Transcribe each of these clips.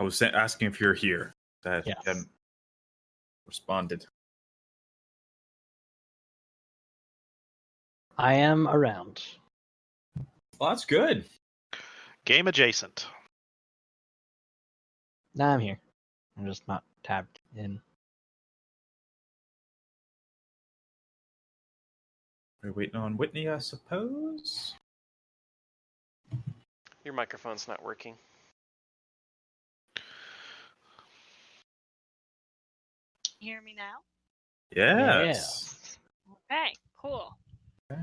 I was asking if you're here. That Yes. hadn't responded. I am around. Well, that's good. Game adjacent. No, I'm here. I'm just not tabbed in. We're waiting on Whitney, I suppose. Your microphone's not working. You hear me now? Yes. Okay, cool. Okay.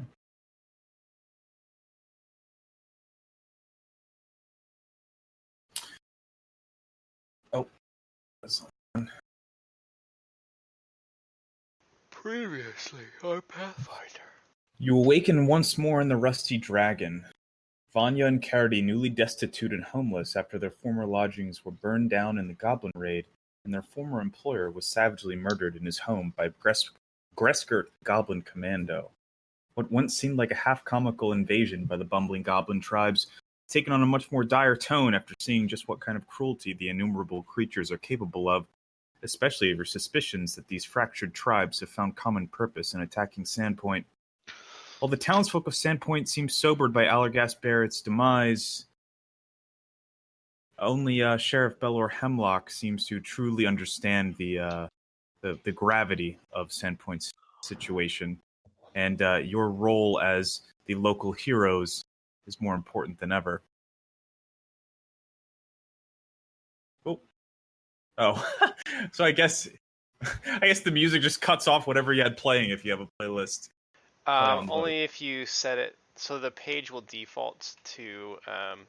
Oh, that's on. Previously on Pathfinder. You awaken once more in the Rusty Dragon. Vanya and Carity, newly destitute and homeless after their former lodgings were burned down in the Goblin Raid, and their former employer was savagely murdered in his home by Greskert Goblin Commando. What once seemed like a half-comical invasion by the bumbling goblin tribes taken on a much more dire tone after seeing just what kind of cruelty the innumerable creatures are capable of, especially over suspicions that these fractured tribes have found common purpose in attacking Sandpoint. While the townsfolk of Sandpoint seem sobered by Allerghast Barrett's demise, only Sheriff Belor Hemlock seems to truly understand the gravity of Sandpoint's situation, and your role as the local heroes is more important than ever. Oh, so I guess the music just cuts off whatever you had playing if you have a playlist. Only if you set it so the page will default to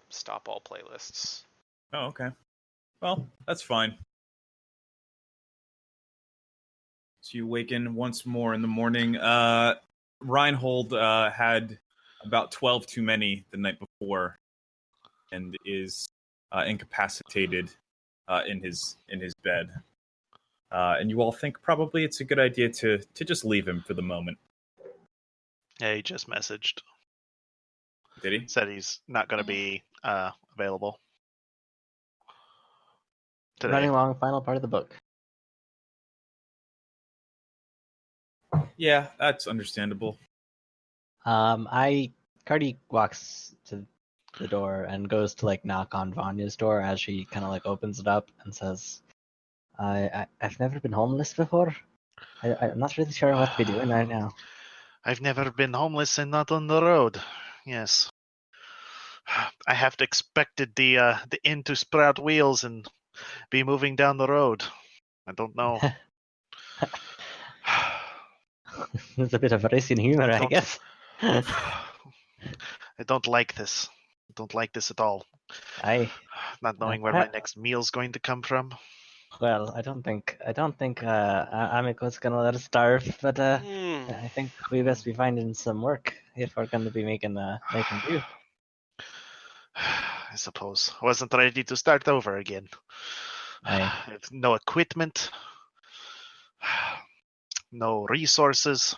stop all playlists. Oh, okay. Well, that's fine. So you awaken once more in the morning. Reinhold had about 12 too many the night before, and is incapacitated in his bed. And you all think probably it's a good idea to just leave him for the moment. Yeah, he just messaged. Did he? Said he's not going to be available today. Running along the final part of the book. Yeah, that's understandable. Cardi walks to the door and goes to knock on Vanya's door as she kind of opens it up and says, I've never been homeless before. I'm not really sure what to be doing right now. I've never been homeless and not on the road. Yes. I have to expected the inn to sprout wheels and be moving down the road. I don't know. It's a bit of racing humor, I guess. I don't like this. I don't like this at all. Not knowing where my next meal's going to come from. Well, I don't think Amiko's gonna let us starve, but I think we best be finding some work if we're gonna be making do. I suppose. I wasn't ready to start over again. I have no equipment, no resources.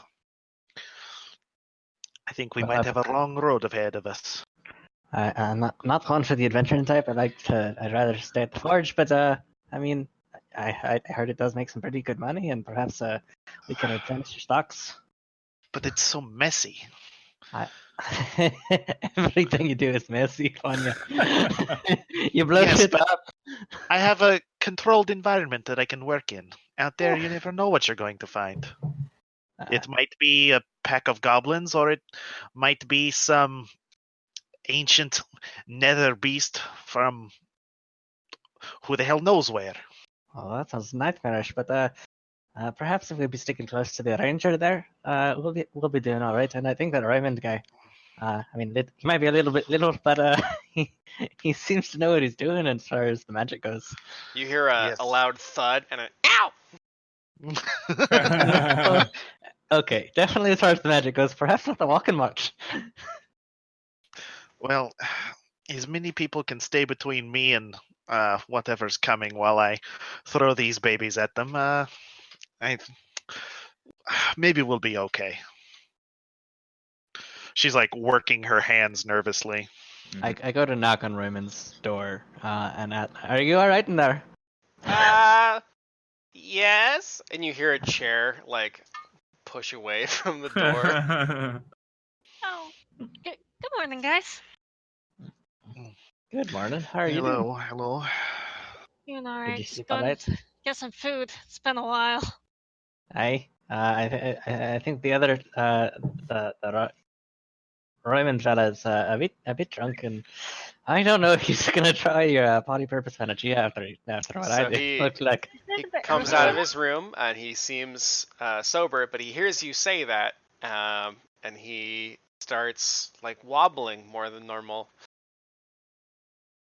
I think we might have a long road ahead of us. I'm not one for the adventuring type. I'd rather stay at the forge, but I mean, I heard it does make some pretty good money, and perhaps we can replenish your stocks. But it's so messy. Everything you do is messy, Vanya. You blow it up. I have a controlled environment that I can work in. Out there, you never know what you're going to find. It might be a pack of goblins, or it might be some ancient nether beast from who the hell knows where. Oh, that sounds nightmarish, but perhaps if we'd be sticking close to the ranger there, we'll be doing all right. And I think that Raymond guy, I mean, he might be a little bit little, but he seems to know what he's doing as far as the magic goes. You hear a loud thud and ow! Okay, definitely as far as the magic goes, perhaps not the walking much. Well, as many people can stay between me and whatever's coming while I throw these babies at them, maybe we'll be okay. She's working her hands nervously. I go to knock on Raymond's door, and are you all right in there? Yes. And you hear a chair like push away from the door. Oh, good morning, guys. Good morning. How are you doing? Hello. Doing Did all right. you Just sleep all going right? to get some food. It's been a while. I think the other the Raymond fella is a bit drunk, and I don't know if he's gonna try your polypurpose energy after what I So did. he Looks like It's a bit comes early. out of his room and he seems sober, but he hears you say that, and he starts like wobbling more than normal.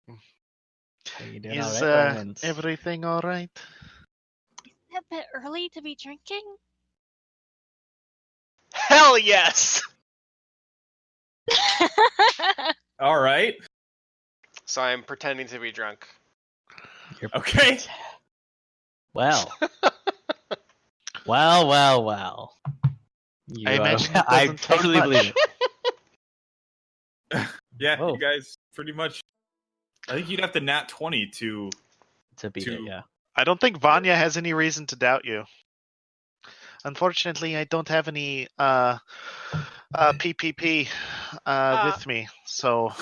are you doing all Is right, Raymond? everything all right? It's a bit early to be drinking. Hell yes. All right. So I'm pretending to be drunk. Okay. Well. Well. You, I imagine it I doesn't take totally much. believe it. Yeah, Whoa. you guys pretty much. I think you'd have to nat 20 to. To beat it, yeah. I don't think Vanya has any reason to doubt you. Unfortunately, I don't have any PPP with me, so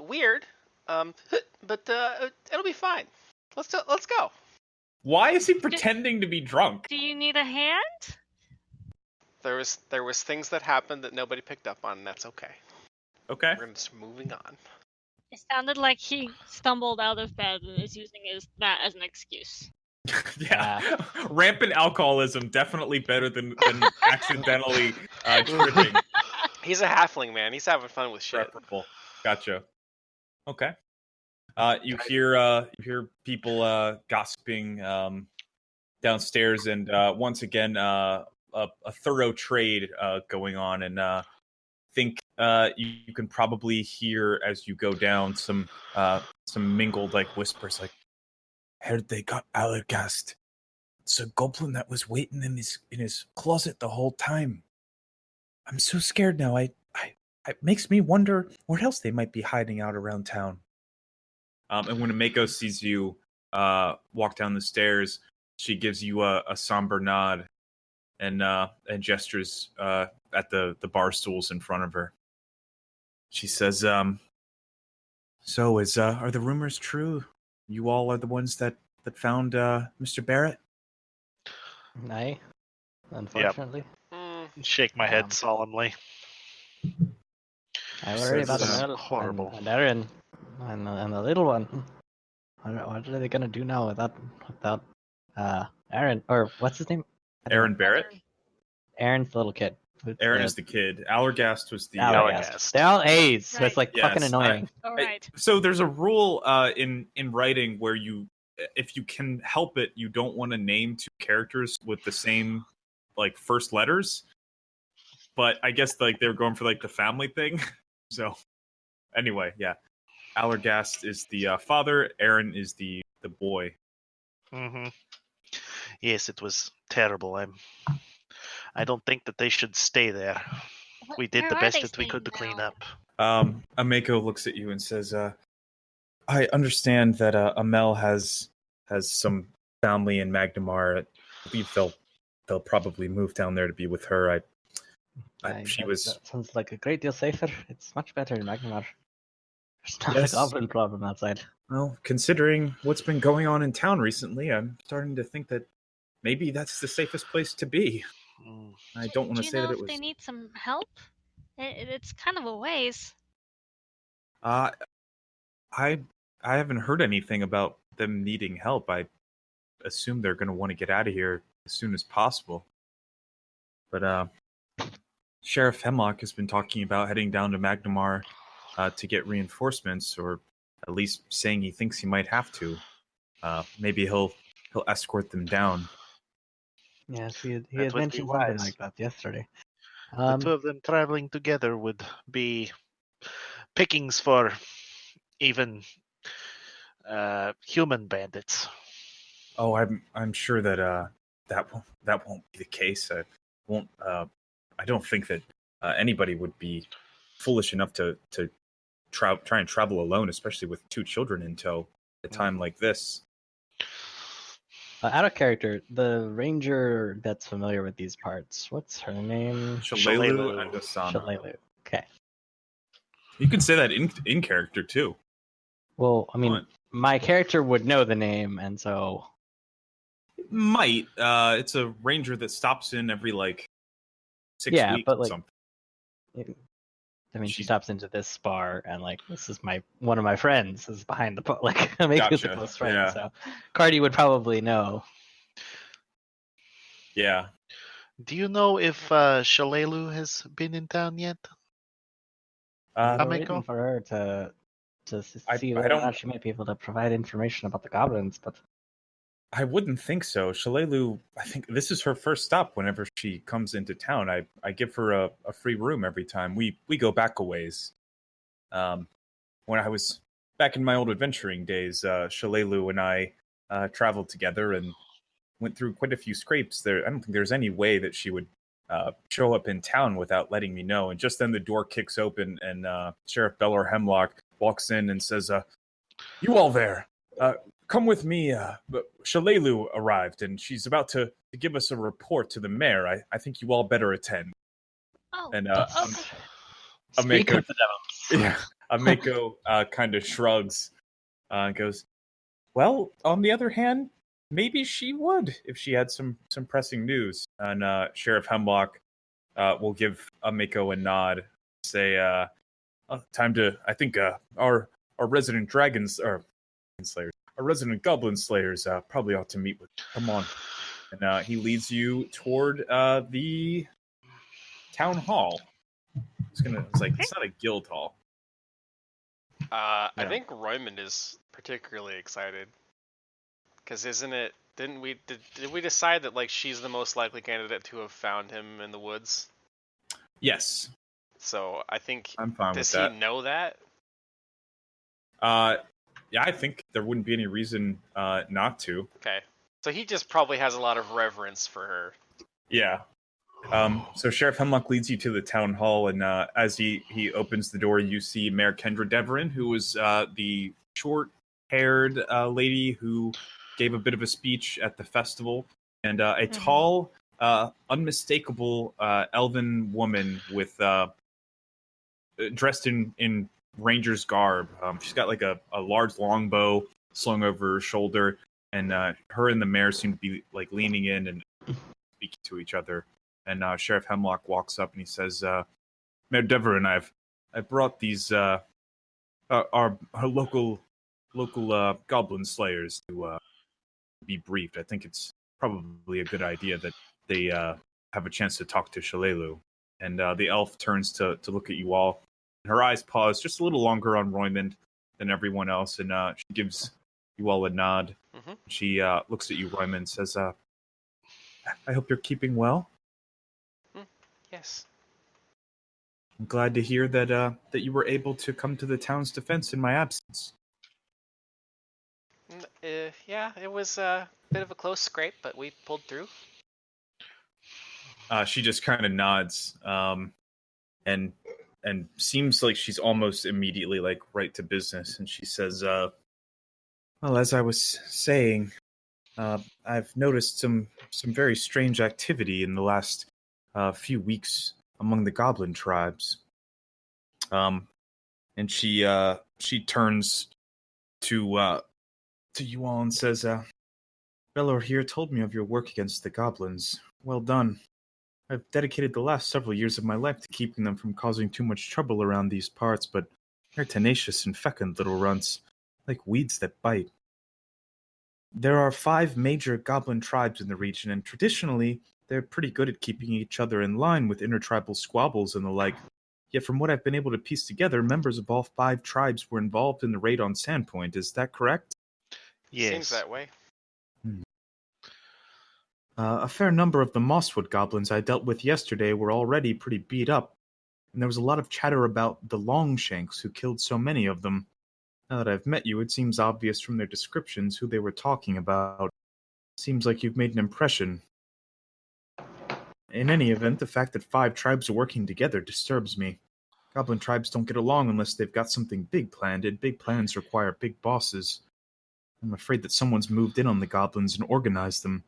Weird. But it'll be fine. Let's go. Why is he pretending to be drunk? Do you need a hand? There was things that happened that nobody picked up on, and that's okay. Okay. We're just moving on. It sounded like he stumbled out of bed and is using that as an excuse. Yeah. Rampant alcoholism definitely better than accidentally tripping. He's a halfling, man. He's having fun with shit. Preferable. Gotcha. Okay. You hear people gossiping downstairs, and once again a thorough trade going on, and think you can probably hear as you go down some mingled like whispers, like, "Heard they got Allergast. It's a goblin that was waiting in his closet the whole time. I'm so scared now. It makes me wonder where else they might be hiding out around town." And when Mako sees you walk down the stairs, she gives you a somber nod and gestures at the bar stools in front of her. She says, "So are the rumors true? You all are the ones that found Mr. Barrett?" Nay, unfortunately. shake my head solemnly. I worry about Says, Mel horrible. and Aaron and the little one. What are they gonna do now without Aaron, or what's his name? Aaron Barrett? Aaron's the little kid. Aaron is the kid. Allergast was the Allergast. They're all A's, so Right. it's like Yes, fucking annoying. All right. So there's a rule in writing where if you can help it, you don't want to name two characters with the same like first letters. But I guess like they're going for like the family thing. So anyway, yeah, Allergast is the father. Aaron is the boy. Mm-hmm. Yes, it was terrible. I don't think that they should stay there. We did Where the are best they that we could to staying clean now? up. Ameko looks at you and says, "I understand that Amel has some family in Magnamar. I believe they'll probably move down there to be with her. That She sounds like a great deal safer. It's much better in Magnamar. There's not Yes. a goblin problem outside. Well, considering what's been going on in town recently, I'm starting to think that maybe that's the safest place to be. Mm. I don't want Do to you say know that if it was. they need some help? It's kind of a ways. I haven't heard anything about them needing help. I assume they're going to want to get out of here as soon as possible. But Sheriff Hemlock has been talking about heading down to Magnamar to get reinforcements, or at least saying he thinks he might have to. Maybe he'll escort them down. Yes, he That had would be mentioned something wise. like that yesterday. The two of them traveling together would be pickings for even human bandits. Oh, I'm sure that that won't be the case. I don't think that anybody would be foolish enough to try and travel alone, especially with 2 children in tow at a time like this. Out of character, the ranger that's familiar with these parts, what's her name? Shalelu and Asana. Shalelu. Okay. You can say that in character too. Well, I mean, Fine. my character would know the name, and so It might. It's a ranger that stops in every 6 weeks but or something. I mean, she She- stops into this bar, and this is one of my friends is behind the bar. Makeo's a Gotcha. close friend, Yeah. so Cardi would probably know. Yeah. Do you know if Shalelu has been in town yet? Uh, We're Ameko? waiting for her to see I whether or don't- not she might be able to provide information about the goblins, but I wouldn't think so. Shalelu, I think this is her first stop whenever she comes into town. I give her a free room every time. We go back a ways. When I was back in my old adventuring days, Shalelu and I traveled together and went through quite a few scrapes. I don't think there's any way that she would show up in town without letting me know. And just then the door kicks open and Sheriff Belor Hemlock walks in and says, "You all there? Come with me. Shalelu arrived, and she's about to give us a report to the mayor. I think you all better attend." Oh, And okay. speak Ameko- of the devils. Yeah, Ameko kind of shrugs and goes, "Well, on the other hand, maybe she would if she had some pressing news." And Sheriff Hemlock will give Ameko a nod, say, "Time to. I think our resident slayers, our resident goblin slayers, probably ought to meet with. Come on." And he leads you toward the town hall. It's not a guild hall. I Yeah. think Roymond is particularly excited. Because did we decide that she's the most likely candidate to have found him in the woods? Yes, So I think, I'm fine with does that. he know that? Yeah, I think there wouldn't be any reason not to. Okay. So he just probably has a lot of reverence for her. Yeah. So Sheriff Hemlock leads you to the town hall, and as he opens the door, you see Mayor Kendra Deverin, who was the short-haired lady who gave a bit of a speech at the festival, and a tall, unmistakable elven woman with dressed in ranger's garb. She's got a large longbow slung over her shoulder, and her and the mayor seem to be leaning in and speaking to each other. And Sheriff Hemlock walks up and he says, "Mayor Deverin, I brought these our local goblin slayers to be briefed. I think it's probably a good idea that they have a chance to talk to Shalelu." And the elf turns to look at you all. Her eyes pause just a little longer on Roymond than everyone else, and she gives you all a nod. Mm-hmm. She looks at you, Roymond, and says, "I hope you're keeping well. Yes. I'm glad to hear that you were able to come to the town's defense in my absence." Yeah, it was a bit of a close scrape, but we pulled through. She just kind of nods, and seems like she's almost immediately right to business. And she says, "Well, as I was saying, I've noticed some very strange activity in the last few weeks among the goblin tribes." And she turns to you all and says, "Belor here told me of your work against the goblins. Well done. I've dedicated the last several years of my life to keeping them from causing too much trouble around these parts, but they're tenacious and fecund little runts, like weeds that bite. There are 5 major goblin tribes in the region, and traditionally, they're pretty good at keeping each other in line with intertribal squabbles and the like. Yet from what I've been able to piece together, members of all 5 tribes were involved in the raid on Sandpoint. Is that correct?" Yes. Seems that way. A fair number of the Mosswood goblins I dealt with yesterday were already pretty beat up, and there was a lot of chatter about the Longshanks who killed so many of them. Now that I've met you, it seems obvious from their descriptions who they were talking about. Seems like you've made an impression. In any event, the fact that 5 tribes are working together disturbs me. Goblin tribes don't get along unless they've got something big planned, and big plans require big bosses. I'm afraid that someone's moved in on the goblins and organized them.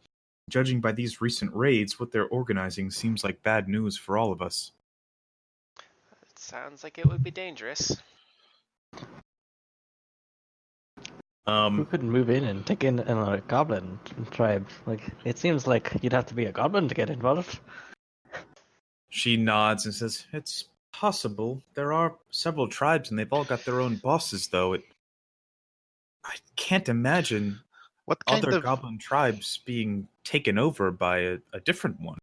Judging by these recent raids, what they're organizing seems like bad news for all of us. It sounds like it would be dangerous. Who could move in and take in a goblin tribe? Like, it seems like you'd have to be a goblin to get involved. She nods and says, "It's possible. There are several tribes, and they've all got their own bosses, though. I can't imagine What kind other of goblin tribes being taken over by a different one."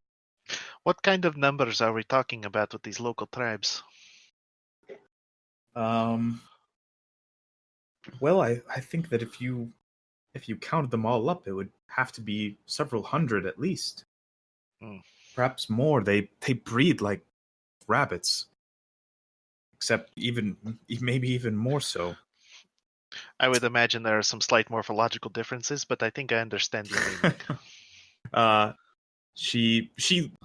what kind of numbers are we talking about with these local tribes? Well, I think that if you counted them all up, it would have to be several hundred at least. Perhaps more. They breed like rabbits. Except maybe even more so. I would imagine there are some slight morphological differences, but I think I understand your meaning. She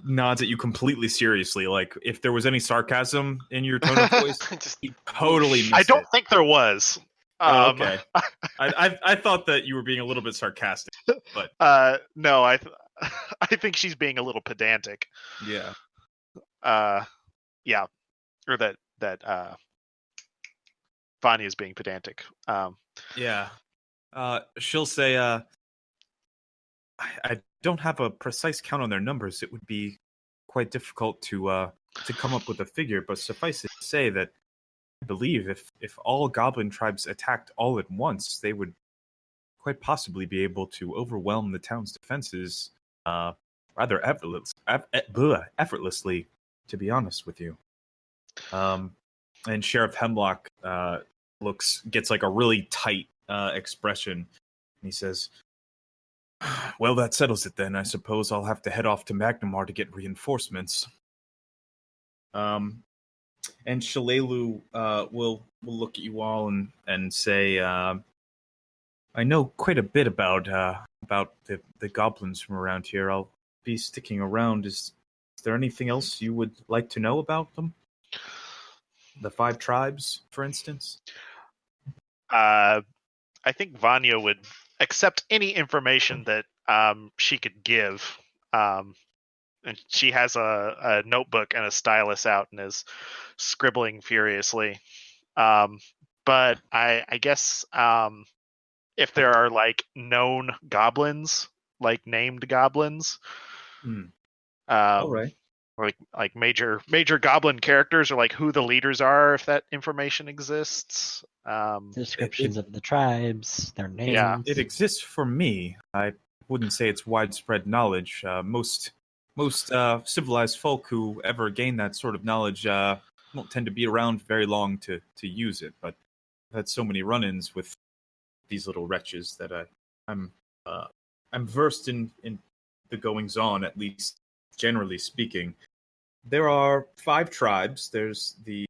nods at you completely seriously, like if there was any sarcasm in your tone of voice, you totally missed I don't it. think there was. Okay. I thought that you were being a little bit sarcastic, but no, I think she's being a little pedantic. Yeah. Yeah, or that Vanya's being pedantic. Yeah. She'll say, I don't have a precise count on their numbers. It would be quite difficult to come up with a figure, but suffice it to say that I believe if all goblin tribes attacked all at once, they would quite possibly be able to overwhelm the town's defenses rather effortlessly, to be honest with you. And Sheriff Hemlock gets like a really tight expression, and he says, "Well, that settles it then. I suppose I'll have to head off to Magnamar to get reinforcements." And Shalelu will look at you all and say, "I know quite a bit about the goblins from around here. I'll be sticking around. Is there anything else you would like to know about them? The 5 tribes, for instance?" I think Vanya would accept any information that she could give. And she has a notebook and a stylus out and is scribbling furiously. But I guess if there are like known goblins, like named goblins, All right. or like major goblin characters, or like who the leaders are, if that information exists. Descriptions of the tribes, their names. Yeah. It exists for me. I wouldn't say it's widespread knowledge. Most civilized folk who ever gain that sort of knowledge don't tend to be around very long to use it. But I've had so many run-ins with these little wretches that I'm versed in the goings-on, at least generally speaking. There are 5 tribes. There's the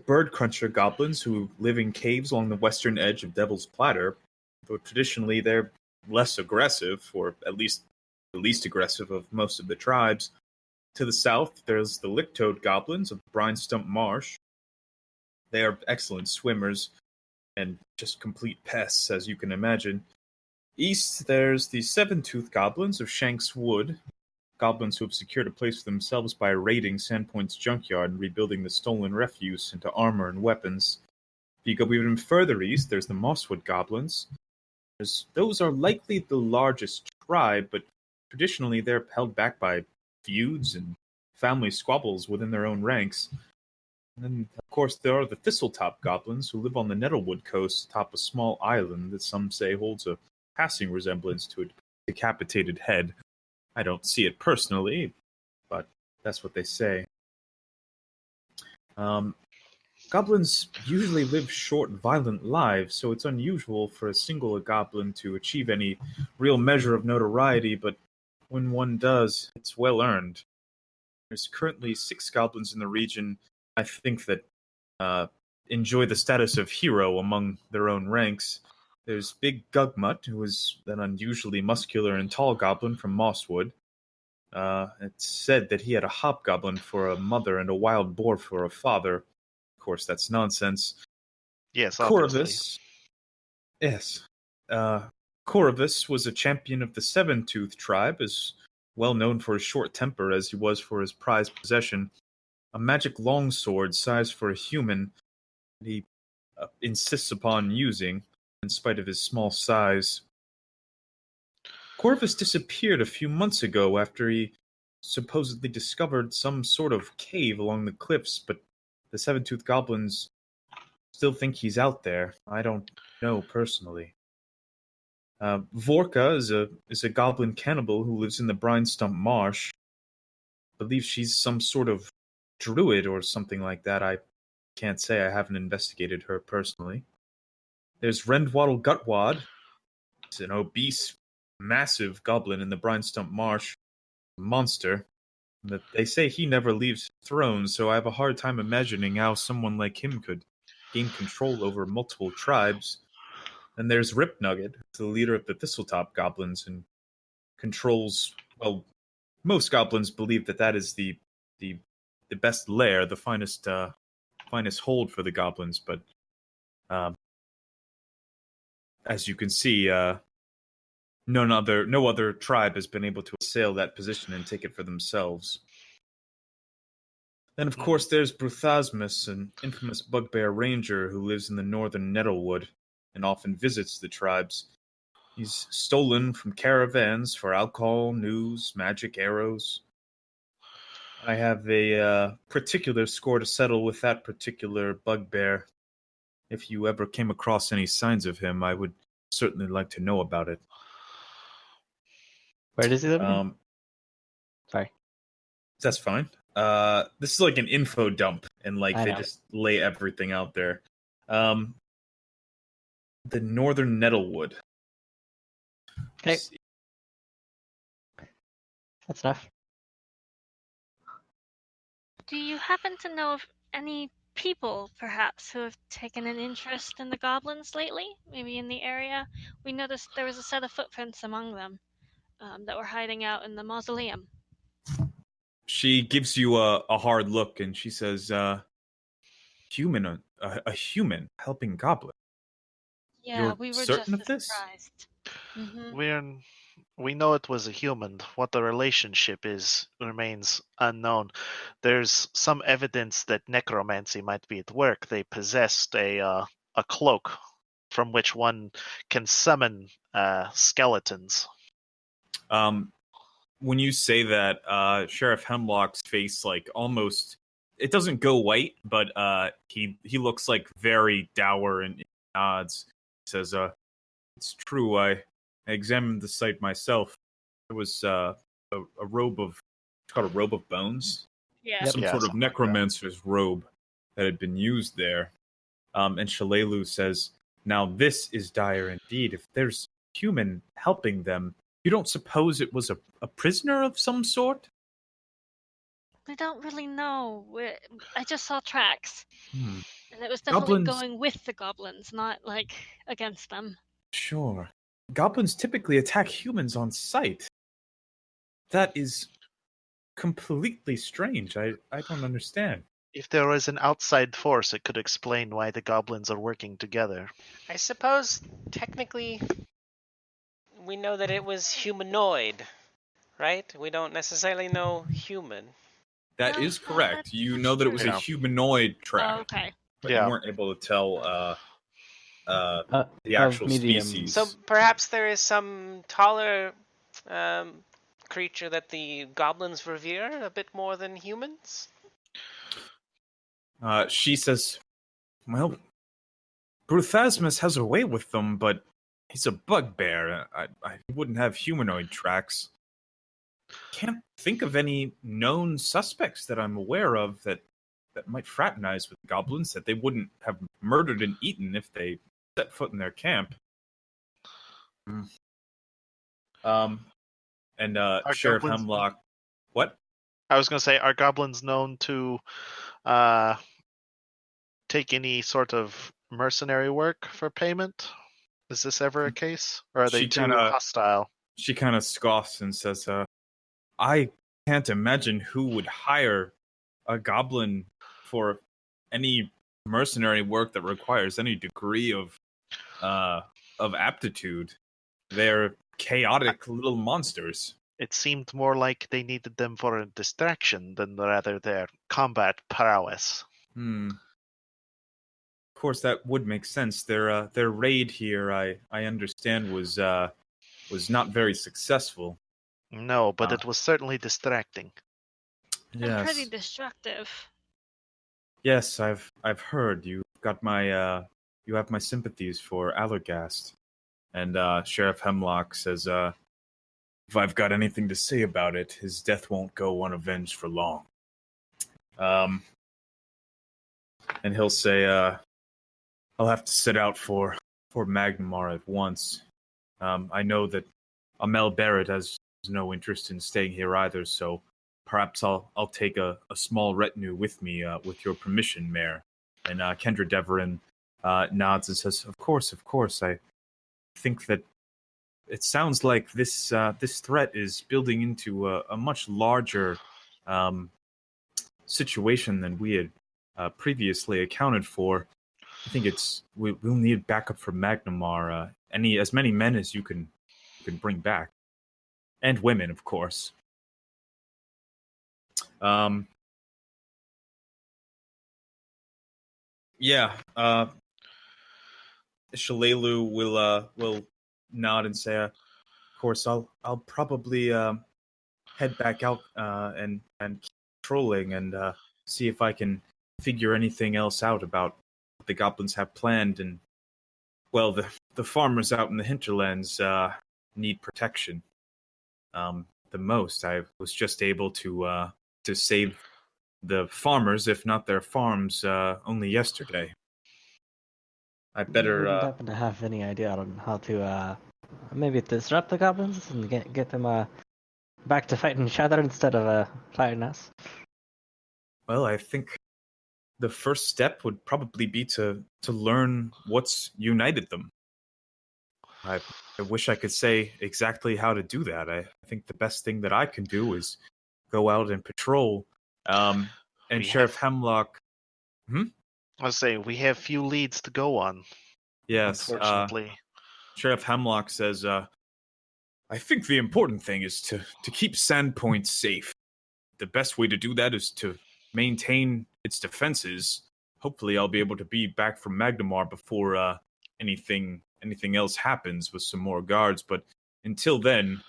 bird cruncher goblins who live in caves along the western edge of Devil's Platter, though traditionally they're less aggressive, or at least the least aggressive of most of the tribes. To the south, there's the lick-toed goblins of Brine Stump Marsh. They are excellent swimmers and just complete pests, as you can imagine. East, there's the seven-toothed goblins of Shanks Wood, goblins who have secured a place for themselves by raiding Sandpoint's junkyard and rebuilding the stolen refuse into armor and weapons. If you go even further east, there's the Mosswood goblins. Those are likely the largest tribe, but traditionally they're held back by feuds and family squabbles within their own ranks. And then, of course, there are the Thistletop goblins who live on the Nettlewood coast atop a small island that some say holds a passing resemblance to a decapitated head. I don't see it personally, but that's what they say. Goblins usually live short, violent lives, so it's unusual for a single goblin to achieve any real measure of notoriety, but when one does, it's well earned. There's currently 6 goblins in the region, I think, that enjoy the status of hero among their own ranks. There's Big Gugmut, who is an unusually muscular and tall goblin from Mosswood. It's said that he had a hobgoblin for a mother and a wild boar for a father. Of course, that's nonsense. Yes, obviously. Corvus. Yes. Corvus was a champion of the Seven-Tooth tribe, as well known for his short temper as he was for his prized possession, a magic longsword sized for a human that he insists upon using, in spite of his small size. Corvus disappeared a few months ago after he supposedly discovered some sort of cave along the cliffs, but the Seven-Tooth Goblins still think he's out there. I don't know personally. Vorka is a goblin cannibal who lives in the Brinestump Marsh. I believe she's some sort of druid or something like that. I can't say. I haven't investigated her personally. There's Rendwaddle Gutwad. It's an obese, massive goblin in the Brinestump Marsh. A monster. But they say he never leaves his throne, so I have a hard time imagining how someone like him could gain control over multiple tribes. And there's Rip Nugget, the leader of the Thistletop Goblins, and controls, well, most goblins believe that is the best lair, the finest hold for the goblins, but as you can see, no other tribe has been able to assail that position and take it for themselves. Then, of course, there's Bruthasmus, an infamous bugbear ranger who lives in the northern Nettlewood and often visits the tribes. He's stolen from caravans for alcohol, news, magic arrows. I have a particular score to settle with that particular bugbear. If you ever came across any signs of him, I would certainly like to know about it. Where does he live? Sorry. That's fine. This is like an info dump, and they just lay everything out there. The northern Nettlewood. Okay. That's enough. Do you happen to know of any people, perhaps, who have taken an interest in the goblins lately? Maybe in the area? We noticed there was a set of footprints among them that were hiding out in the mausoleum. She gives you a hard look, and she says, a human helping goblin. Yeah, You're we were certain just of this? surprised. Mm-hmm. We know it was a human. What the relationship is remains unknown. There's some evidence that necromancy might be at work. They possessed a cloak from which one can summon skeletons. When you say that, Sheriff Hemlock's face almost, it doesn't go white, but he looks very dour and nods. He says, "It's true. I examined the site myself. There was a robe of, it's called a robe of bones. Yeah. Some Yeah, sort of something like that. necromancer's robe that had been used there." And Shalelu says, "Now this is dire indeed. If there's human helping them, you don't suppose it was a prisoner of some sort?" We don't really know. I just saw tracks. Hmm. And it was definitely Goblins- going with the goblins, not against them. Sure. Goblins typically attack humans on sight. That is completely strange. I don't understand. If there was an outside force, it could explain why the goblins are working together. I suppose technically we know that it was humanoid, right? We don't necessarily know human. That No, is no, correct. You know that it was true. a humanoid track, Oh, okay. but Yeah. you weren't able to tell the actual medium. species. So perhaps there is some taller creature that the goblins revere a bit more than humans? She says, "Well, Bruthasmus has a way with them, but he's a bugbear. I wouldn't have humanoid tracks. Can't think of any known suspects that I'm aware of that might fraternize with goblins, that they wouldn't have murdered and eaten if they set foot in their camp." And Sheriff goblins- Hemlock, what? I was going to say, are goblins known to take any sort of mercenary work for payment? Is this ever a case? Or are they She too kinda- hostile? She kind of scoffs and says, I can't imagine who would hire a goblin for any mercenary work that requires any degree of aptitude. They're chaotic little monsters. It seemed more like they needed them for a distraction than rather their combat prowess. Of course, that would make sense. Their raid here, I understand, was not very successful. No, but it was certainly distracting. And pretty Yes, destructive. yes, I've heard. You have my sympathies for Allergast. And Sheriff Hemlock says, if I've got anything to say about it, his death won't go unavenged for long. And he'll say, I'll have to set out for Magnamar at once. I know that Amel Barrett has no interest in staying here either, so perhaps I'll take a small retinue with me, with your permission, Mayor. And Kendra Deverin nods and says, Of course. I think that it sounds like this threat is building into a much larger situation than we had previously accounted for. I think we'll need backup for Magnamar. As many men as you can bring back, and women, of course. Yeah. Shalelu will nod and say, "Of course, I'll probably head back out and keep trolling and see if I can figure anything else out about what the goblins have planned. And well, the farmers out in the hinterlands need protection the most. I was just able to save the farmers, if not their farms, only yesterday. I better. Wouldn't happen to have any idea on how to maybe disrupt the goblins and get them back to fighting each other instead of fighting us. Well, I think the first step would probably be to learn what's united them. I wish I could say exactly how to do that. I think the best thing that I can do is go out and patrol. And Sheriff Hemlock. I was saying, we have few leads to go on. Yes. Unfortunately. Sheriff Hemlock says, I think the important thing is to keep Sandpoint safe. The best way to do that is to maintain its defenses. Hopefully I'll be able to be back from Magnamar before anything else happens with some more guards. But until then,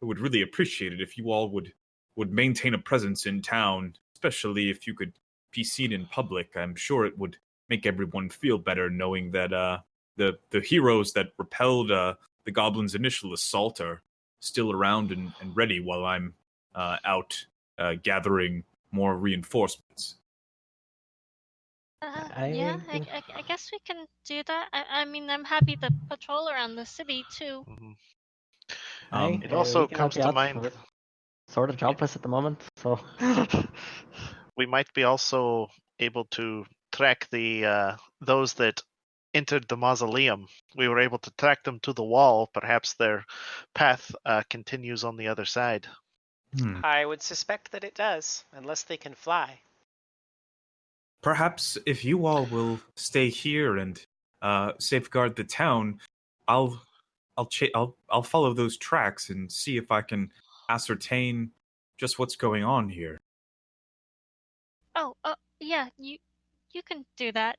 I would really appreciate it if you all would maintain a presence in town, especially if you could be seen in public. I'm sure it would make everyone feel better knowing that the heroes that repelled the goblins' initial assault are still around and ready while I'm out gathering more reinforcements. Yeah, I guess we can do that. I mean, I'm happy to patrol around the city, too. Mm-hmm. It also comes to mind... We're sort of jobless at the moment, so... We might be also able to track those that entered the mausoleum. We were able to track them to the wall. Perhaps their path continues on the other side. I would suspect that it does, unless they can fly. Perhaps if you all will stay here and safeguard the town, I'll follow those tracks and see if I can ascertain just what's going on here. Yeah, you can do that.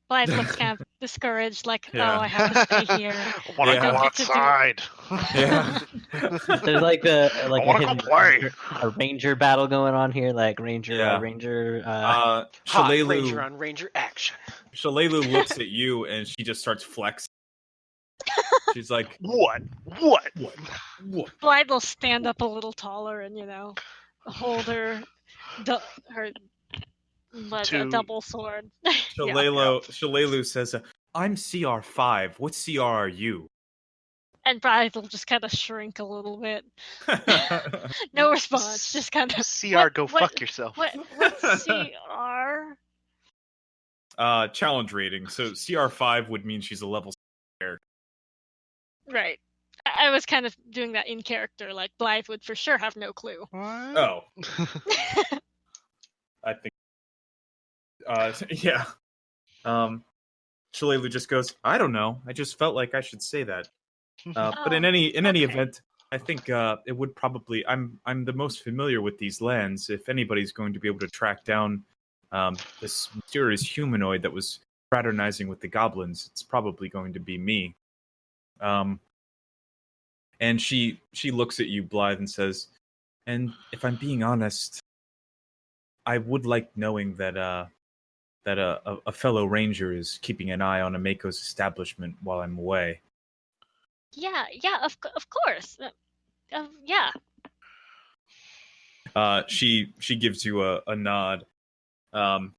Blythe looks kind of discouraged, like, Yeah. oh, I have to stay here. I want to go outside. Yeah. There's like I want to go play. A ranger battle going on here, like ranger. Hot Shalelu, ranger on ranger action. Shalelu looks at you and she just starts flexing. She's like, What? Blythe will stand up a little taller and, hold her a double sword. Shalelu says, I'm CR5. What CR are you? And Blythe will just kind of shrink a little bit. No response, just kind of... CR, go fuck yourself. What's CR? Challenge rating. So CR5 would mean she's a level 6 character. Right. I was kind of doing that in character. Like Blythe would for sure have no clue. Oh, I think. Yeah. Shalelu just goes, I don't know. I just felt like I should say that. But in any okay. event, I think it would probably. I'm the most familiar with these lands. If anybody's going to be able to track down this mysterious humanoid that was fraternizing with the goblins, it's probably going to be me. And she looks at you, Blythe, and says, "And if I'm being honest, I would like knowing that a fellow ranger is keeping an eye on Ameko's establishment while I'm away." Yeah, of course. Yeah. She gives you a nod, and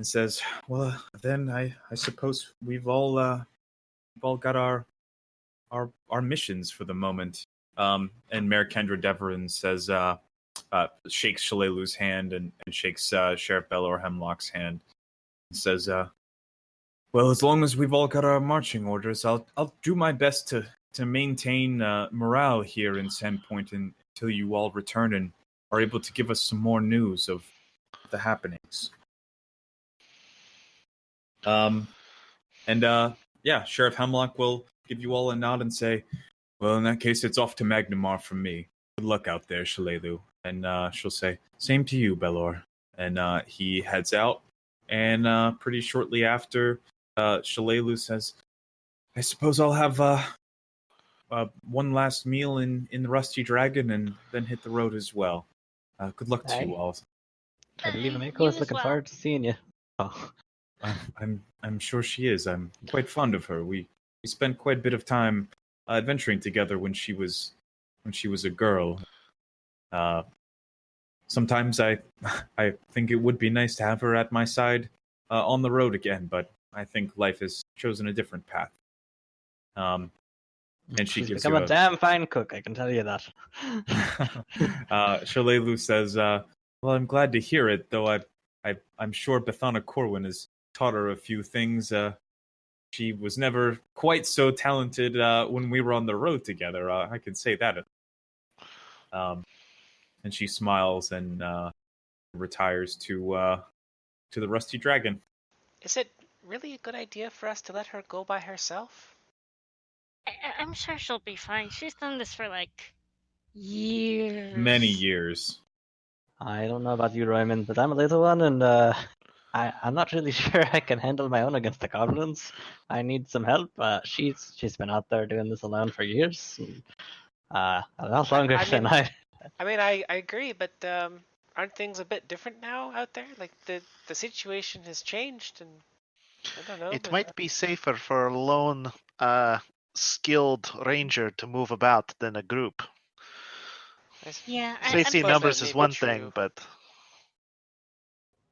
says, "Well, then I suppose we've all got our missions for the moment." And Mayor Kendra Deverin says, shakes Shalelu's hand and shakes Sheriff Belor Hemlock's hand, and says, "Well, as long as we've all got our marching orders, I'll do my best to maintain morale here in Sandpoint until you all return and are able to give us some more news of the happenings." Sheriff Hemlock will give you all a nod and say, "Well, in that case, it's off to Magnamar from me. Good luck out there, Shalelu." And she'll say, "Same to you, Belor." And he heads out. And pretty shortly after, Shalelu says, "I suppose I'll have one last meal in the Rusty Dragon and then hit the road as well. Good luck to you all." I believe You Ameko is as looking well. forward to seeing you. Oh. I'm sure she is. I'm quite fond of her. We spent quite a bit of time adventuring together when she was a girl. Sometimes I think it would be nice to have her at my side on the road again, but I think life has chosen a different path. And she She's gives become you a damn fine cook, I can tell you that. Shalelu says, "Well, I'm glad to hear it, though I'm sure Bethana Corwin has taught her a few things. She was never quite so talented when we were on the road together. I can say that." And she smiles and retires to the Rusty Dragon. Is it really a good idea for us to let her go by herself? I'm sure she'll be fine. She's done this for like years. Many years. I don't know about you, Roymond, but I'm a little one, and I'm not really sure I can handle my own against the goblins. I need some help. She's been out there doing this alone for years, and, a lot longer than I. I mean, I agree, but aren't things a bit different now out there? Like the situation has changed, and I don't know. It might be safer for a lone, skilled ranger to move about than a group. Yeah, Safety suppose numbers that may is be one true. thing, but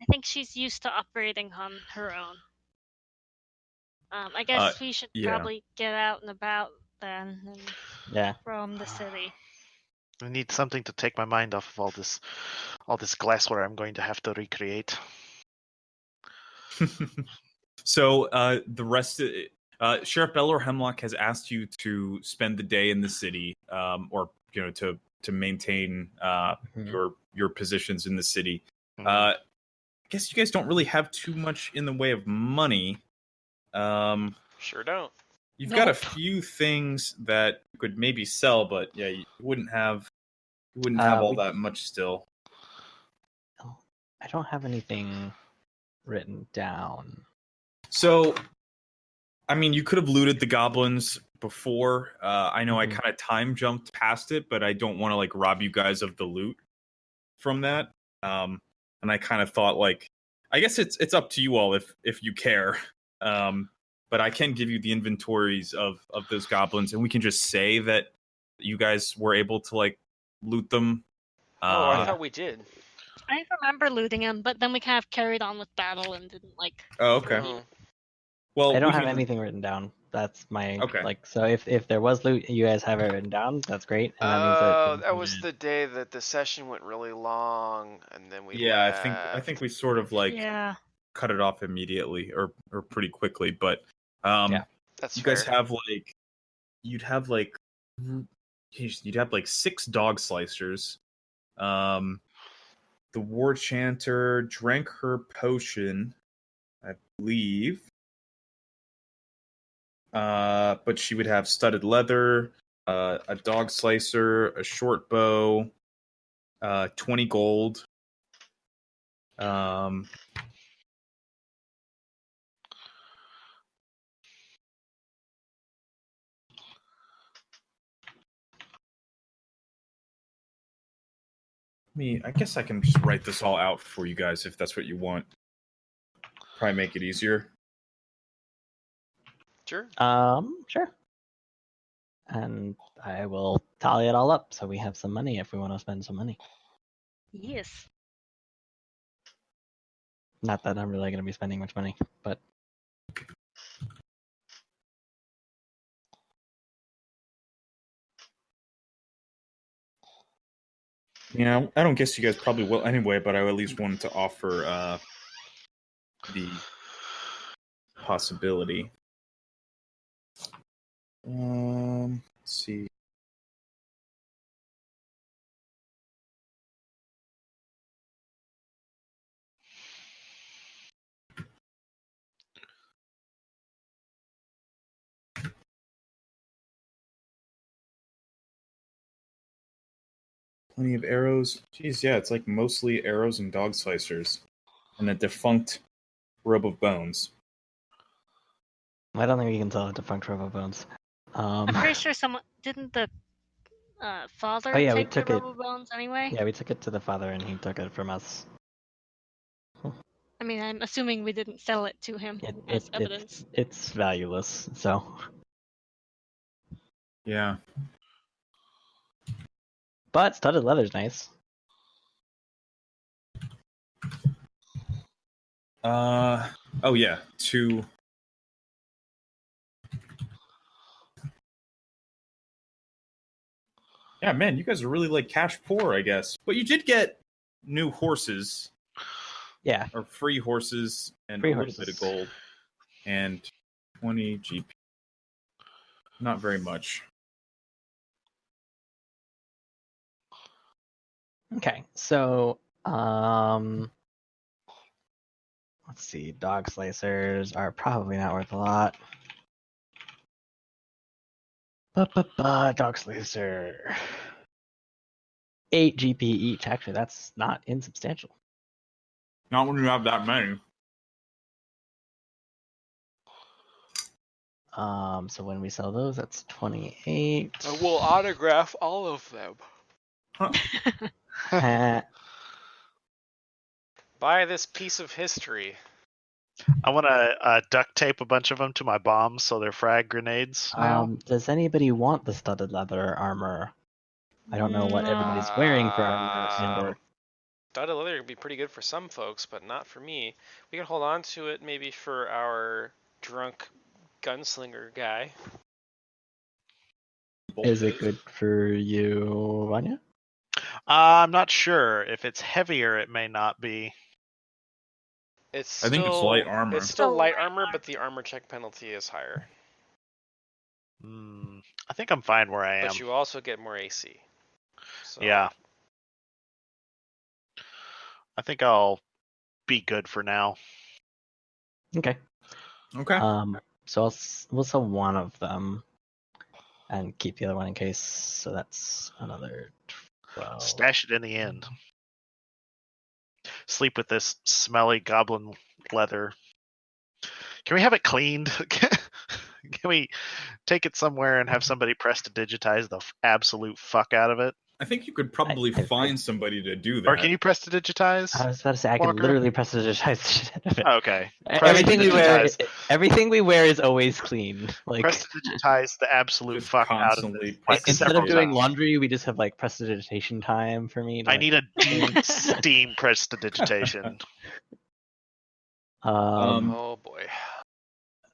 I think she's used to operating on her own. I guess we should probably get out and about then and roam the city. I need something to take my mind off of all this glassware I'm going to have to recreate. So the rest of Sheriff Belor Hemlock has asked you to spend the day in the city, or to maintain your positions in the city. I guess you guys don't really have too much in the way of money. Sure don't. You've got a few things that you could maybe sell, but yeah, you wouldn't have all that much still. I don't have anything written down. So, I mean, you could have looted the goblins before. I know I kind of time jumped past it, but I don't want to like rob you guys of the loot from that. And I kind of thought like, I guess it's up to you all if you care. But I can give you the inventories of those goblins, and we can just say that you guys were able to like loot them. I thought we did. I remember looting them, but then we kind of carried on with battle and didn't like. Oh, okay. Well, I don't have anything written down. That's my like. So if there was loot, you guys have it written down. That's great. And that means that was the day that the session went really long, and then we. Yeah, left. I think we sort of like cut it off immediately or pretty quickly. But that's you fair. guys have like you'd have like you'd have like 6 dog slicers. The war chanter drank her potion, I believe. But she would have studded leather, a dog slicer, a short bow, 20 gold. I guess I can just write this all out for you guys if that's what you want. Probably make it easier. Sure. Sure. And I will tally it all up so we have some money if we want to spend some money. Yes. Not that I'm really going to be spending much money, but Yeah, I don't guess you guys probably will anyway, but I at least wanted to offer the possibility. Let's see. Plenty of arrows. Jeez, yeah, it's like mostly arrows and dog slicers. And a defunct robe of bones. I don't think we can sell it to Funk Robo Bones. I'm pretty sure someone didn't the father Oh, yeah, we take took the it. rubber bones anyway. Yeah, we took it to the father and he took it from us. I mean, I'm assuming we didn't sell it to him as evidence. It's valueless, so. Yeah. But studded leather's nice. Oh yeah, 2. Yeah, man, you guys are really like cash poor, I guess. But you did get new horses. Yeah. Or free horses and Free a little horses. bit of gold. And 20 GP. Not very much. Okay, so let's see. Dog slicers are probably not worth a lot. Dog slicer. 8 GP each. Actually, that's not insubstantial. Not when you have that many. So when we sell those, that's 28. I will autograph all of them. Buy this piece of history. I want to duct tape a bunch of them to my bombs so they're frag grenades now. Does anybody want the studded leather armor? I don't know what everybody's wearing for armor. Studded leather would be pretty good for some folks, but not for me. We can hold on to it maybe for our drunk gunslinger guy. Is it good for you, Vanya? I'm not sure. If it's heavier, it may not be. I think it's light armor. It's still light armor, but the armor check penalty is higher. I think I'm fine where I am. But you also get more AC. So. Yeah. I think I'll be good for now. Okay. Okay. So we'll sell one of them and keep the other one in case. So that's another 12. Stash it in the end. Sleep with this smelly goblin leather. Can we have it cleaned? Can we take it somewhere and have somebody press to digitize the absolute fuck out of it? I think you could probably find somebody to do that. Or can you press to digitize? I was about to say I can literally press to digitize the shit out of it. Okay. Everything we wear is always clean. Like press to digitize the absolute Just fuck out of constantly it. Like instead several of doing times. laundry, we just have like prestidigitation time for me. I need a deep steam press to digitation. Oh boy.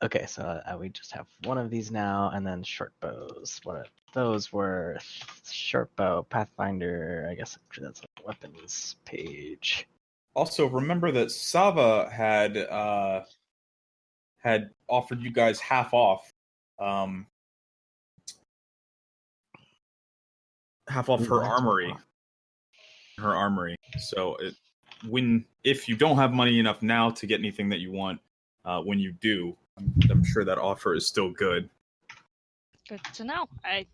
Okay, so we just have one of these now, and then short bows. What are those were? Short bow, Pathfinder. I guess actually that's a weapons page. Also, remember that Sava had offered you guys half off half off her armory. Her armory. So if you don't have money enough now to get anything that you want, when you do, I'm sure that offer is still good. Good to know. I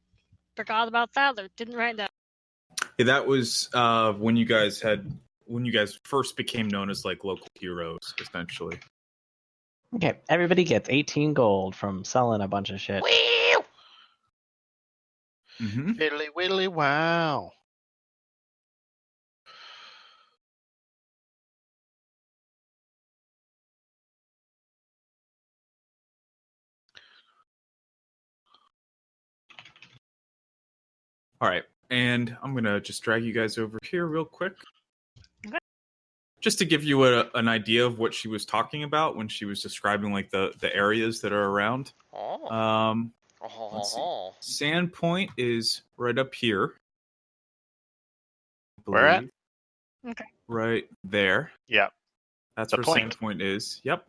forgot about that or didn't write that. Yeah, that was when you guys first became known as like local heroes, essentially. Okay, everybody gets 18 gold from selling a bunch of shit. Mm-hmm. Fiddly widdly wow. All right, and I'm gonna just drag you guys over here real quick, Okay. just to give you an idea of what she was talking about when she was describing like the areas that are around. Oh. Let's see. Sandpoint is right up here. I Where at? believe. Okay. Right there. Yeah. That's The where point. Sandpoint is. Yep.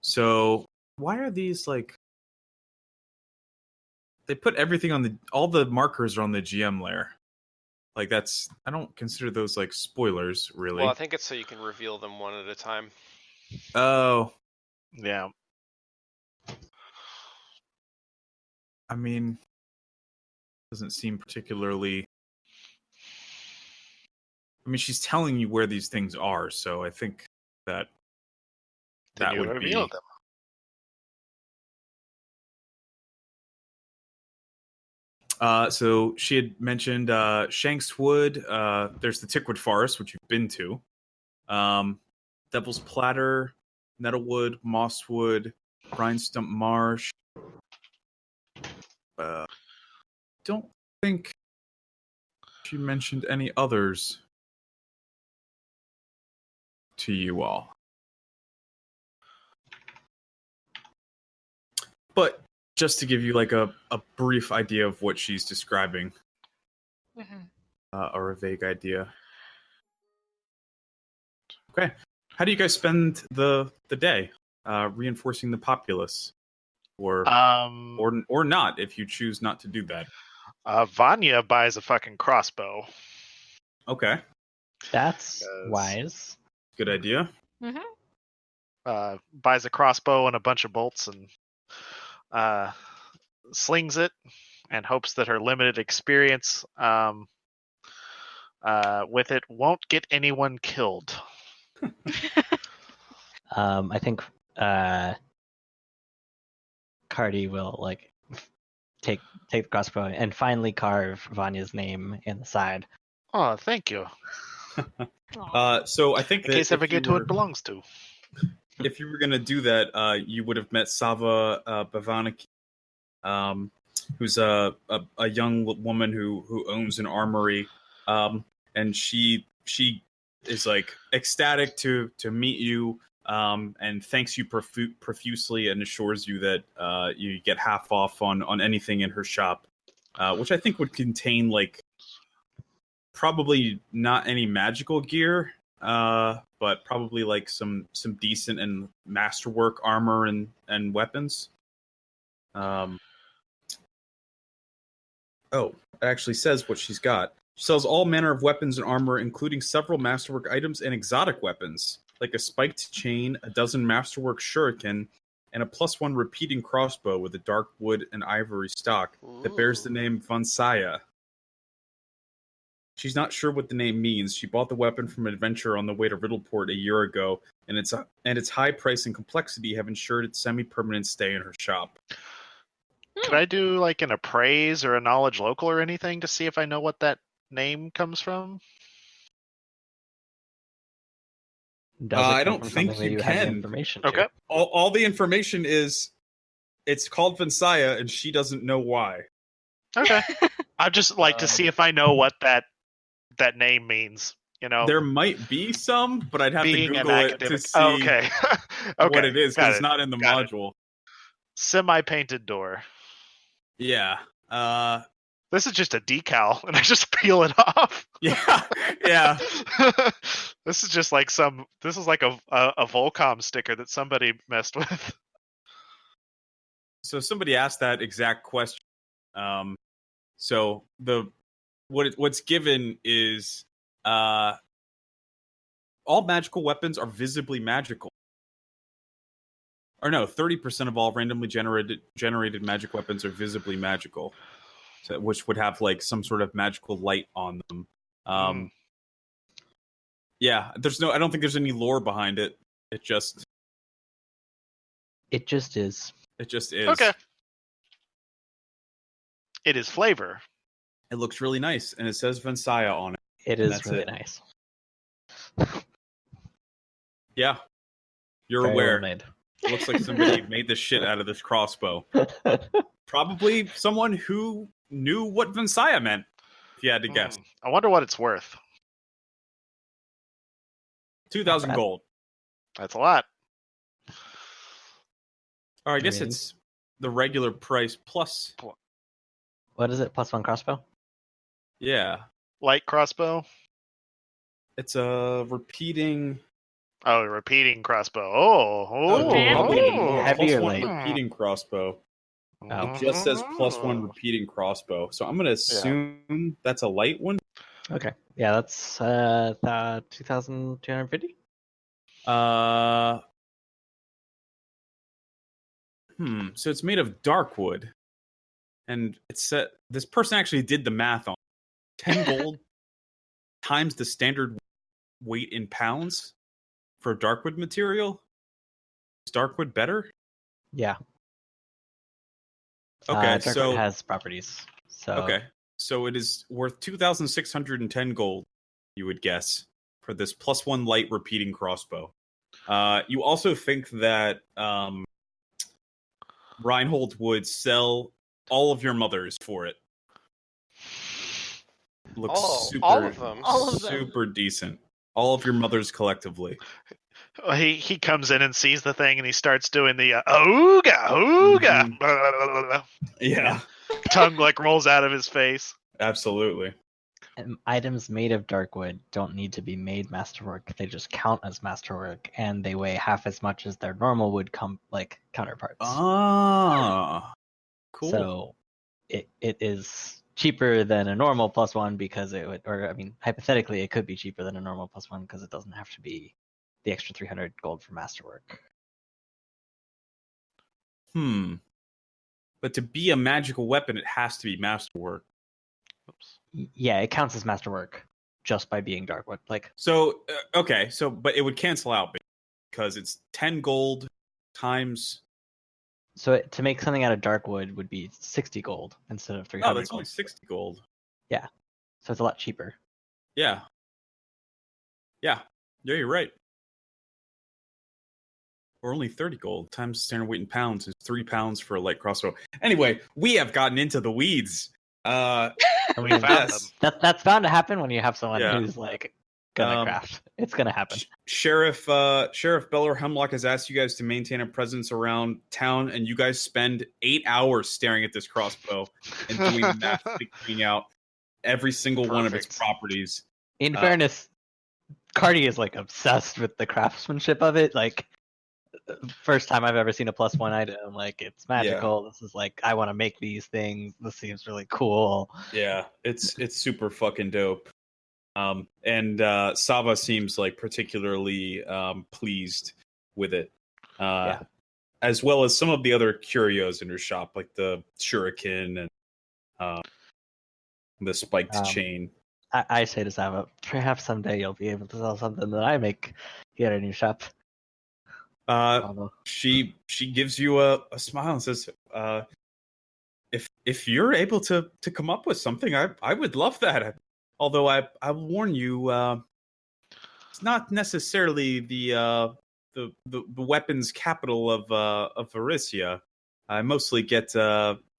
So why are these like? They put everything on all the markers are on the GM layer. Like I don't consider those like spoilers, really. Well, I think it's so you can reveal them one at a time. Oh, Yeah. I mean, doesn't seem particularly. I mean, she's telling you where these things are, so I think that Then you would reveal be. them. So she had mentioned Shanks Wood. There's the Tickwood Forest, which you've been to. Devil's Platter, Nettlewood, Mosswood, Rhinestump Marsh. Don't think she mentioned any others to you all. But just to give you like a brief idea of what she's describing, or a vague idea. Okay, how do you guys spend the day? Reinforcing the populace, or not if you choose not to do that. Vanya buys a fucking crossbow. Okay, That's Yes. wise. good idea. Buys a crossbow and a bunch of bolts and slings it and hopes that her limited experience with it won't get anyone killed. I think Cardi will like take the crossbow and finally carve Vanya's name in the side. Oh, thank you. So I think In that case I if you forget who were, it belongs to. if you were going to do that, you would have met Sava Bavanik, who's a young woman who owns an armory, and she is like ecstatic to meet you, and thanks you profusely and assures you that you get half off on anything in her shop, which I think would contain like probably not any magical gear, but probably like some decent and masterwork armor and weapons. Oh, it actually says what she's got. She sells all manner of weapons and armor, including several masterwork items and exotic weapons, like a spiked chain, a dozen masterwork shuriken, and a +1 repeating crossbow with a dark wood and ivory stock that bears the name Vansaya. She's not sure what the name means. She bought the weapon from an adventurer on the way to Riddleport a year ago, and its high price and complexity have ensured its semi-permanent stay in her shop. Could I do like an appraise or a knowledge local or anything to see if I know what that name comes from? Does it I come don't from think something that you have the can. information Okay. to? All the information is it's called Vansaya, and she doesn't know why. Okay. I'd just like to see if I know what that name means. You know, There might be some, but I'd have to being an Google it academic. to see Oh, okay. Okay. what it is, Got because it's it. not in the Got it. module. Semi-painted door. Yeah. This is just a decal, and I just peel it off. Yeah. Yeah. This is just like this is like a Volcom sticker that somebody messed with. So somebody asked that exact question. So the what's given is all magical weapons are visibly magical. Or no, 30% of all randomly generated magic weapons are visibly magical, so, which would have like some sort of magical light on them. Yeah, I don't think there's any lore behind it. It just is. It just is. Okay. It is flavor. It looks really nice, and it says Vensaya on it. It is really nice. Yeah, you're Very aware. well made. It looks like somebody made the shit out of this crossbow. Probably someone who knew what Vensaya meant, if you had to guess. I wonder what it's worth. 2,000 gold. That's a lot. Or I guess it's the regular price plus. What is it? +1 crossbow? Yeah. Light crossbow? It's a repeating... Oh, repeating crossbow. Heavier +1 light. repeating crossbow. Oh. It just says +1 repeating crossbow. So I'm going to assume that's a light one. Okay. Yeah, that's 2,250? So it's made of dark wood. And it's set. This person actually did the math on 10 gold times the standard weight in pounds for darkwood material. Is darkwood better? Yeah. Okay, darkwood has properties. So it is worth 2,610 gold, you would guess, for this +1 light repeating crossbow. You also think that Reinhold would sell all of your mothers for it. Looks all of them. Super decent. All of your mothers collectively. He comes in and sees the thing, and he starts doing the ooga. Yeah. Tongue like rolls out of his face. Absolutely. And items made of darkwood don't need to be made masterwork. They just count as masterwork, and they weigh half as much as their normal wood counterparts. Ah, cool. So it is cheaper than a normal +1 because it would, or I mean, hypothetically, it could be cheaper than a normal +1 because it doesn't have to be the extra 300 gold for masterwork. But to be a magical weapon, it has to be masterwork. Oops. Yeah, it counts as masterwork just by being darkwood. But it would cancel out because it's 10 gold times. So to make something out of darkwood would be 60 gold instead of 300. Oh, that's only 60 gold. Yeah, so it's a lot cheaper. Yeah, you're right. Or only 30 gold times standard weight in pounds is 3 pounds for a light crossbow. Anyway, we have gotten into the weeds. We found them. That's bound to happen when you have someone who's like gonna craft. It's gonna happen. Sheriff Beller Hemlock has asked you guys to maintain a presence around town, and you guys spend 8 hours staring at this crossbow and doing math, figuring out every single one of its properties. In fairness, Cardi is like obsessed with the craftsmanship of it. Like, first time I've ever seen a +1 item. Like, it's magical. Yeah. This is like, I want to make these things. This seems really cool. Yeah, it's super fucking dope. And Sava seems like particularly pleased with it. As well as some of the other curios in her shop, like the shuriken and the spiked chain. I say to Sava, perhaps someday you'll be able to sell something that I make here in your shop. She gives you a smile and says, if you're able to come up with something, I would love that. Although I will warn you, it's not necessarily the weapons capital of Varisia. I mostly get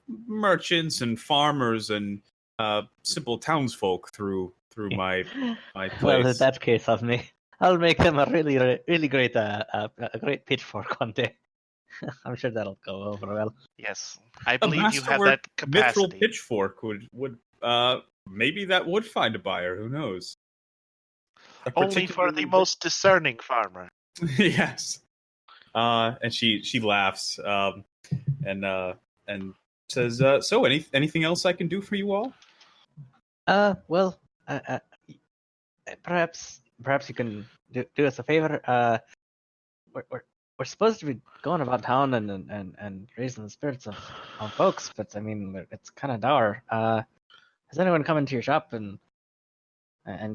merchants and farmers and simple townsfolk through my place. Well, in that case, I'll make them a really great a great pitchfork one day. I'm sure that'll go over well. Yes, I believe you have that capacity. Mithril pitchfork would maybe that would find a buyer. Who knows? Only for the most discerning farmer. Yes. And she laughs and says, "So anything else I can do for you all?" Well, perhaps you can do us a favor. We're supposed to be going about town and raising the spirits of folks, but I mean it's kind of dour. Has anyone come into your shop and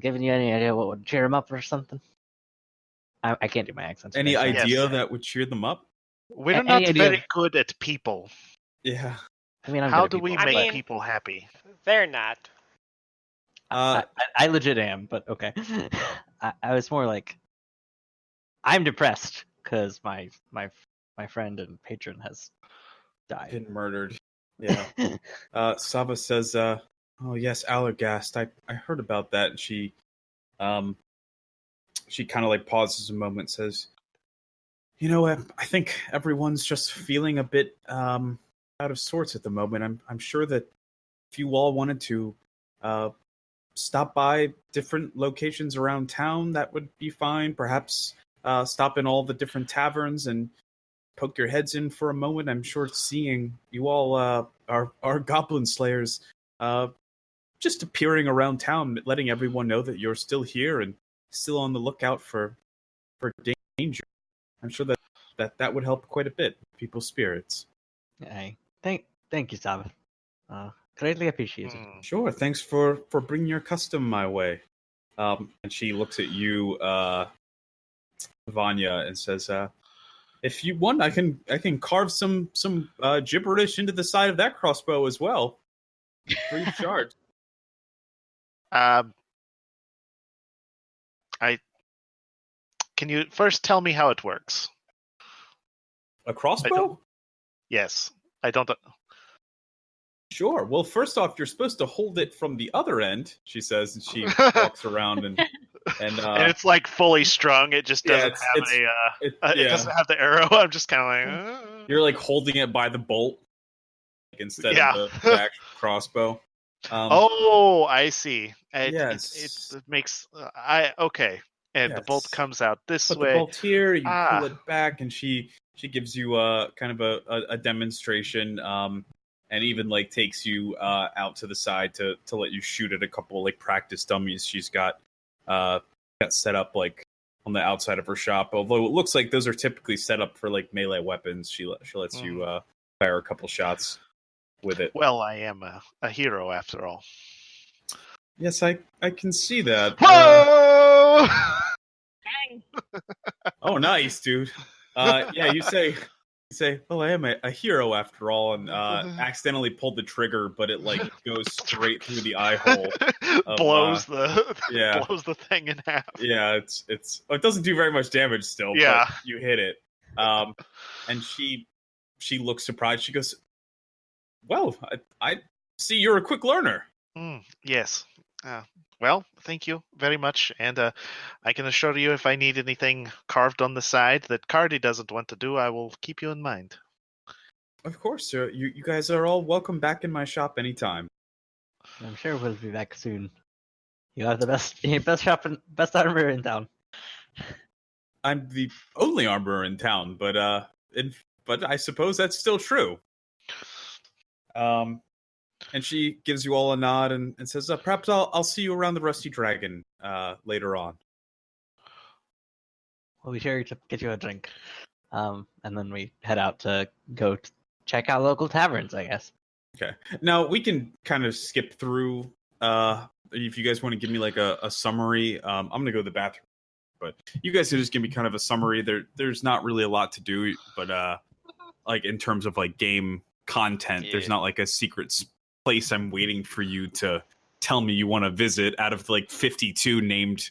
given you any idea what would cheer them up or something? I can't do my accent. Any today, so- idea Yes. that would cheer them up? We're Any not idea very of- good at people. Yeah. I mean, I'm How good at do we people, make but mean- people happy? They're not. I legit am, but okay. I was more like, I'm depressed because my friend and patron has died. Been murdered. Yeah. Saba says, "Oh yes, Allergast. I heard about that." And she kind of like pauses a moment, says, "You know, I think everyone's just feeling a bit out of sorts at the moment. I'm sure that if you all wanted to stop by different locations around town, that would be fine. Perhaps stop in all the different taverns and poke your heads in for a moment. I'm sure seeing you all are goblin slayers just appearing around town, letting everyone know that you're still here and still on the lookout for danger. I'm sure that would help quite a bit with people's spirits." Hey, thank you, Saba. Greatly appreciated. Sure, thanks for bringing your custom my way. And she looks at you, Vanya, and says, "If you want, I can carve some gibberish into the side of that crossbow as well, free of charge." Can you first tell me how it works? A crossbow? Yes, I don't. Sure. Well, first off, you're supposed to hold it from the other end, she says, and she walks around and And it's like fully strung. It just yeah, doesn't have it it doesn't have the arrow. I'm just kind of like. You're like holding it by the bolt, like, instead Yeah. of the actual crossbow. Oh, I see. Yes. It makes okay. And the bolt Yes. comes out this Put way. the bolt here, you Ah. pull it back, and she gives you kind of a demonstration, and even like takes you out to the side to let you shoot at a couple like practice dummies she's got set up like on the outside of her shop. Although it looks like those are typically set up for like melee weapons, she lets you fire a couple shots with it. Well, I am a hero after all. Yes, I can see that. Whoa! Dang. Oh, nice, dude. Yeah, you say, "Oh, I am a hero after all," and accidentally pulled the trigger, but it like goes straight through the eye hole. blows yeah. the thing in half. Yeah, it doesn't do very much damage still. Yeah. But you hit it. And she looks surprised. She goes, "Well, I see you're a quick learner." Yes. Well, thank you very much, and I can assure you, if I need anything carved on the side that Cardi doesn't want to do, I will keep you in mind. Of course, sir. You guys are all welcome back in my shop anytime. I'm sure we'll be back soon. You have the best shop and best armor in town. I'm the only armorer in town, but I suppose that's still true. And she gives you all a nod and says, "Perhaps I'll see you around the Rusty Dragon later on." We'll be sure to get you a drink. And then we head out to go check out local taverns, I guess. Okay. Now we can kind of skip through. If you guys want to give me like a summary, I'm gonna go to the bathroom. But you guys can just give me kind of a summary. There's not really a lot to do, but like in terms of like game content, there's not like a secret place I'm waiting for you to tell me you want to visit out of like 52 named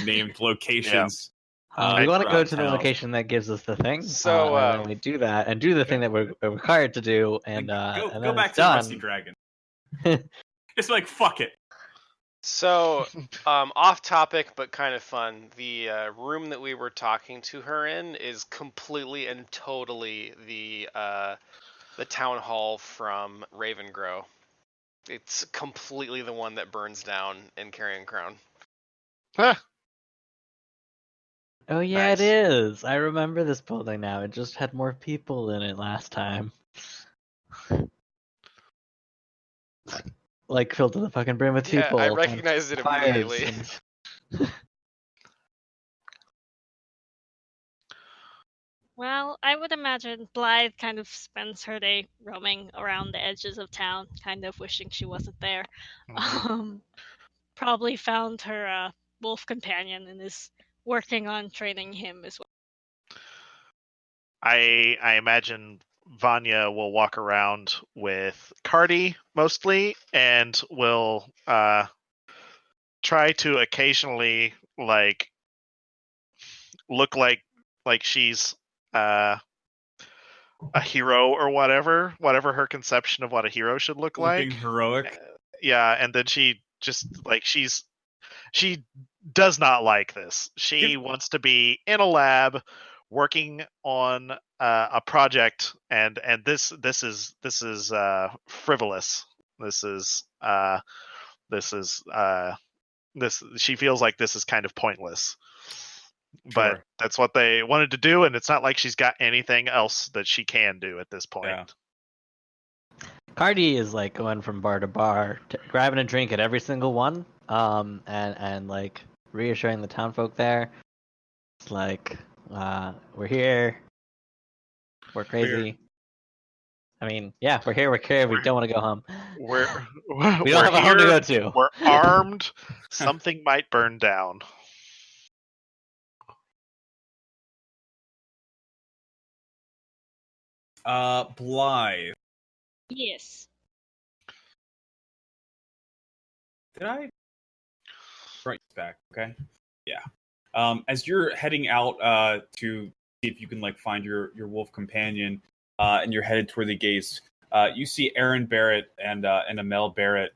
named locations. We want to go to the town. location that gives us the thing. So, and when we do that and do the thing that we're required to do, and go then back it's to the done. Rusty Dragon. It's like fuck it. So, off topic but kind of fun. The room that we were talking to her in is completely and totally the town hall from Ravengrow. It's completely the one that burns down in Carrion Crown. Oh yeah, Nice. it is. I remember this building now. It just had more people in it last time. like filled to the fucking brim with Yeah, people. I and recognized it fires immediately. and- Well, I would imagine Blythe kind of spends her day roaming around the edges of town, kind of wishing she wasn't there. Mhm. Probably found her wolf companion and is working on training him as well. I imagine Vanya will walk around with Cardi mostly, and will try to occasionally like look like she's a hero or whatever her conception of what a hero should look Looking like. heroic. Yeah, and then she just like she does not like this. She wants to be in a lab working on a project, and this is frivolous. This is this she feels like this is kind of pointless. But Sure. that's what they wanted to do, and it's not like she's got anything else that she can do at this point. Yeah. Cardi is like going from bar to bar, grabbing a drink at every single one, and like reassuring the townfolk there. It's like, we're here, we're crazy. I mean, yeah, we're here, we don't want to go home. We're We don't have a home to go to. We're armed. Something might burn down. Blythe. Yes. Did I? Right back. Okay. Yeah. As you're heading out to see if you can like find your wolf companion, and you're headed toward the gates, you see Aaron Barrett and Amel Barrett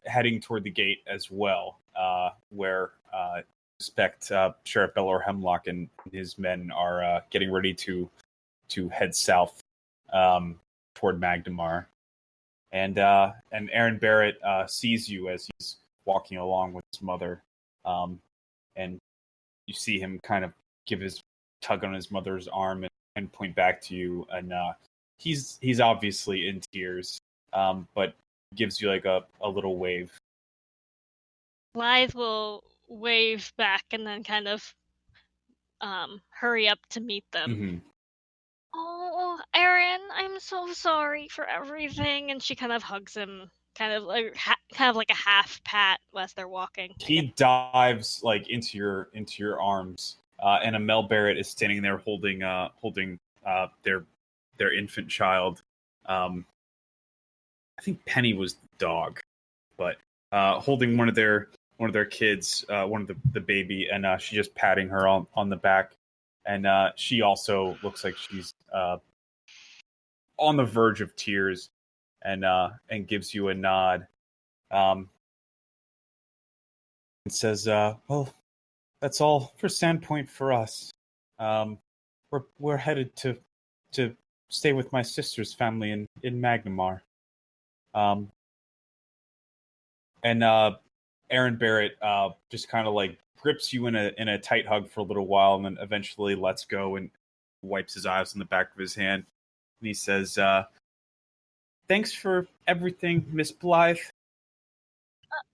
heading toward the gate as well, where suspect Sheriff Belor Hemlock and his men are getting ready to head south toward Magdamar. And Aaron Barrett sees you as he's walking along with his mother, and you see him kind of give his tug on his mother's arm and point back to you, and he's obviously in tears, but gives you like a little wave. Blythe will wave back and then kind of hurry up to meet them. Mm-hmm. Oh, Aaron, I'm so sorry for everything. And she kind of hugs him, kind of like a half pat as they're walking. He dives like into your arms, and Amel Barrett is standing there holding their infant child. I think Penny was the dog, but holding one of their kids, one of the baby, and she's just patting her on the back, and she also looks like she's on the verge of tears, and gives you a nod, and says, "Well, that's all for Sandpoint for us. We're headed to stay with my sister's family in Magnamar." And Aaron Barrett just kind of like grips you in a tight hug for a little while, and then eventually lets go and wipes his eyes on the back of his hand. And he says, "Thanks for everything, Miss Blythe."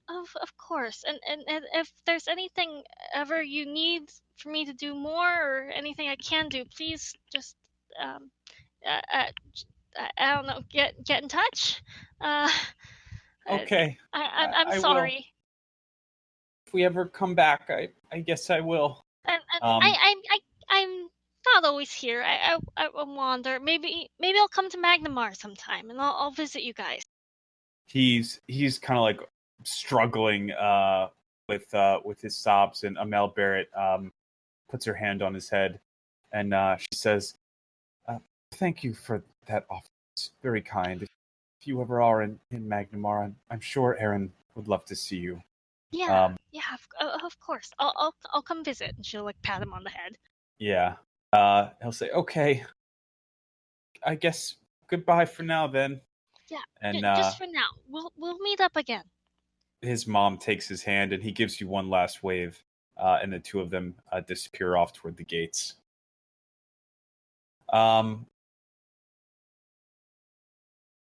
Of course. And if there's anything ever you need for me to do more or anything I can do, please just I don't know, get in touch. Okay, I'm I will. sorry. If we ever come back, I guess I will. And Um, I'm not always here. I wander. Maybe I'll come to Magnamar sometime and I'll visit you guys. He's kind of like struggling with his sobs, and Amel Barrett puts her hand on his head, and she says, "Thank you for that offer. It's very kind. If you ever are in Magnamar, I'm sure Aaron would love to see you." Yeah, of course. I'll come visit. And she'll like pat him on the head. Yeah. He'll say, "Okay, I guess goodbye for now then." Yeah, And just for now. We'll meet up again. his mom takes his hand, and he gives you one last wave, and the two of them disappear off toward the gates.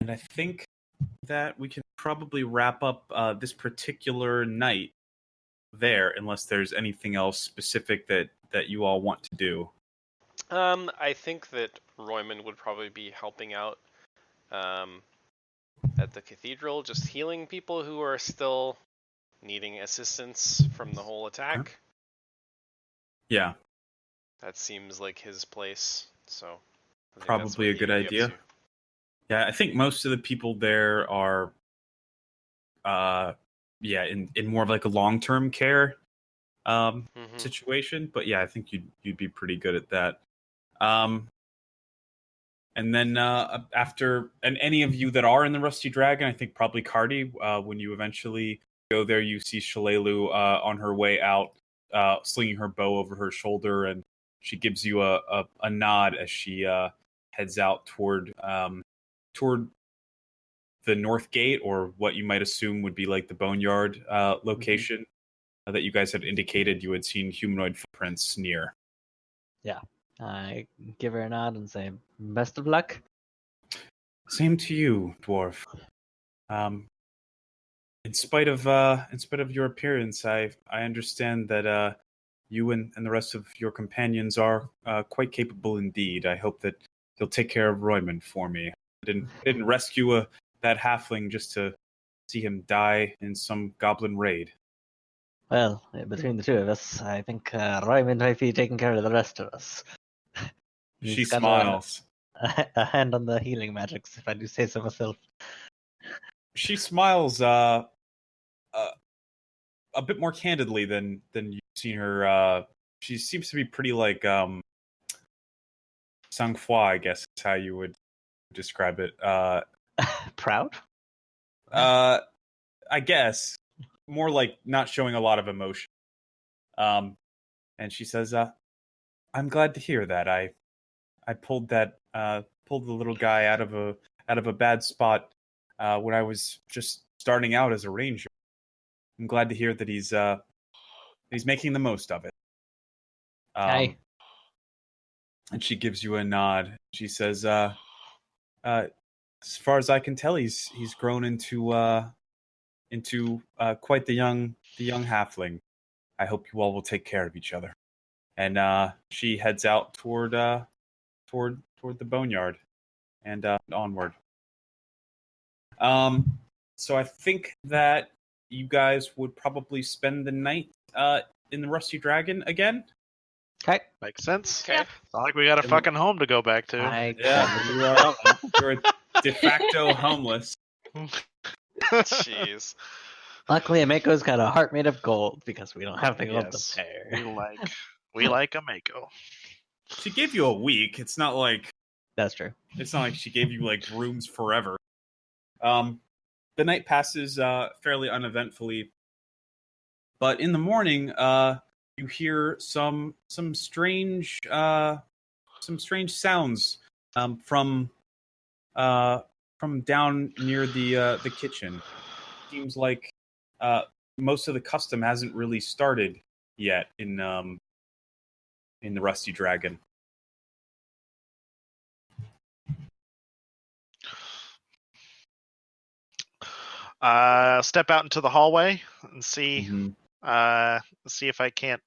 And I think that we can probably wrap up this particular night there, unless there's anything else specific that you all want to do. I think that Royman would probably be helping out at the cathedral, just healing people who are still needing assistance from the whole attack. Okay. Yeah. That seems like his place, so I think that's Probably what a he good would be up idea. to. Yeah, I think most of the people there are, in more of like a long-term care situation. But yeah, I think you'd be pretty good at that. And then after, and any of you that are in the Rusty Dragon, I think probably Cardi, when you eventually go there, you see Shalelu on her way out, slinging her bow over her shoulder, and she gives you a nod as she heads out toward the north gate, or what you might assume would be like the boneyard location that you guys had indicated you had seen humanoid footprints near. Yeah. I give her a nod and say, best of luck. Same to you, dwarf. In spite of your appearance, I understand that you and the rest of your companions are quite capable indeed. I hope that you'll take care of Royman for me. I didn't rescue that halfling just to see him die in some goblin raid. Well, between the two of us, I think Ryman might be taking care of the rest of us. She He's got smiles. a hand on the healing magics, if I do say so myself. She smiles a bit more candidly than you've seen her. She seems to be pretty like sang-froid, I guess is how you would describe it. Proud? I guess more like not showing a lot of emotion. And she says, "I'm glad to hear that. I pulled the little guy out of a bad spot when I was just starting out as a ranger. I'm glad to hear that he's making the most of it." Aye. And she gives you a nod. She says, "As far as I can tell, he's grown into quite the young halfling. I hope you all will take care of each other." And she heads out toward the boneyard and onward. So I think that you guys would probably spend the night in the Rusty Dragon again. Okay. Makes sense. Okay. It's not like we got a fucking home to go back to. You're de facto homeless. Jeez. Luckily, Ameko's got a heart made of gold because we don't have the gold Yes. to pay. We like a Mako. She gave you a week. It's not like That's true. she gave you like rooms forever. The night passes fairly uneventfully, but in the morning, you hear some strange sounds from down near the kitchen. Seems like most of the custom hasn't really started yet in the Rusty Dragon. Step out into the hallway and see see if I can't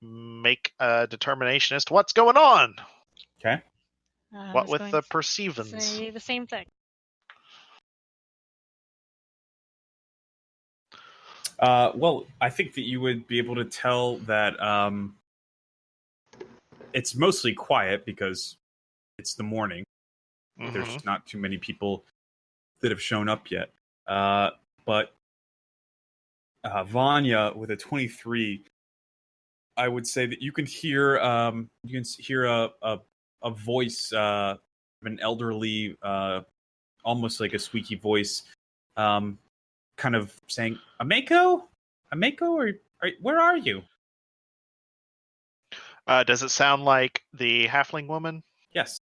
make a determination as to what's going on. Okay. What with the perceivance? Say the same thing. Well, I think that you would be able to tell that it's mostly quiet because it's the morning. There's not too many people that have shown up yet. But Vanya with a 23, I would say that you can hear a voice of an elderly, almost like a squeaky voice, kind of saying, "Ameko, or where are you?" Does it sound like the halfling woman? Yes,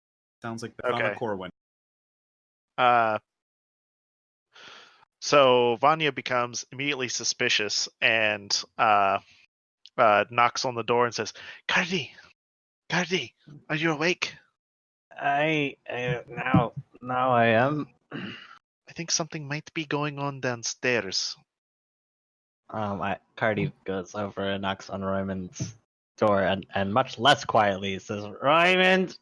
sounds like the Vana Corwin. So Vanya becomes immediately suspicious and knocks on the door and says, Cardi, are you awake? Now I am. think something might be going on downstairs. Cardi goes over and knocks on Raymond's door and much less quietly says, Raymond!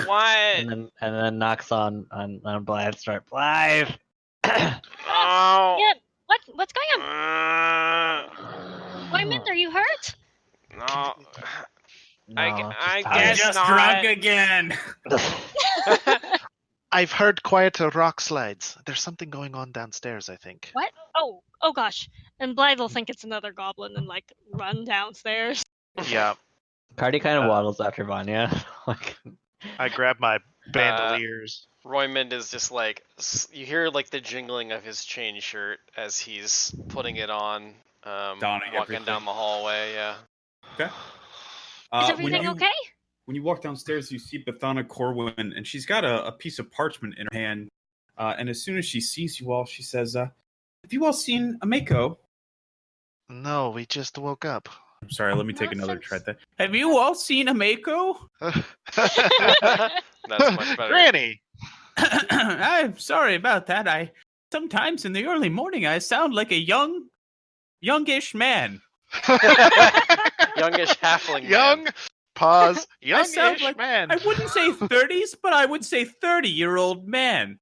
What? and then knocks on Blythe's door. Blythe! Oh. Yeah, what's going on? Raymond, are you hurt? No. No, I just guess Just not. drunk again. I've heard quieter rock slides. There's something going on downstairs, I think. What? Oh gosh. And Blythe will think it's another goblin and like run downstairs. Yeah. Cardi kind of waddles after Vanya. like, I grab my bandoliers. Roymond is just like, you hear like the jingling of his chain shirt as he's putting it on, Donning walking everything. down the hallway. Yeah. Okay. Is everything okay? When you walk downstairs, you see Bethana Corwin, and she's got a piece of parchment in her hand. And as soon as she sees you all, she says, "Have you all seen Ameko?" No, we just woke up. I'm sorry, let me take another Nonsense. try at that. Have you all seen Ameko? That's much better. Granny! I'm sorry about that. Sometimes in the early morning, I sound like a youngish man. Youngish halfling man. Young, pause, youngish sound like- man. I wouldn't say 30s, but I would say 30-year-old man.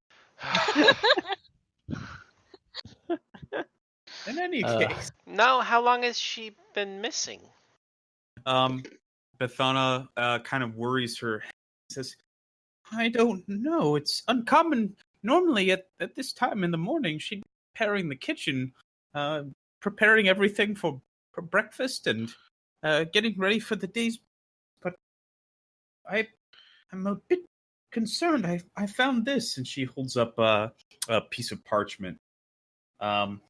In any case. No, how long has she been missing? Bethana kind of worries her. Says, I don't know. It's uncommon. Normally at this time in the morning, she'd be preparing the kitchen, preparing everything for breakfast and getting ready for the day's. But I'm a bit concerned. I found this, and she holds up a piece of parchment, and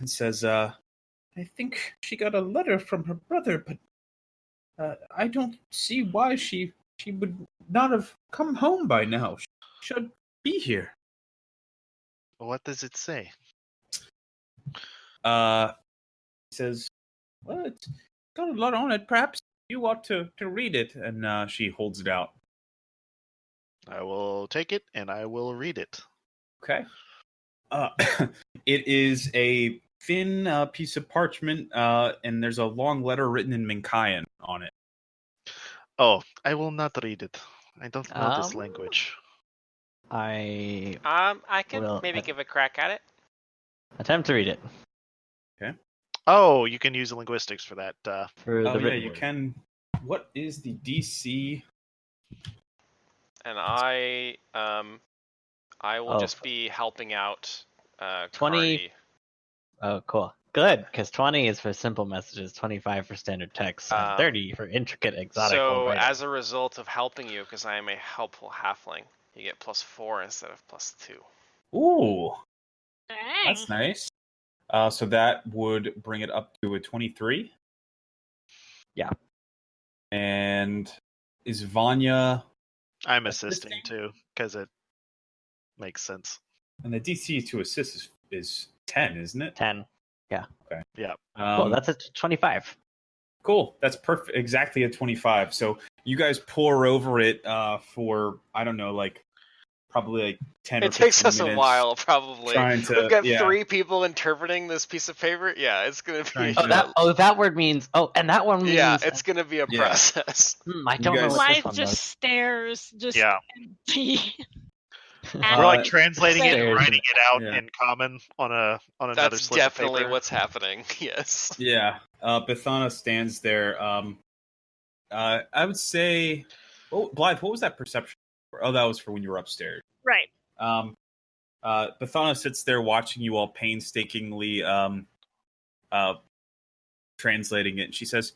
says, I think she got a letter from her brother, but I don't see why she would not have come home by now. She should be here. What does it say? He says, well, it's got a lot on it. Perhaps you ought to read it. And she holds it out. I will take it and I will read it. Okay. It is a thin piece of parchment, and there's a long letter written in Minkayan on it. Oh, I will not read it. I don't know this Um, language. I I can Well, maybe I- give a crack at it. attempt to read it. Oh, you can use linguistics for that. For Oh, the yeah, written you word. can. What is the DC? And I will Oh. just be helping out 20. Cardi. Oh, cool. Good, because 20 is for simple messages, 25 for standard text, and 30 for intricate exotic So writing. as a result of helping you, because I am a helpful halfling, you get +4 instead of +2. Ooh, Dang. that's nice. So that would bring it up to a 23. Yeah. And is Vanya... I'm assisting Assisting? too, because it makes sense. And the DC to assist is 10, isn't it? 10. Yeah. Cool, that's a 25. Cool. That's perfect. Exactly a 25. So you guys pour over it for, I don't know, like probably like 10 or It takes 15 us a minutes while, probably. trying to... We've got yeah, 3 people interpreting this piece of paper. Yeah, it's gonna be. Trying Oh, that word means. Oh, and that one means. Yeah, it's gonna be a Yeah. process. I don't know guys- what this Blythe one just does. stares, just Yeah. empty. We're like Uh, translating it and Stairs. writing it out Yeah. in common on another That's slip of definitely paper. what's happening. Yes. Yeah. Bethana stands there. I would say... Oh, Blythe, what was that perception for? Oh, that was for when you were upstairs. Right. Bethana sits there watching you all painstakingly translating it. And she says,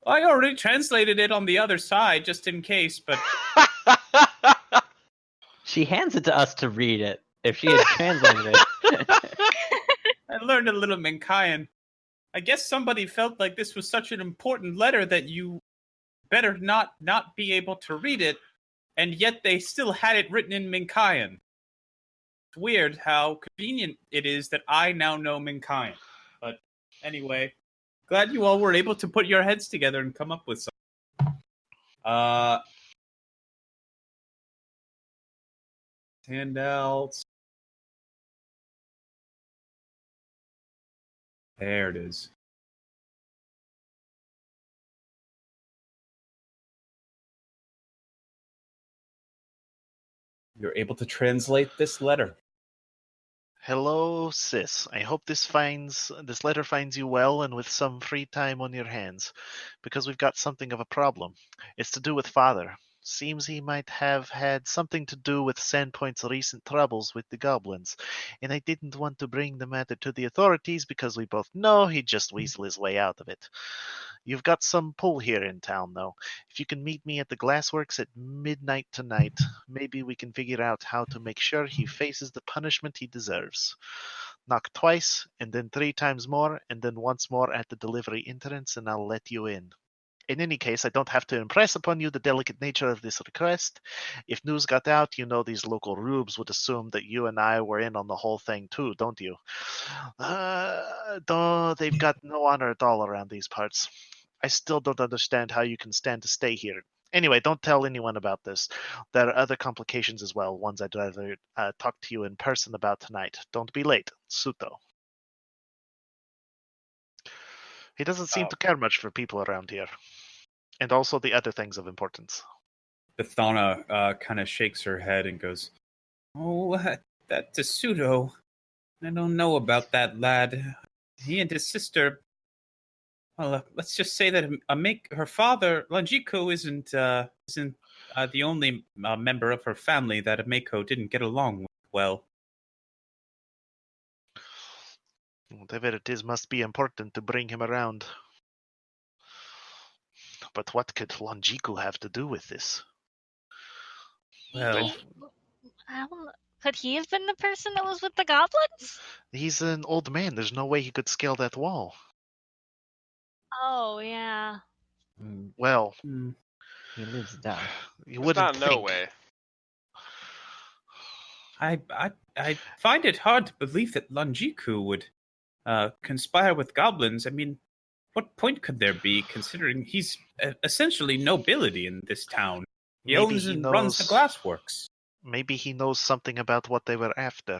I already translated it on the other side, just in case, but She hands it to us to read it. If she had translated it. I learned a little Minkayan. I guess somebody felt like this was such an important letter that you better not be able to read it, and yet they still had it written in Minkayan. It's weird how convenient it is that I now know Minkayan. But anyway, glad you all were able to put your heads together and come up with something. Handouts. There it is. You're able to translate this letter. Hello, sis. I hope this letter finds you well and with some free time on your hands, because we've got something of a problem. It's to do with father. Seems he might have had something to do with Sandpoint's recent troubles with the goblins, and I didn't want to bring the matter to the authorities because we both know he'd just weasel his way out of it. You've got some pull here in town, though. If you can meet me at the Glassworks at midnight tonight, maybe we can figure out how to make sure he faces the punishment he deserves. Knock twice, and then 3 times more, and then once more at the delivery entrance, and I'll let you in. In any case, I don't have to impress upon you the delicate nature of this request. If news got out, you know these local rubes would assume that you and I were in on the whole thing too, don't you? Though they've got no honor at all around these parts. I still don't understand how you can stand to stay here. Anyway, don't tell anyone about this. There are other complications as well, ones I'd rather talk to you in person about tonight. Don't be late. Suto. He doesn't seem to care much for people around here. And also the other things of importance. Bethana kind of shakes her head and goes, "Oh, that Tessuto. I don't know about that lad. He and his sister... Well, let's just say that her father, Lanjiko, isn't the only member of her family that Ameko didn't get along with well." Whatever it is must be important to bring him around. But what could Lanjiku have to do with this? Well, Could he have been the person that was with the goblins? He's an old man. There's no way he could scale that wall. Oh, yeah. Well, He lives down. you There's wouldn't not no think. way. I find it hard to believe that Lanjiku would conspire with goblins. I mean, what point could there be, considering he's essentially nobility in this town? He owns and runs the Glassworks. Maybe he knows something about what they were after.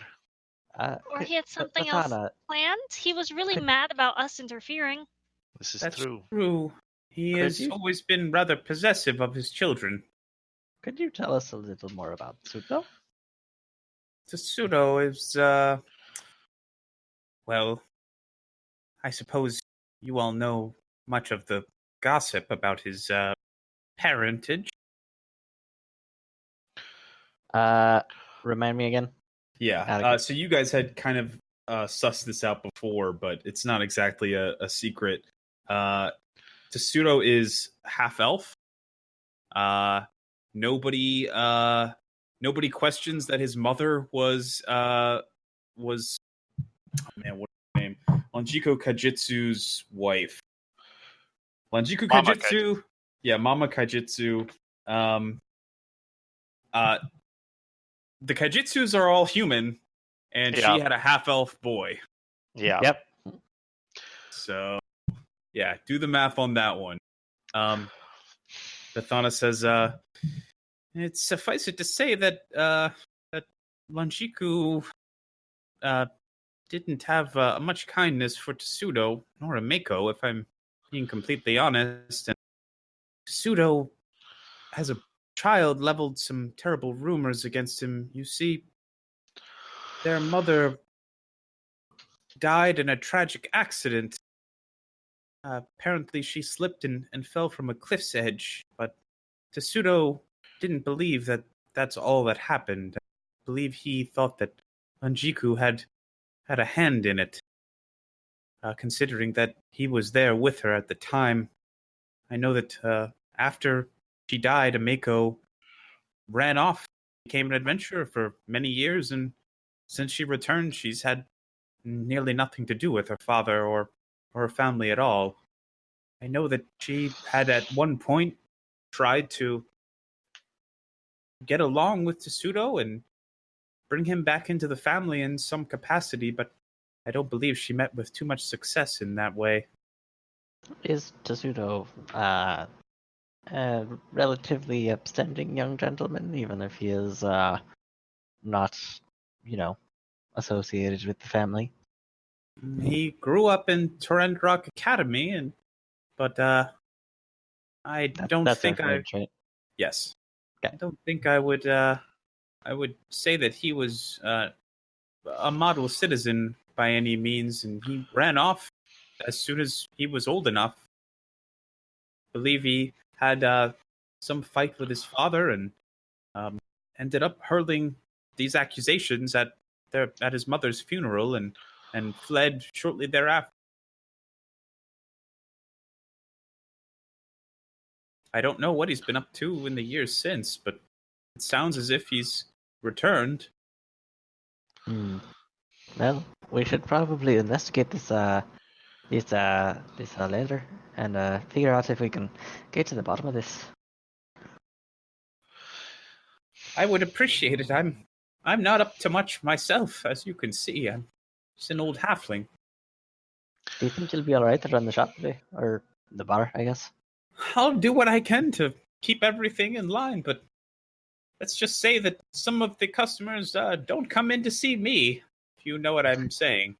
Or he had something else planned? He was really mad about us interfering. This is That's true. true. He has always been rather possessive of his children. Could you tell us a little more about Suto? Tessuto is, well, I suppose you all know much of the gossip about his parentage. Remind me again? Yeah, so you guys had kind of sussed this out before, but it's not exactly a secret. Tessuto is half-elf. Nobody questions that his mother was oh man, what's her name? Lanjiko Kajitsu's wife. Lanjiko Kajitsu, yeah, Mama Kajitsu. The Kajitsus are all human, and she had a half-elf boy. Yeah. Yep. So, yeah, do the math on that one. Bethana says, it's suffice it to say that that Lanjiku didn't have much kindness for Tessuto, nor Ameko, if I'm being completely honest. And Tessuto, as a child, leveled some terrible rumors against him. You see, their mother died in a tragic accident. Apparently she slipped and fell from a cliff's edge, but Tessuto didn't believe that that's all that happened. I believe he thought that Lanjiku had a hand in it, considering that he was there with her at the time. I know that after she died, Ameko ran off, became an adventurer for many years, and since she returned, she's had nearly nothing to do with her father or her family at all. I know that she had at one point tried to get along with Tessuto and bring him back into the family in some capacity, but I don't believe she met with too much success in that way. Is Tessuto a relatively upstanding young gentleman, even if he is not, associated with the family. He grew up in Torrendrock Academy, but I don't That's think Earthward, right? Yes. Okay. I don't think I would say that he was a model citizen by any means, and he ran off as soon as he was old enough. I believe he had some fight with his father and ended up hurling these accusations at his mother's funeral and fled shortly thereafter. I don't know what he's been up to in the years since, but it sounds as if he's returned. Well, we should probably investigate this later and figure out if we can get to the bottom of this. I would appreciate it. I'm not up to much myself, as you can see. I'm just an old halfling. Do you think you'll be all right to run the shop today, or the bar, I guess? I'll do what I can to keep everything in line, but let's just say that some of the customers don't come in to see me, if you know what I'm saying.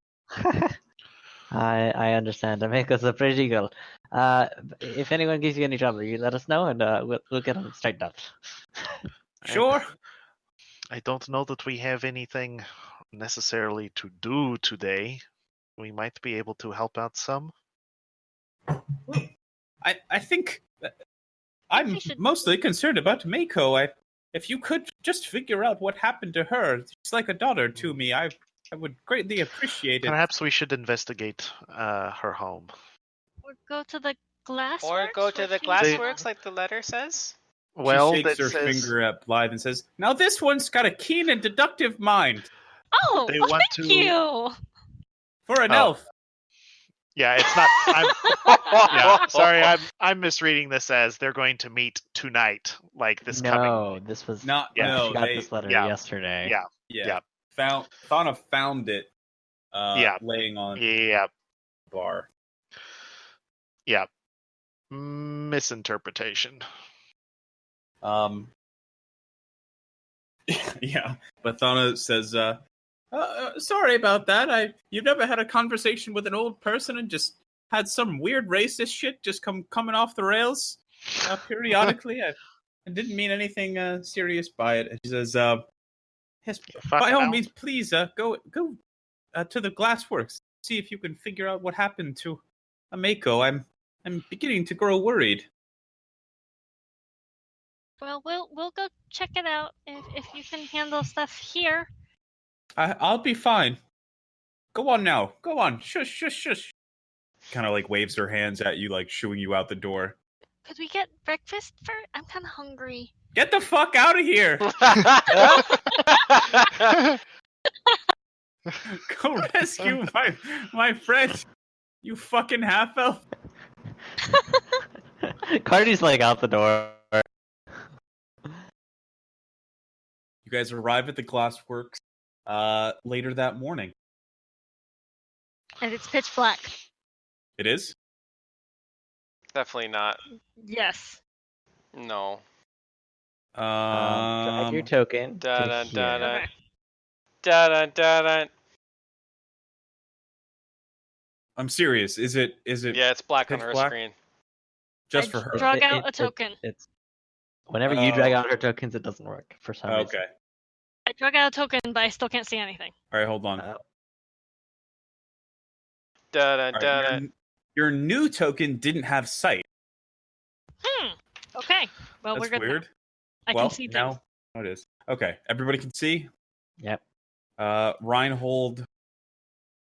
I understand. Ameko's a pretty girl. If anyone gives you any trouble, you let us know, and we'll get them straightened out. Sure. I don't know that we have anything necessarily to do today. We might be able to help out some. I think I'm should- mostly concerned about Mako. If you could just figure out what happened to her, she's like a daughter to me. I would greatly appreciate it. Perhaps we should investigate her home. Or go to the Glassworks? Or go to the Glassworks, like the letter says. Well, she shakes that her says finger at Blythe and says, "Now this one's got a keen and deductive mind Oh, They well, want thank to- you. for an Oh. elf." Yeah, it's not. Sorry, I'm misreading this as they're going to meet tonight, like this coming. No, this was. Not Yeah, no, she got they this letter yeah, yesterday. Yeah. Thana found it Yeah. laying on Yeah, the bar. yeah. Misinterpretation. Yeah, but Thana says, sorry about that. You've never had a conversation with an old person and just had some weird racist shit just coming off the rails periodically. I didn't mean anything serious by it. She says, yes, by all means, please go to the Glassworks. See if you can figure out what happened to Ameko. I'm beginning to grow worried. Well, we'll go check it out if you can handle stuff here. I'll be fine. Go on now. Go on. Shush, shush, shush. Kind of like waves her hands at you, like shooing you out the door. Could we get breakfast first? I'm kind of hungry. Get the fuck out of here! Go rescue my friend. You fucking half elf. Cardi's like out the door. You guys arrive at the Glassworks later that morning. And it's pitch black. It is? Definitely not. Yes. No. Drag your token. Da to da here. da da. Okay. Da da da da. I'm serious. Is it? Yeah, it's black on pitch her black? screen. Just I for her? Drag out a token. It's whenever you drag out her tokens, it doesn't work for some reason. Okay. I drag out a token, but I still can't see anything. All right, hold on. Da da All da right, da. your new token didn't have sight. Okay. Well, That's we're good now. weird. I Well, can see things. now it is. Okay, everybody can see. Yep. Reinhold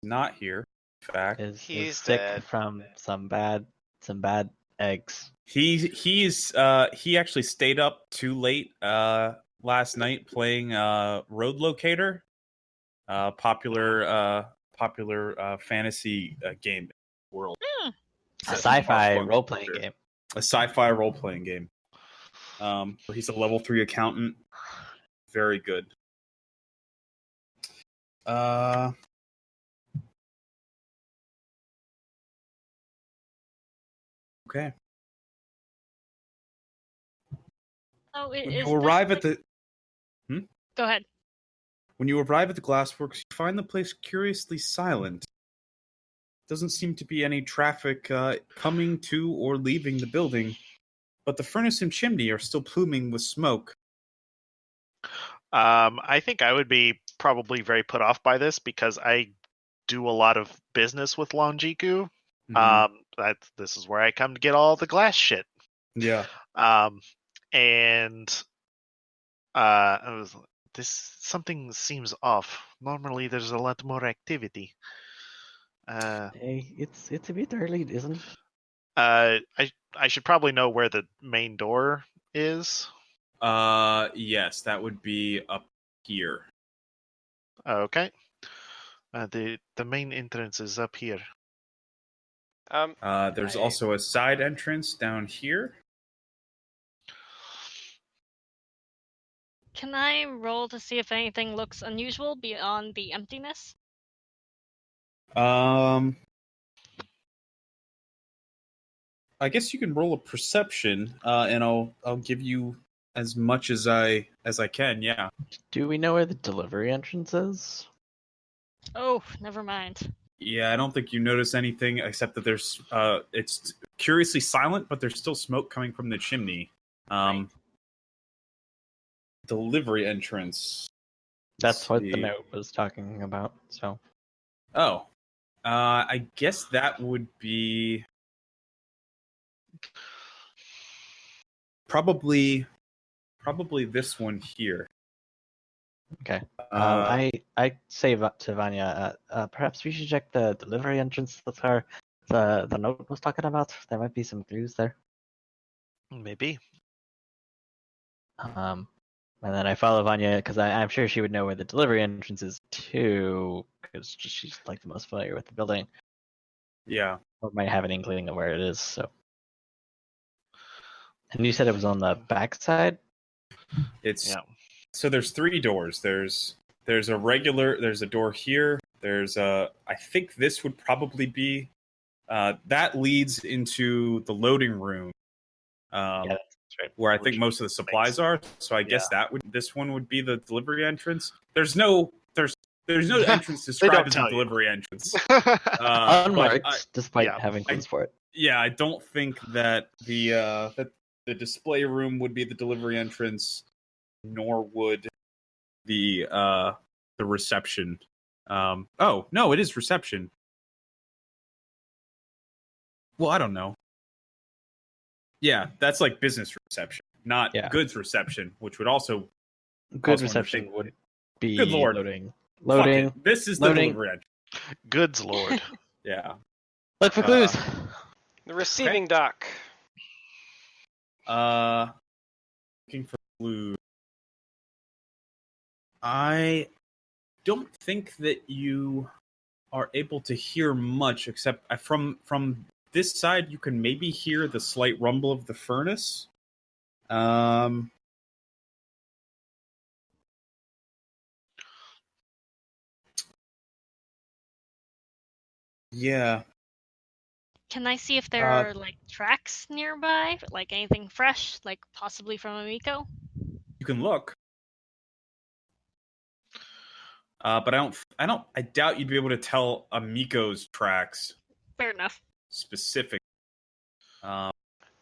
not here. In fact, Is He's sick dead. from some bad eggs. he actually stayed up too late last night playing Road Locator, popular fantasy game world. A sci-fi role-playing game. A sci-fi role-playing game. Where he's a level 3 accountant. Very good. Okay. Oh, When is you this arrive the- at the Go ahead. When you arrive at the Glassworks, you find the place curiously silent. Doesn't seem to be any traffic coming to or leaving the building, but the furnace and chimney are still pluming with smoke. I think I would be probably very put off by this because I do a lot of business with Longiku. This is where I come to get all the glass shit. Yeah. And something seems off. Normally, there's a lot more activity. Hey, it's a bit early, isn't it? I should probably know where the main door is. Yes, that would be up here. Okay. The main entrance is up here. There's also a side entrance down here. Can I roll to see if anything looks unusual beyond the emptiness? I guess you can roll a perception, and I'll give you as much as I can. Yeah. Do we know where the delivery entrance is? Oh, never mind. Yeah, I don't think you notice anything except that there's it's curiously silent, but there's still smoke coming from the chimney. Right. Delivery entrance. That's what the see. note was talking about. So Oh, I guess that would be probably this one here. okay. I say to Vanya, perhaps we should check the delivery entrance that the note was talking about. There might be some clues there. Maybe. And then I follow Vanya because I'm sure she would know where the delivery entrance is too, because she's like the most familiar with the building. Yeah. Or might have an inkling of where it is. So. And you said it was on the back side? So there's 3 doors. There's a door here. There's I think this would probably be that leads into the loading room. Yeah, that's right. Where I think most of the supplies are. So I guess this one would be the delivery entrance. There's no entrance described as a delivery entrance. Unmarked, despite having clues for it. Yeah, I don't think that the display room would be the delivery entrance, nor would the reception. Oh no, it is reception. Well, I don't know. Yeah, that's like business reception, not goods reception, which would also good reception would be good lord. Loading. This is loading. The delivery entrance. Goods lord. Yeah. Look for clues. The receiving dock. Looking for clues. I don't think that you are able to hear much, except from this side you can maybe hear the slight rumble of the furnace. Yeah. Can I see if there are like tracks nearby, like anything fresh, like possibly from Amiko? You can look. But I doubt you'd be able to tell Amiko's tracks. Fair enough. Specific.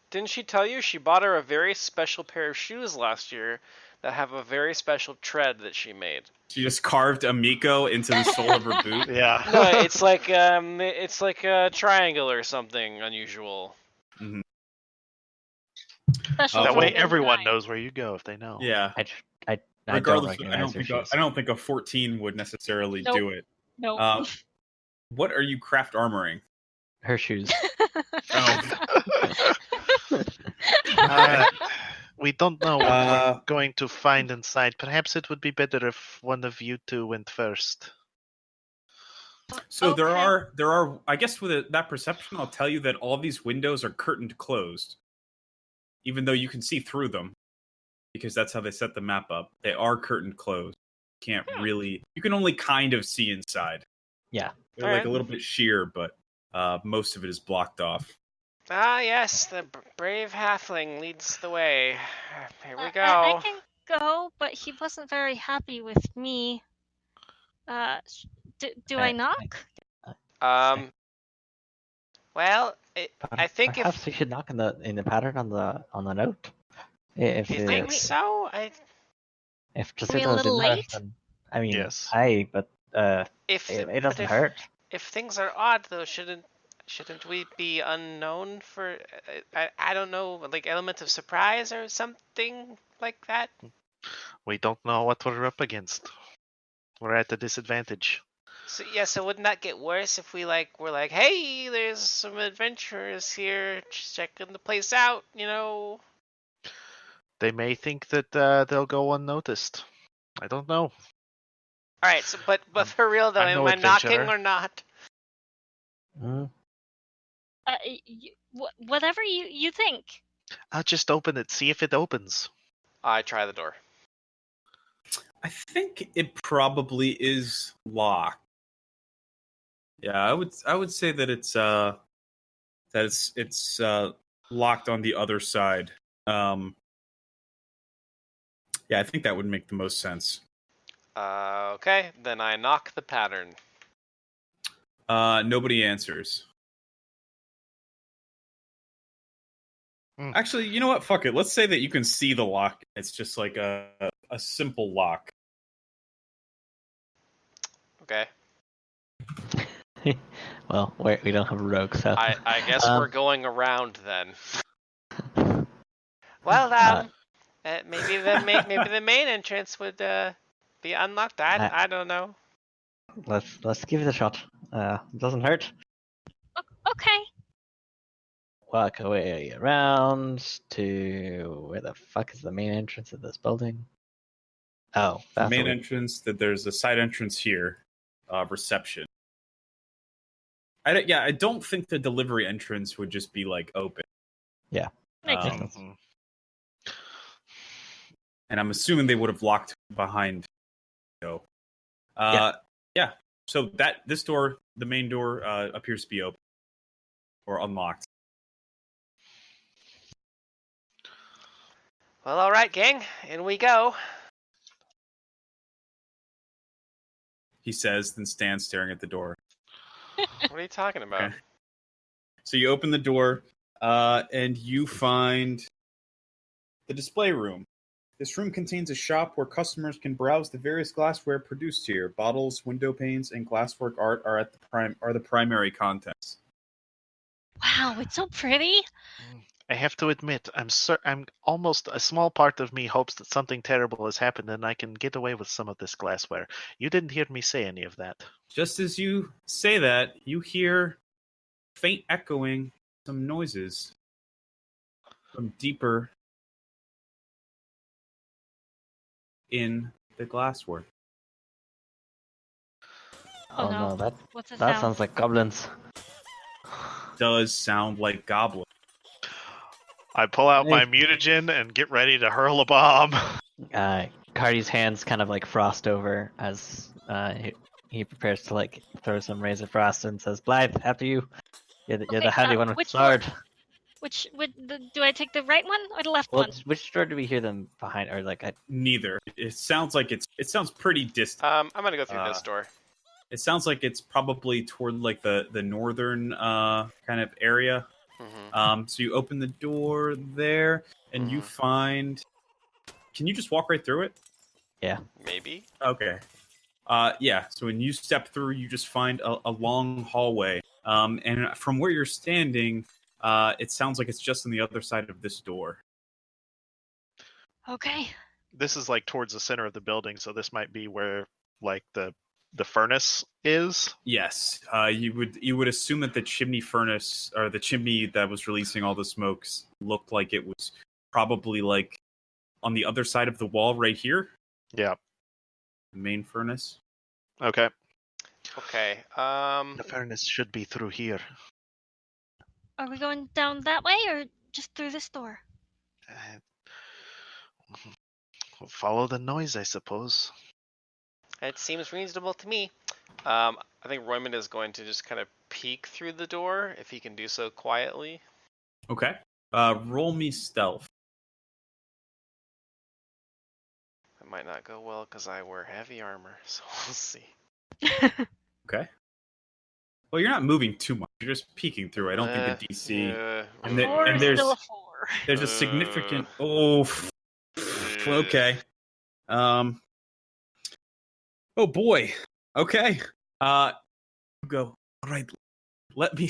Didn't she tell you she bought her a very special pair of shoes last year that have a very special tread that she made? She just carved Amiko into the sole of her boot. Yeah. No, it's like a triangle or something unusual. Mm-hmm. That way everyone knows where you go if they know. Yeah. I Regardless, don't I don't think a 14 would necessarily do it. No. What are you craft armoring? Her shoes. We don't know what we're going to find inside. Perhaps it would be better if one of you two went first. So there are. I guess with that perception, I'll tell you that all these windows are curtained closed, even though you can see through them, because that's how they set the map up. They are curtained closed. You can only kind of see inside. Yeah, they're like a little bit sheer, but most of it is blocked off. Ah, yes, the brave halfling leads the way. Here we go. I can go, but he wasn't very happy with me Do I knock? Um. Well, I think Perhaps we should knock in the pattern on the note. If you it, think so, if Are we a Jacinto's little in there, late? then I mean, Yes. aye, but if it but doesn't hurt. if things are odd though, shouldn't we be unknown for I don't know, like element of surprise or something like that? We don't know what we're up against. We're at a disadvantage. So yeah, so wouldn't that get worse if we were like, hey, there's some adventurers here, just checking the place out, you know? They may think that they'll go unnoticed. I don't know. All right, so but for real though, I'm am no I knocking adventurer. or not? Mm. Whatever you think. I'll just open it, see if it opens. I try the door. I think it probably is locked. Yeah, I would say that it's locked on the other side. Yeah, I think that would make the most sense. Okay, then I knock the pattern. Nobody answers. Hmm. Actually, you know what? Fuck it. Let's say that you can see the lock. It's just like a simple lock. Okay. Well, we don't have a rogue, so I guess we're going around then. Well, maybe the main entrance would be unlocked. I don't know. let's give it a shot. It doesn't hurt. Okay. Walk away around to where the fuck is the main entrance of this building? Oh, The that's main what entrance. That there's a side entrance here. Reception. I don't think the delivery entrance would just be open. Yeah. Makes Um, sense. Mhm. And I'm assuming they would have locked behind. So, yeah. So this door, the main door, appears to be open or unlocked. Well, all right, gang, in we go. He says, then stands staring at the door. What are you talking about? Okay. So you open the door, and you find the display room. This room contains a shop where customers can browse the various glassware produced here. Bottles, window panes, and glasswork art are the primary contents. Wow, it's so pretty. I have to admit, I'm almost a small part of me hopes that something terrible has happened and I can get away with some of this glassware. You didn't hear me say any of that. Just as you say that, you hear faint echoing some noises from deeper in the glasswork. Oh, Oh no. no, What's the that sound? sounds like goblins. Does sound like goblin. I pull out my Hey. mutagen and get ready to hurl a bomb. Cardi's hands kind of frost over as he prepares to throw some razor frost and says, "Blythe, after you. You're the Okay, handy one with the which sword." do I take the right one or the left one? Which door do we hear them behind? Or Neither. It sounds like it sounds pretty distant. I'm gonna go through this door. It sounds like it's probably toward the northern kind of area. Mm-hmm. So you open the door there, and you find. Can you just walk right through it? Yeah. Maybe. Okay. Yeah. So when you step through, you just find a long hallway. And from where you're standing, it sounds like it's just on the other side of this door. Okay. This is towards the center of the building, so this might be where the furnace is. Yes. You would assume that the chimney furnace or the chimney that was releasing all the smokes looked like it was probably on the other side of the wall right here. Yeah. The main furnace. Okay. Okay. The furnace should be through here. Are we going down that way or just through this door? Follow the noise, I suppose. It seems reasonable to me. I think Royman is going to just kind of peek through the door if he can do so quietly. Okay. Roll me stealth. That might not go well because I wear heavy armor, so we'll see. Okay. Well, you're not moving too much. You're just peeking through. I don't think the DC. And, Four and is there's still a 4. there's a significant. Oh, okay. Oh boy. Okay. Go. All right. Let me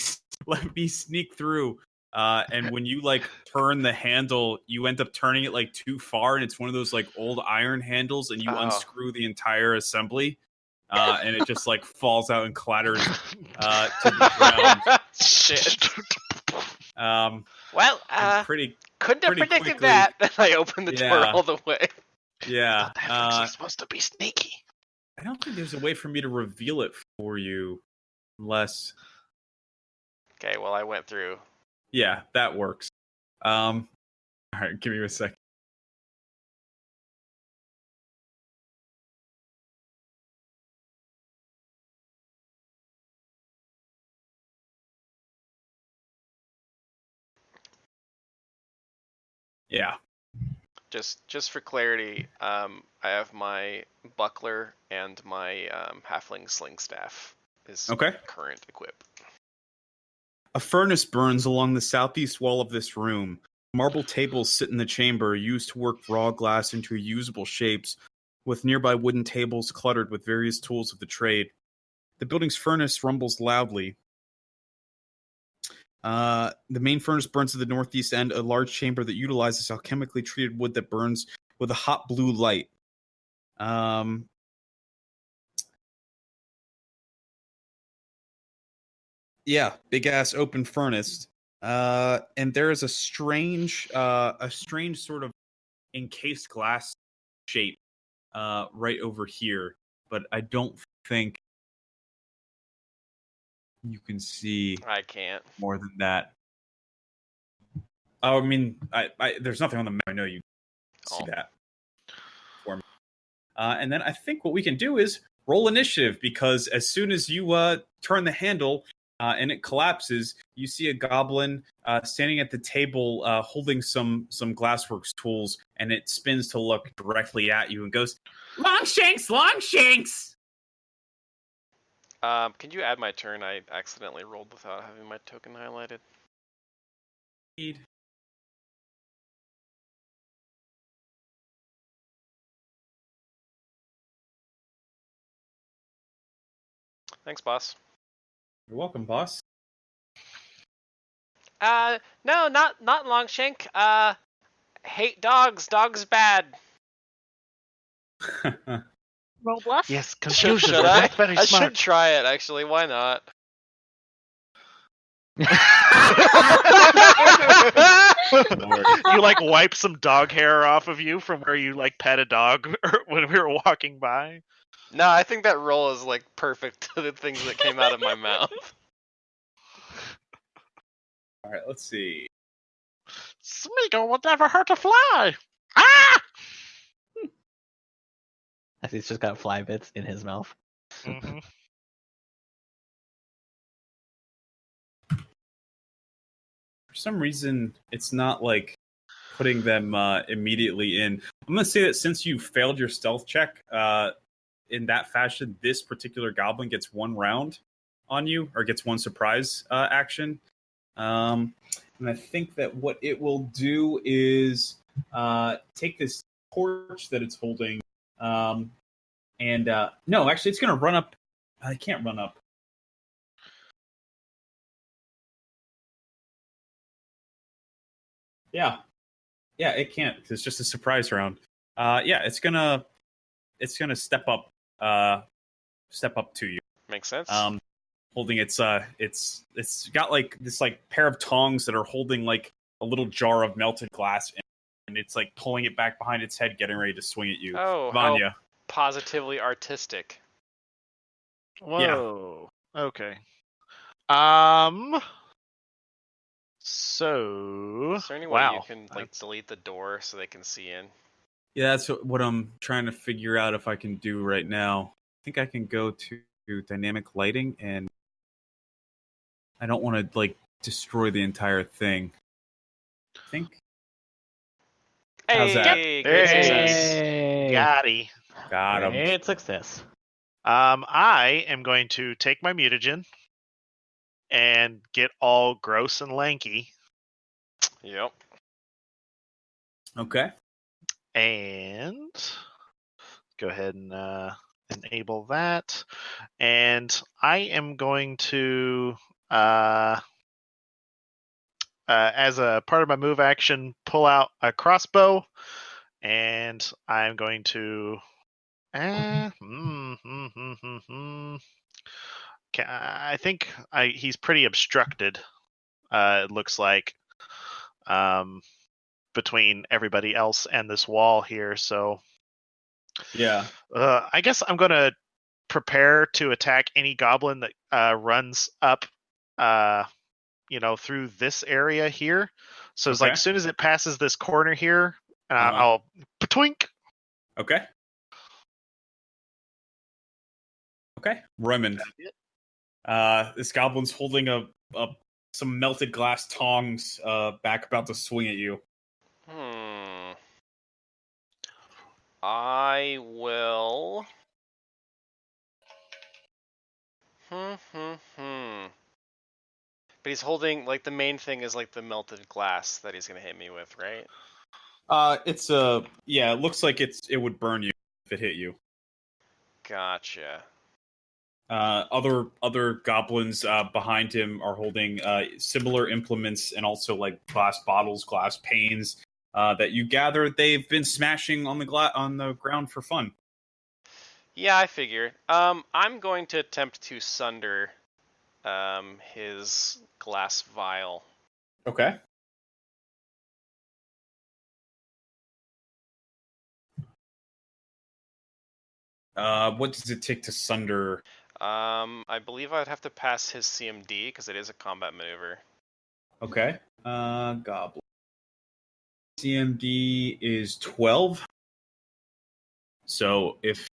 sneak through. And when you like turn the handle, you end up turning it like too far, and it's one of those like old iron handles, and you unscrew the entire assembly, and it just like falls out and clatters to the ground. Shit. Well, Pretty couldn't have pretty predicted quickly- that. And I opened the door Yeah. all the way. yeah. That's actually supposed to be sneaky. I don't think there's a way for me to reveal it for you, unless Okay, well, I went through. yeah, that works. All right, give me a second. Yeah. Just for clarity, I have my buckler and my halfling sling staff is Okay. current equip. A furnace burns along the southeast wall of this room. Marble tables sit in the chamber, used to work raw glass into usable shapes, with nearby wooden tables cluttered with various tools of the trade. The building's furnace rumbles loudly. The main furnace burns at the northeast end, a large chamber that utilizes alchemically treated wood that burns with a hot blue light. Yeah, big ass open furnace. And there is a strange sort of encased glass shape right over here, but I don't think you can see I can't. more than that. Oh, I mean, I there's nothing on the map. I know you see that for me. And then I think what we can do is roll initiative, because as soon as you turn the handle and it collapses, you see a goblin standing at the table holding some Glassworks tools, and it spins to look directly at you and goes, Longshanks! Longshanks! Can you add my turn? I accidentally rolled without having my token highlighted. Thanks, boss. You're welcome, boss. No, not Longshank. Hate dogs. Dogs bad. Roll bluff? Yes, confusion. Should We're I? both very I smart. should try it, actually. Why not? You like wipe some dog hair off of you from where you like pet a dog when we were walking by. No, I think that roll is like perfect to the things that came out of my mouth. All right, let's see. Smeagol would never hurt a fly. Ah! He's just got fly bits in his mouth. Mm-hmm. For some reason, it's not like putting them immediately in. I'm going to say that since you failed your stealth check in that fashion, this particular goblin gets one round on you, or gets one surprise action. And I think that what it will do is take this torch that it's holding, no, actually, it's going to run up. I can't run up. Yeah, it can't. It's just a surprise round. It's gonna step up to you. Makes sense. Holding it's got like this like pair of tongs that are holding like a little jar of melted glass, and it's like pulling it back behind its head, getting ready to swing at you. Oh, Vanya. how positively artistic. Whoa. Yeah. Okay. So. Is there any way wow. you can like delete the door so they can see in? Yeah, that's what I'm trying to figure out if I can do right now. I think I can go to dynamic lighting, and I don't want to like destroy the entire thing. I think. How's that? Hey, great success. Got him. Got him. Great success. I am going to take my mutagen and get all gross and lanky, Yep. Okay. and go ahead and enable that. And I am going to, as a part of my move action, pull out a crossbow, and I'm going to. I think he's pretty obstructed. It looks like, between everybody else and this wall here. So, Yeah. I guess I'm gonna prepare to attack any goblin that runs up, through this area here. So it's like, as soon as it passes this corner here, I'll twink. Okay. Okay. Roman. This goblin's holding some melted glass tongs back, about to swing at you. I will. But he's holding, like, the main thing is like the melted glass that he's gonna hit me with, right? It looks like it would burn you if it hit you. Gotcha. Other goblins behind him are holding similar implements and also like glass bottles, glass panes that you gather they've been smashing on the ground for fun. Yeah, I figured. I'm going to attempt to sunder his glass vial. Okay. What does it take to sunder? I believe I'd have to pass his CMD because it is a combat maneuver. Okay. Goblin. CMD is 12. So if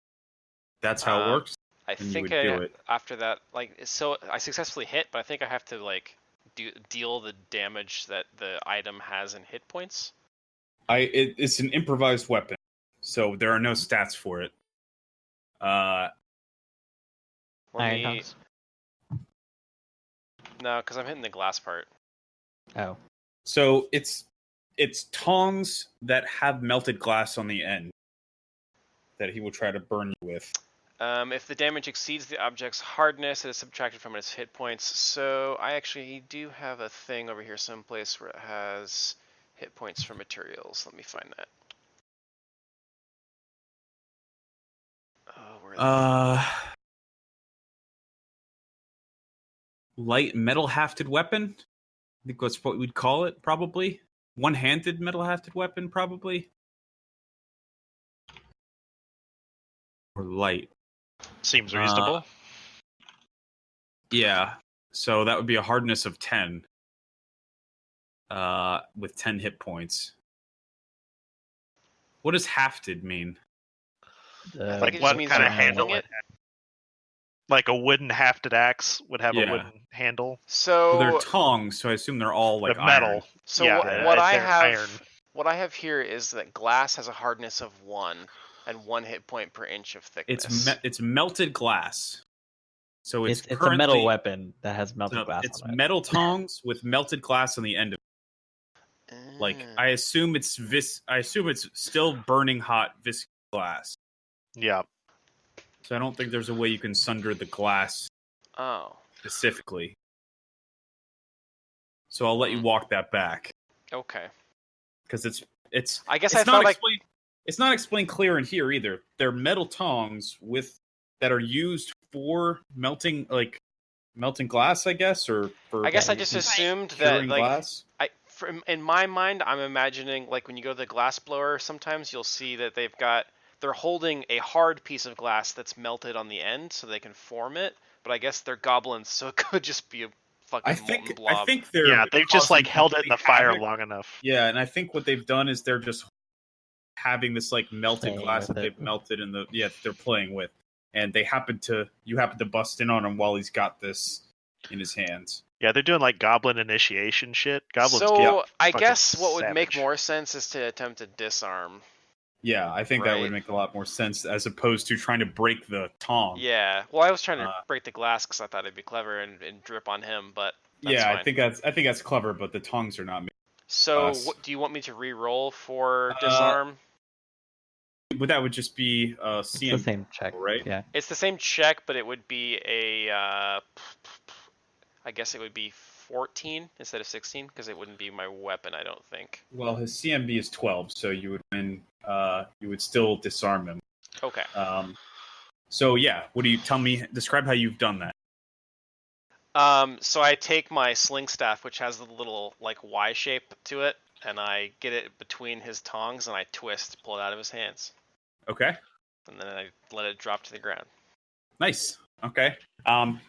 that's how it works, I then think you would do it. after that, so I successfully hit, but I think I have to deal the damage that the item has in hit points. It's an improvised weapon, so there are no stats for it. No, because I'm hitting the glass part. Oh. So it's tongs that have melted glass on the end that he will try to burn you with. If the damage exceeds the object's hardness, it is subtracted from its hit points. So I actually do have a thing over here someplace where it has hit points for materials. Let me find that. Light metal hafted weapon? I think that's what we'd call it, probably. One-handed metal hafted weapon, probably. Or light. Seems reasonable. Yeah. So that would be a hardness of 10. With 10 hit points. What does hafted mean? Like what kind of handle it? Like a wooden hafted axe would have a wooden handle. So they're tongs, so I assume they're all like metal. Iron. So what I have here is that glass has a hardness of 1 and 1 hit point per inch of thickness. It's melted glass. So it's a metal weapon that has melted glass. It's metal tongs with melted glass on the end of it. Like I assume it's still burning hot viscous glass. Yeah. So I don't think there's a way you can sunder the glass. Oh. Specifically. So I'll let you walk that back. Okay. Because it's not explained clear in here either. They're metal tongs that are used for melting glass, I guess, or for. I guess I just assumed that glass. In my mind, I'm imagining like when you go to the glass blower, sometimes you'll see that they're holding a hard piece of glass that's melted on the end, so they can form it. But I guess they're goblins, so it could just be a fucking molten blob. I think they've just like held it in the fire long enough. Yeah, and I think what they've done is they're just having this like melted glass that they've melted they're playing with, and you happen to bust in on him while he's got this in his hands. Yeah, they're doing like goblin initiation shit. Goblins. So I guess what would make more sense is to attempt to disarm. Yeah, I think that would Right. make a lot more sense as opposed to trying to break the tong. Yeah. Well, I was trying to Uh, break the glass because I thought it'd be clever and drip on him, but that's Yeah, fine. I think that's clever, but the tongs are not made. So, Us. what do you want me to re-roll for Uh, disarm? But that would just be It's the CM, same check, right? Yeah. It's the same check, but it would be a. I guess it would be 14 instead of 16 because it wouldn't be my weapon. I don't think. Well, his CMB is 12, so you would win. You would still disarm him. Okay. So yeah, what do you tell me? Describe how you've done that. So I take my sling staff, which has the little like Y shape to it, and I get it between his tongs, and I twist, pull it out of his hands, Okay. and then I let it drop to the ground. Nice. Okay.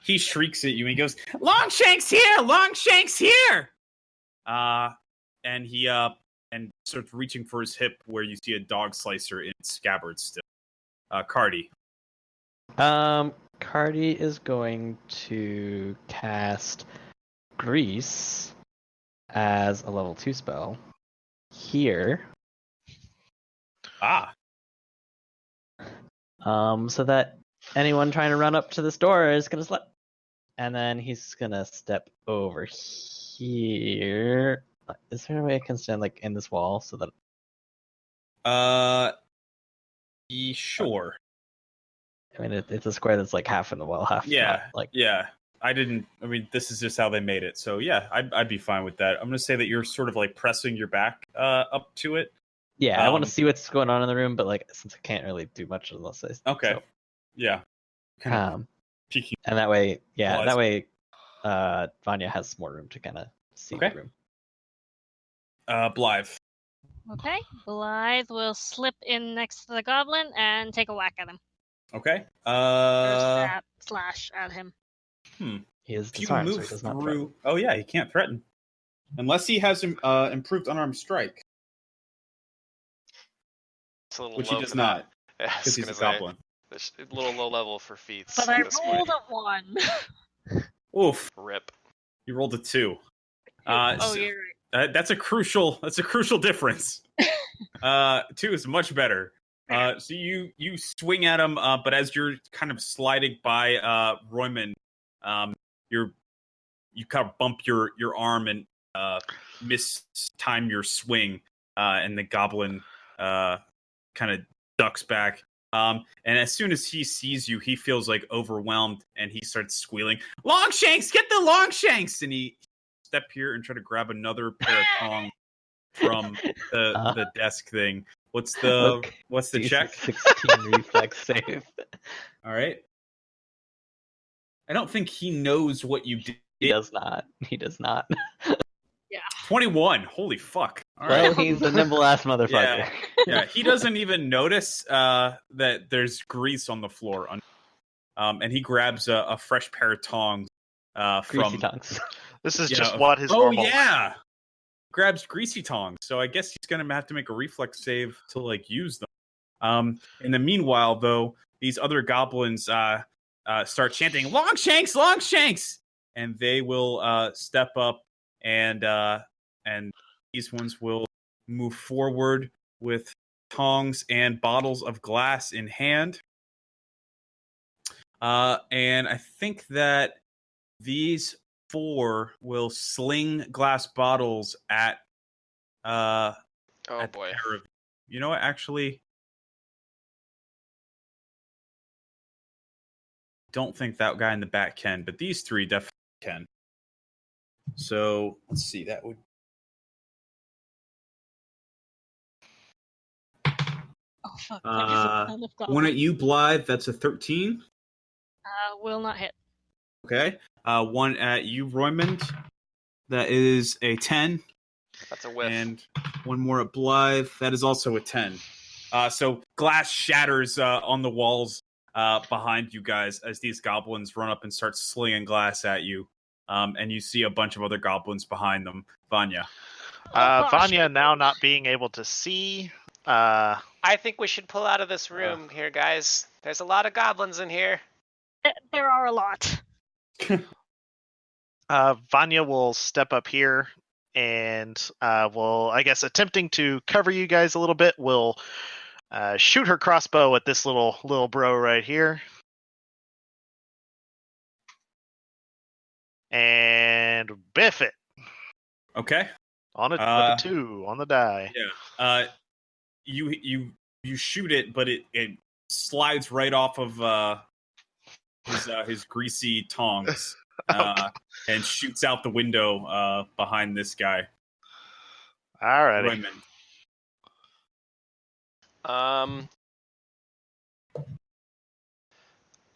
He shrieks at you and he goes, "Longshanks here! Longshanks here!" And he and starts reaching for his hip where you see a dog slicer in its scabbard still. Cardi. Cardi is going to cast Grease as a level 2 spell here. So that anyone trying to run up to this door is gonna slip. And then he's gonna step over here. Is there a way I can stand like in this wall so that Sure. I mean it's a square that's like half in the wall, half not, like Yeah. I mean, this is just how they made it. So yeah, I'd be fine with that. I'm gonna say that you're sort of like pressing your back up to it. yeah, I want to see what's going on in the room, but like since I can't really do much unless I Okay. so, Yeah. Kind of peeking. and that way, yeah, Well, that way Vanya has more room to kind of see Okay. the room. Blythe. Okay. Blythe will slip in next to the goblin and take a whack at him. Okay. Or slash at him. He is If you disarmed, so move he does not through. threaten. Oh yeah, he can't threaten unless he has improved unarmed strike, It's a little which low he does for not that. I because was he's a gonna say, goblin. it's a little low level for feats. But I at this point. rolled a 1. Oof! Rip. You rolled a 2. Oh, So- you're right. That's a crucial difference. 2 is much better. So you swing at him, but as you're kind of sliding by Royman, you kind of bump your arm and mistime your swing, and the goblin kind of ducks back. And as soon as he sees you, he feels like overwhelmed and he starts squealing, "Longshanks, get the Longshanks!" And he step here and try to grab another pair of tongs from the desk thing. What's the check? 16 reflex save. All right. I don't think he knows what you did. He does not. He does not. 21. Holy fuck. All Well, right. he's a nimble ass motherfucker. Yeah, he doesn't even notice that there's grease on the floor. And he grabs a fresh pair of tongs Greasy from. tongues. This is just what his Oh normal. yeah, grabs greasy tongs. So I guess he's gonna have to make a reflex save to like use them. In the meanwhile, though, these other goblins start chanting, "Longshanks, Longshanks!" and they will step up and these ones will move forward with tongs and bottles of glass in hand. And I think that these 4 will sling glass bottles at Oh at boy. the pair of, you know what, actually don't think that guy in the back can, but these 3 definitely can. So let's see, that would Oh, fuck. That is a ton of one goblins. at you, Blythe, that's a 13. Will not hit. Okay. One at you, Roymond, that is a 10. That's a whiff. And one more at Blythe, that is also a 10. So glass shatters on the walls behind you guys as these goblins run up and start slinging glass at you. And you see a bunch of other goblins behind them. Vanya. Vanya now not being able to see. I think we should pull out of this room here, guys. There's a lot of goblins in here. There are a lot. Vanya will step up here and will, I guess, attempting to cover you guys a little bit, will shoot her crossbow at this little bro right here. And biff it. Okay. On it with a 2 on the die. Yeah. You shoot it, but it slides right off of his greasy tongs and shoots out the window behind this guy. Alrighty.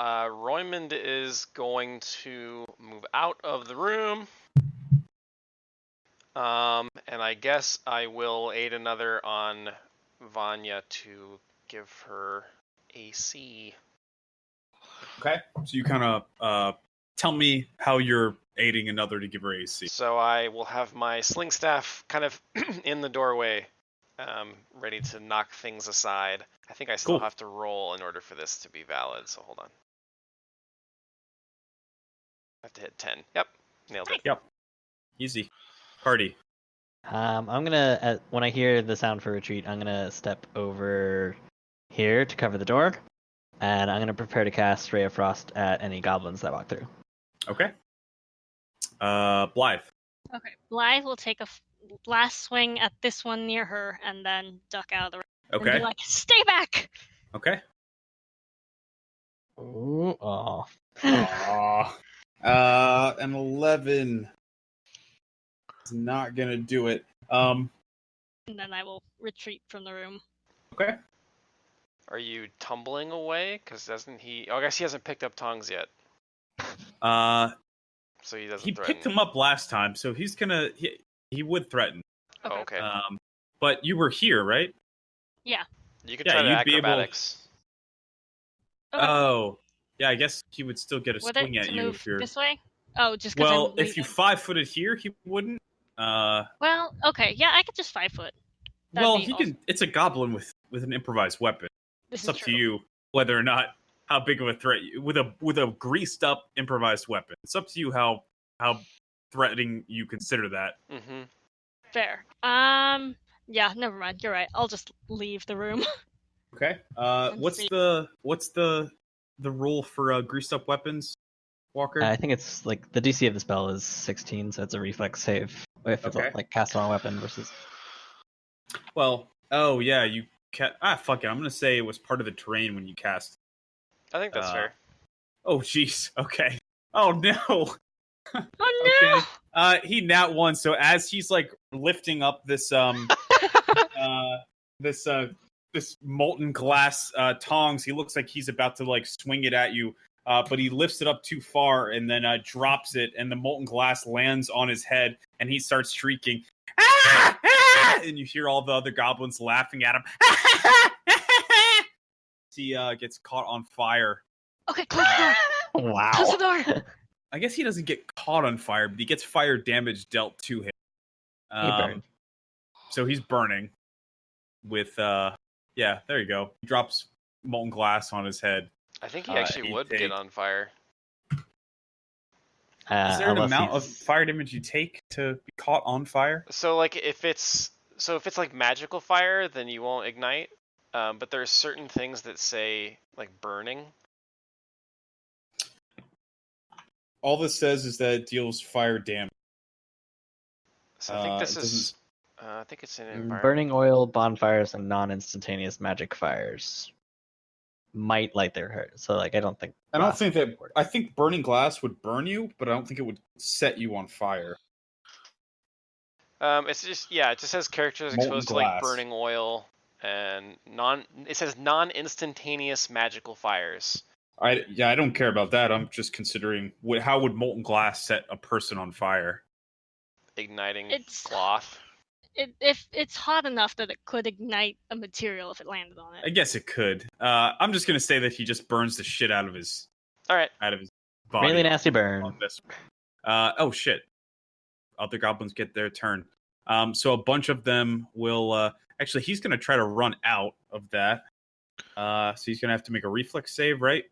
Roymond is going to move out of the room. And I guess I will aid another on Vanya to give her AC. Okay. So you kind of tell me how you're aiding another to give her AC. So I will have my sling staff kind of in the doorway, ready to knock things aside. I think I still have to roll in order for this to be valid, so hold on. I have to hit 10. Yep, nailed it. Yep. Easy. Party. I'm gonna, when I hear the sound for retreat, I'm gonna step over here to cover the door, and I'm gonna prepare to cast Ray of Frost at any goblins that walk through. Okay. Blythe. Okay, Blythe will take a last swing at this one near her, and then duck out of the room. Okay. And be like, stay back! Okay. Ooh, oh. An 11 is not gonna do it. And then I will retreat from the room. Okay. Are you tumbling away? Because doesn't he... Oh, I guess he hasn't picked up tongs yet. So he doesn't threaten. Picked him up last time, so he's gonna... He would threaten. Oh, okay. But you were here, right? Yeah. You could try the acrobatics. Oh. Yeah, I guess he would still get a swing at you if you're... this way? Oh, just because Well, if you 5-footed here, he wouldn't. Well, okay. Yeah, I could just 5 foot. He can... It's a goblin with an improvised weapon. It's up to you whether or not how big of a threat with a greased up improvised weapon. It's up to you how threatening you consider that. Mm-hmm. Fair. Yeah, never mind. You're right. I'll just leave the room. Okay. What's the rule for greased up weapons, Walker? I think it's like the DC of the spell is 16, so it's a reflex save if it's like cast on a weapon versus. Well, you fuck it. I'm gonna say it was part of the terrain when you cast. I think that's fair. Oh jeez. Okay. Oh no. Oh no. Okay. He nat one. So as he's like lifting up this this molten glass tongs, he looks like he's about to like swing it at you. But he lifts it up too far and then drops it, and the molten glass lands on his head, and he starts shrieking, "Ah! Ah!" And you hear all the other goblins laughing at him. He gets caught on fire. Okay, close the door. Wow. Close the door. I guess he doesn't get caught on fire, but he gets fire damage dealt to him. He burned. So he's burning with, there you go. He drops molten glass on his head. I think he actually would get on fire. Is there an amount of fire damage you take to be caught on fire? So like if it's like magical fire, then you won't ignite. But there are certain things that say like burning. All this says is that it deals fire damage. So I think this is. I think it's an environment. Burning oil, bonfires, and non-instantaneous magic fires might light their hurt. So like I think burning glass would burn you, but I don't think it would set you on fire. It's just it just says characters exposed to like burning oil and it says non-instantaneous magical fires. I don't care about that. I'm just considering how would molten glass set a person on fire? Igniting cloth. If it's hot enough that it could ignite a material if it landed on it. I guess it could. I'm just gonna say that he just burns the shit out of his. All right. Out of his body. Really nasty burn. Oh shit! Other goblins get their turn. So a bunch of them will. Actually, he's gonna try to run out of that. So he's gonna have to make a reflex save, right?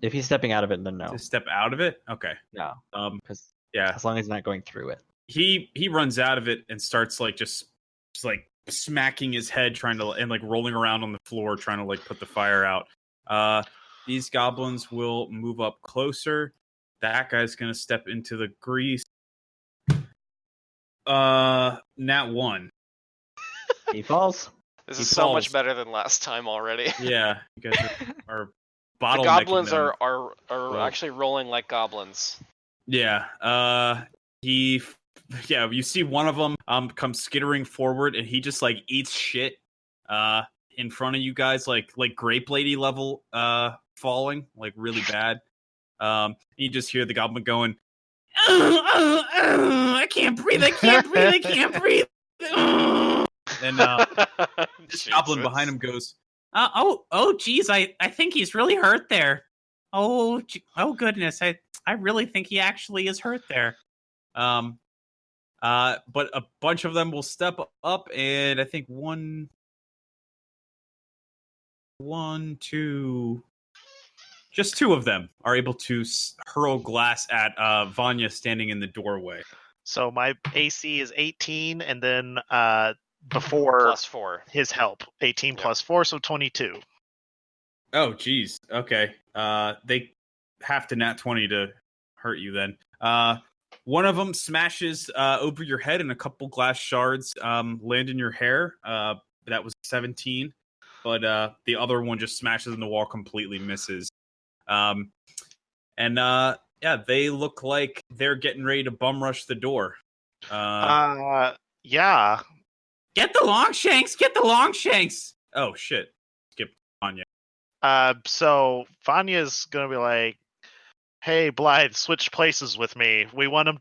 If he's stepping out of it, then no. To step out of it? Okay. No. Yeah. As long as he's not going through it. He runs out of it and starts like just like smacking his head, trying to and like rolling around on the floor, trying to like put the fire out. These goblins will move up closer. That guy's gonna step into the grease. Nat 1. He falls. This He is so much falls. better than last time already. Yeah, you guys are The bottlenecking goblins them. are Well- actually rolling like goblins. Yeah. You see one of them come skittering forward, and he just like eats shit in front of you guys, like grape lady level falling, like really bad. You just hear the goblin going, I can't breathe, I can't breathe, I can't breathe. And this goblin behind him goes, geez, I think he's really hurt there. Oh goodness, I really think he actually is hurt there. But a bunch of them will step up, and I think one, two, just 2 of them are able to hurl glass at Vanya standing in the doorway. So my AC is 18, and then before +4. his help, 18 Yep. plus 4, so 22. Oh, geez. Okay. They have to nat 20 to hurt you then. One of them smashes over your head, and a couple glass shards land in your hair. That was 17. But the other one just smashes in the wall, completely misses. They look like they're getting ready to bum rush the door. Yeah. Get the Longshanks! Get the Longshanks! Oh, shit. Skip Anya. So Vanya's gonna be like, "Hey, Blythe, switch places with me. We want him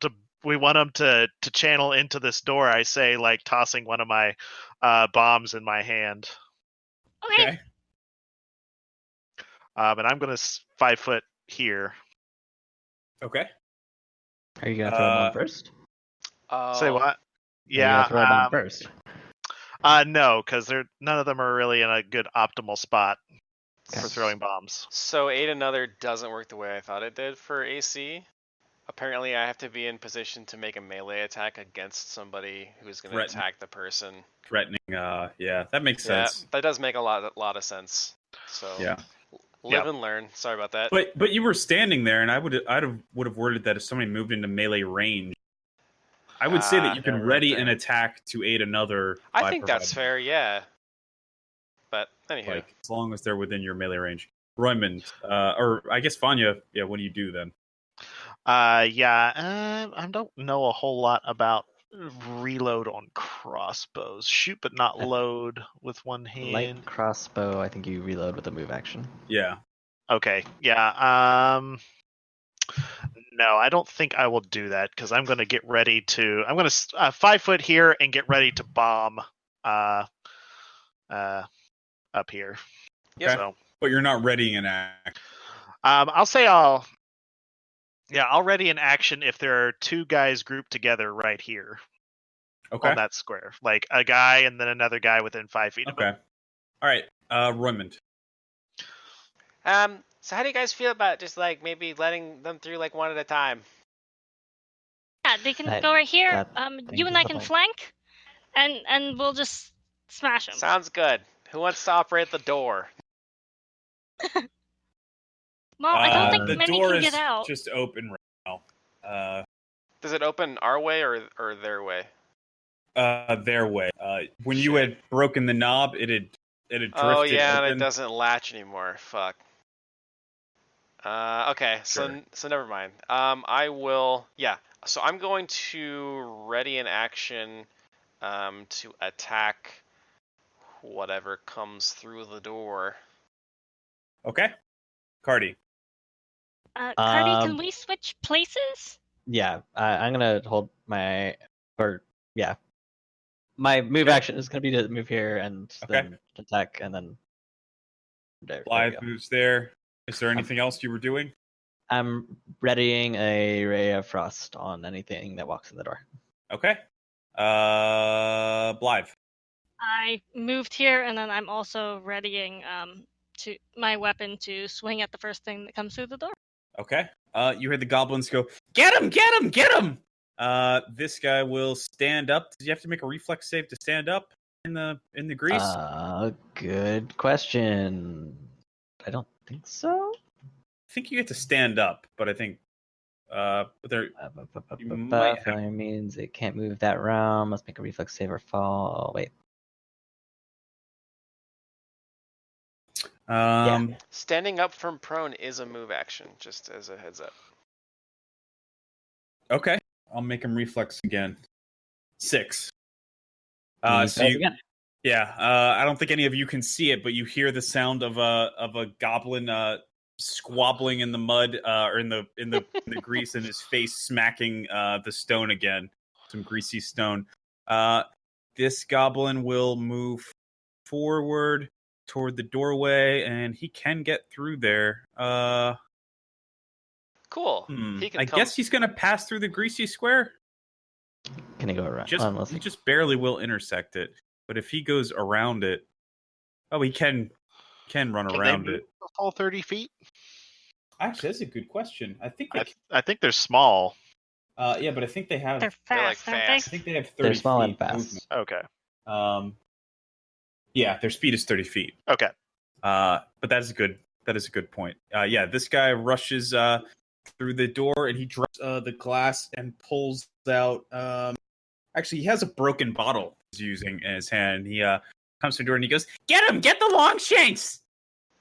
to channel into this door." I say, like tossing one of my bombs in my hand. Okay. And I'm gonna 5 foot here. Okay. Are you gonna throw him on first? Say what? Are you Yeah. gonna throw him on first. No, because none of them are really in a good optimal spot for throwing bombs. So Aid Another doesn't work the way I thought it did for AC. Apparently, I have to be in position to make a melee attack against somebody who's going to attack the person. Threatening. Yeah, that makes sense. Yeah, that does make a lot of sense. So Yeah. live and learn. Sorry about that. But you were standing there, and I would have worded that if somebody moved into melee range, I would say that you can ready an attack to aid another. I think that's fair. Yeah. But anyhow, like as long as they're within your melee range. Raymond, or I guess Vanya. Yeah, what do you do then? I don't know a whole lot about reload on crossbows. Shoot, but not load with one hand. Light crossbow, I think you reload with a move action. Yeah. Okay. Yeah. No, I don't think I will do that because I'm going to get ready to. I'm going to 5 foot here and get ready to bomb. Up here. Okay. So, but you're not readying an act. I'll say I'll ready an action if there are 2 guys grouped together right here. Okay. On that square, like a guy and then another guy within 5 feet of him. Okay. All right. Raymond. So how do you guys feel about just like maybe letting them through like one at a time? Yeah, they can go right here. think You and is I the can point. flank, and we'll just smash them. Sounds good. Who wants to operate the door? Well, I don't think the many door can is get out. just open right now. Does it open our way or their way? Their way. When you had broken the knob, it had drifted. Oh yeah, open. and it doesn't latch anymore. Fuck. Okay, Sure. so never mind. I will. Yeah. So I'm going to ready an action, to attack whatever comes through the door. Okay. Cardi. Cardi, can we switch places? Yeah, I'm gonna hold my my move action is gonna be to move here and then attack and then there we Blythe go. moves there. Is there anything else you were doing? I'm readying a ray of frost on anything that walks in the door. Okay. Blythe. I moved here, and then I'm also readying to my weapon to swing at the first thing that comes through the door. Okay. You hear the goblins go, "Get him! Get him! Get him!" This guy will stand up. Does you have to make a reflex save to stand up? in the grease? Good question. I don't think so. I think you get to stand up, but I think but there you might have. Failure means it can't move that round. Must make a reflex save or fall. Wait. Standing up from prone is a move action, just as a heads up. Okay, I'll make him reflex again. 6. So you, again. yeah. I don't think any of you can see it, but you hear the sound of a goblin squabbling in the mud or in the grease, and his face smacking the stone again, some greasy stone. This goblin will move forward toward the doorway, and he can get through there. Cool. He can I guess he's gonna pass through the greasy square. Can he go around? He just barely will intersect it. But if he goes around it, he can run around it. All 30 feet. Actually, that's a good question. I think I think they're small. yeah, but I think they have. They're They're, like, fast, aren't I fast. think they have 30 They're small feet and fast. movement. Okay. Yeah, their speed is 30 feet. Okay. But that is a good point. Yeah, this guy rushes through the door, and he drops the glass and pulls out. Actually, he has a broken bottle he's using in his hand. He comes to the door and he goes, "Get him! Get the long shanks!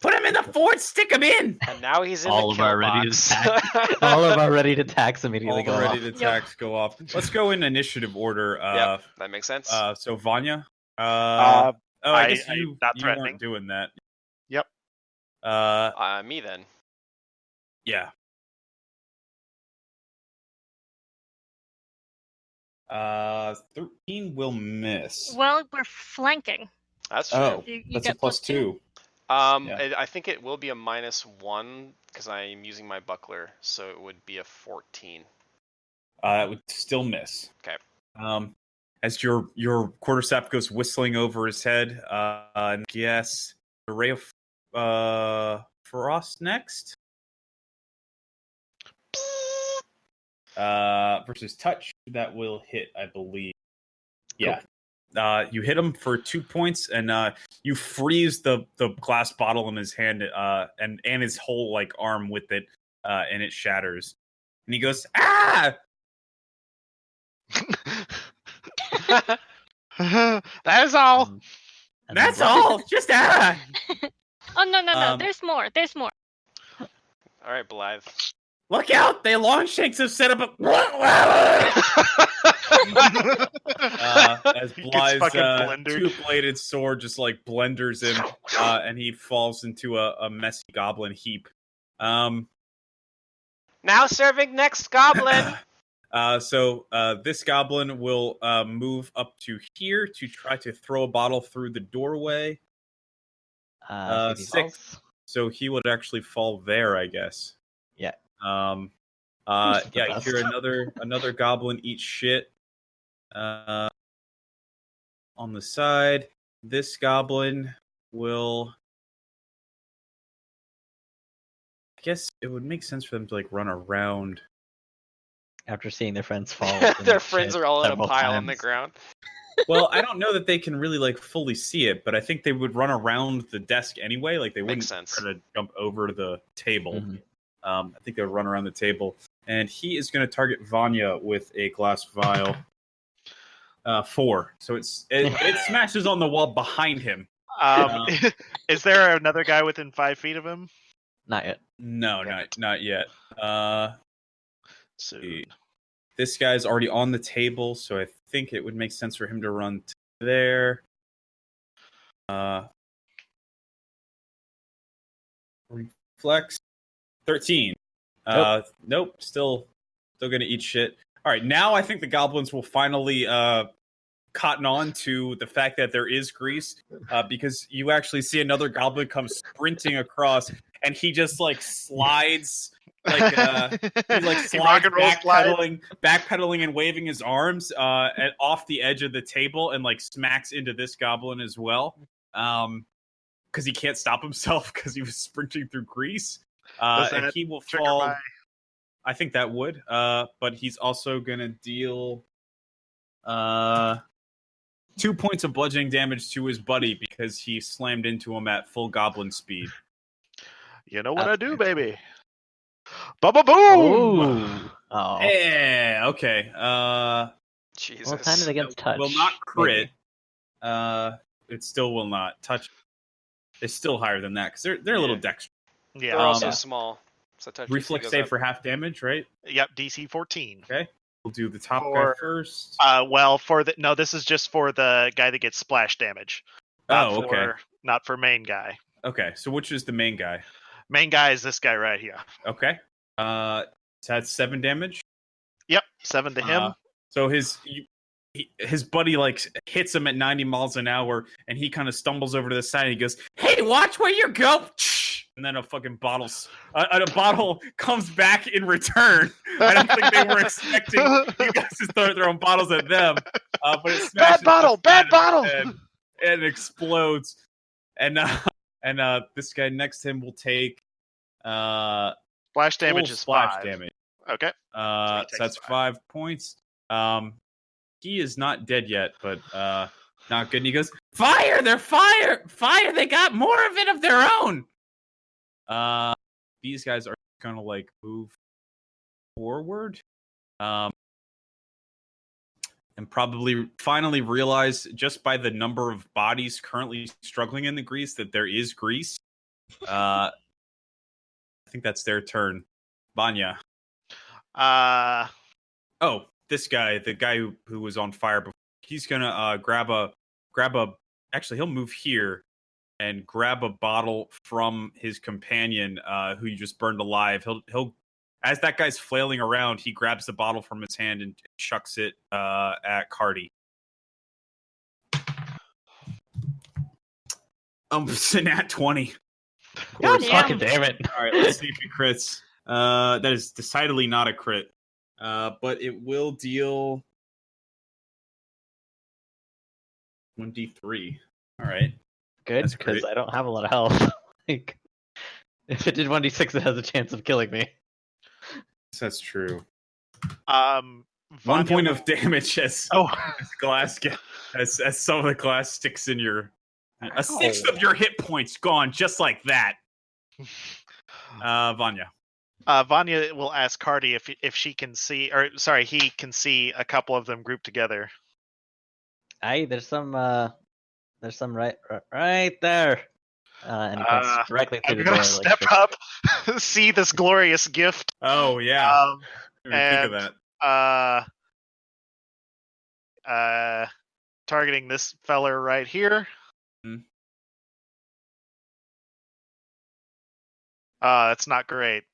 Put him in the fort! Stick him in!" And now he's in All the of kill our ready to box. attack. All of our ready to attacks immediately All go the ready off. to attacks go off. Let's go in initiative order. Yep, that makes sense. So Vanya. I guess you not threatening. weren't doing that. Yep. Me then. Yeah. 13 will miss. Well, we're flanking. That's true. Oh, You that's a get +2. Yeah. I think it will be a -1 because I'm using my buckler, so it would be a 14. That would still miss. Okay. As your quarterstaff goes whistling over his head, and yes, the ray of frost next. Versus touch, that will hit, I believe. Yeah. You hit him for 2 points, and you freeze the glass bottle in his hand, and his whole arm with it, and it shatters. And he goes, "Ah!" That is all. And That's then- all. Just ah. Oh no! There's more. There's more. All right, Blythe. Look out! They Longshanks have set up a. As He gets Blythe's fucking blendered. two-bladed sword just blenders him, and he falls into a messy goblin heap. Now serving next goblin. So this goblin will move up to here to try to throw a bottle through the doorway. see if he 6. falls. So he would actually fall there, I guess. Yeah. Yeah, The you best. hear another goblin eat shit. On the side, this goblin will. I guess it would make sense for them to run around. After seeing their friends fall. Their friends are all in a several pile on the times. ground. Well, I don't know that they can really fully see it, but I think they would run around the desk anyway. They wouldn't Makes sense. try to jump over the table. Mhm. I think they would run around the table, and he is going to target Vanya with a glass vial. 4. So it smashes on the wall behind him. Is there another guy within 5 feet of him? Not yet. No, not yet. Soon. This guy's already on the table, so I think it would make sense for him to run to there. Reflex 13. Nope. Still gonna eat shit. All right, now I think the goblins will finally cotton on to the fact that there is grease, because you actually see another goblin come sprinting across, and he just slides. He slides rock and roll backpedaling and waving his arms off the edge of the table, and smacks into this goblin as well, because he can't stop himself because he was sprinting through grease, and he will fall. I think that would, but he's also gonna deal 2 points of bludgeoning damage to his buddy because he slammed into him at full goblin speed. You know what I do, baby? Bubba boom! Oh. Yeah, okay. Jesus. Well, time it against touch. Will not crit. maybe. It still will not. Touch is still higher than that because they're a little Yeah. dexterous. Yeah. They're also yeah. small. So touch Reflex goes save up. for half damage, right? Yep. DC 14. Okay. We'll do the top For- guy first. This is just for the guy that gets splash damage. Okay. Not for main guy. Okay, so which is the main guy? Main guy is this guy right here. Okay. So that's 7 damage. Yep. 7 to him. So his buddy like hits him at 90 miles an hour, and he kind of stumbles over to the side. And he goes, "Hey, watch where you go!" And then a fucking bottle comes back in return. I don't think they were expecting you guys to start throwing bottles at them, but it smashes Bad bottle! and it explodes. And this guy next to him will take Splash damage full is splash 5. damage. Okay. So takes that's 5. 5 points. He is not dead yet, but not good. And he goes, "Fire! They're fire! They got more of it of their own." These guys are gonna like move forward, and probably finally realize just by the number of bodies currently struggling in the grease that there is grease. I think that's their turn. Vanya. Oh, this guy, the guy who was on fire before, he's gonna grab a. Actually, he'll move here and grab a bottle from his companion, who you just burned alive. He'll as that guy's flailing around, he grabs the bottle from his hand and chucks it at Cardi. It's a nat 20. God damn. fucking damn it. All right, let's see if he crits. That is decidedly not a crit. But it will deal 1d3. All right. Good, That's because great. I don't have a lot of health. Like, if it did 1d6, it has a chance of killing me. That's true. Vanya 1 point of damage as Oh, glass as some of the glass sticks in your. A sixth of your hit points gone just like that. Vanya. Vanya will ask Cardi if she can see, or sorry, he can see a couple of them grouped together. There's some right there. And he points directly through I'm the gonna door. step up, see this glorious gift. Oh yeah. Think of that. Targeting this feller right here. Hmm. That's not great.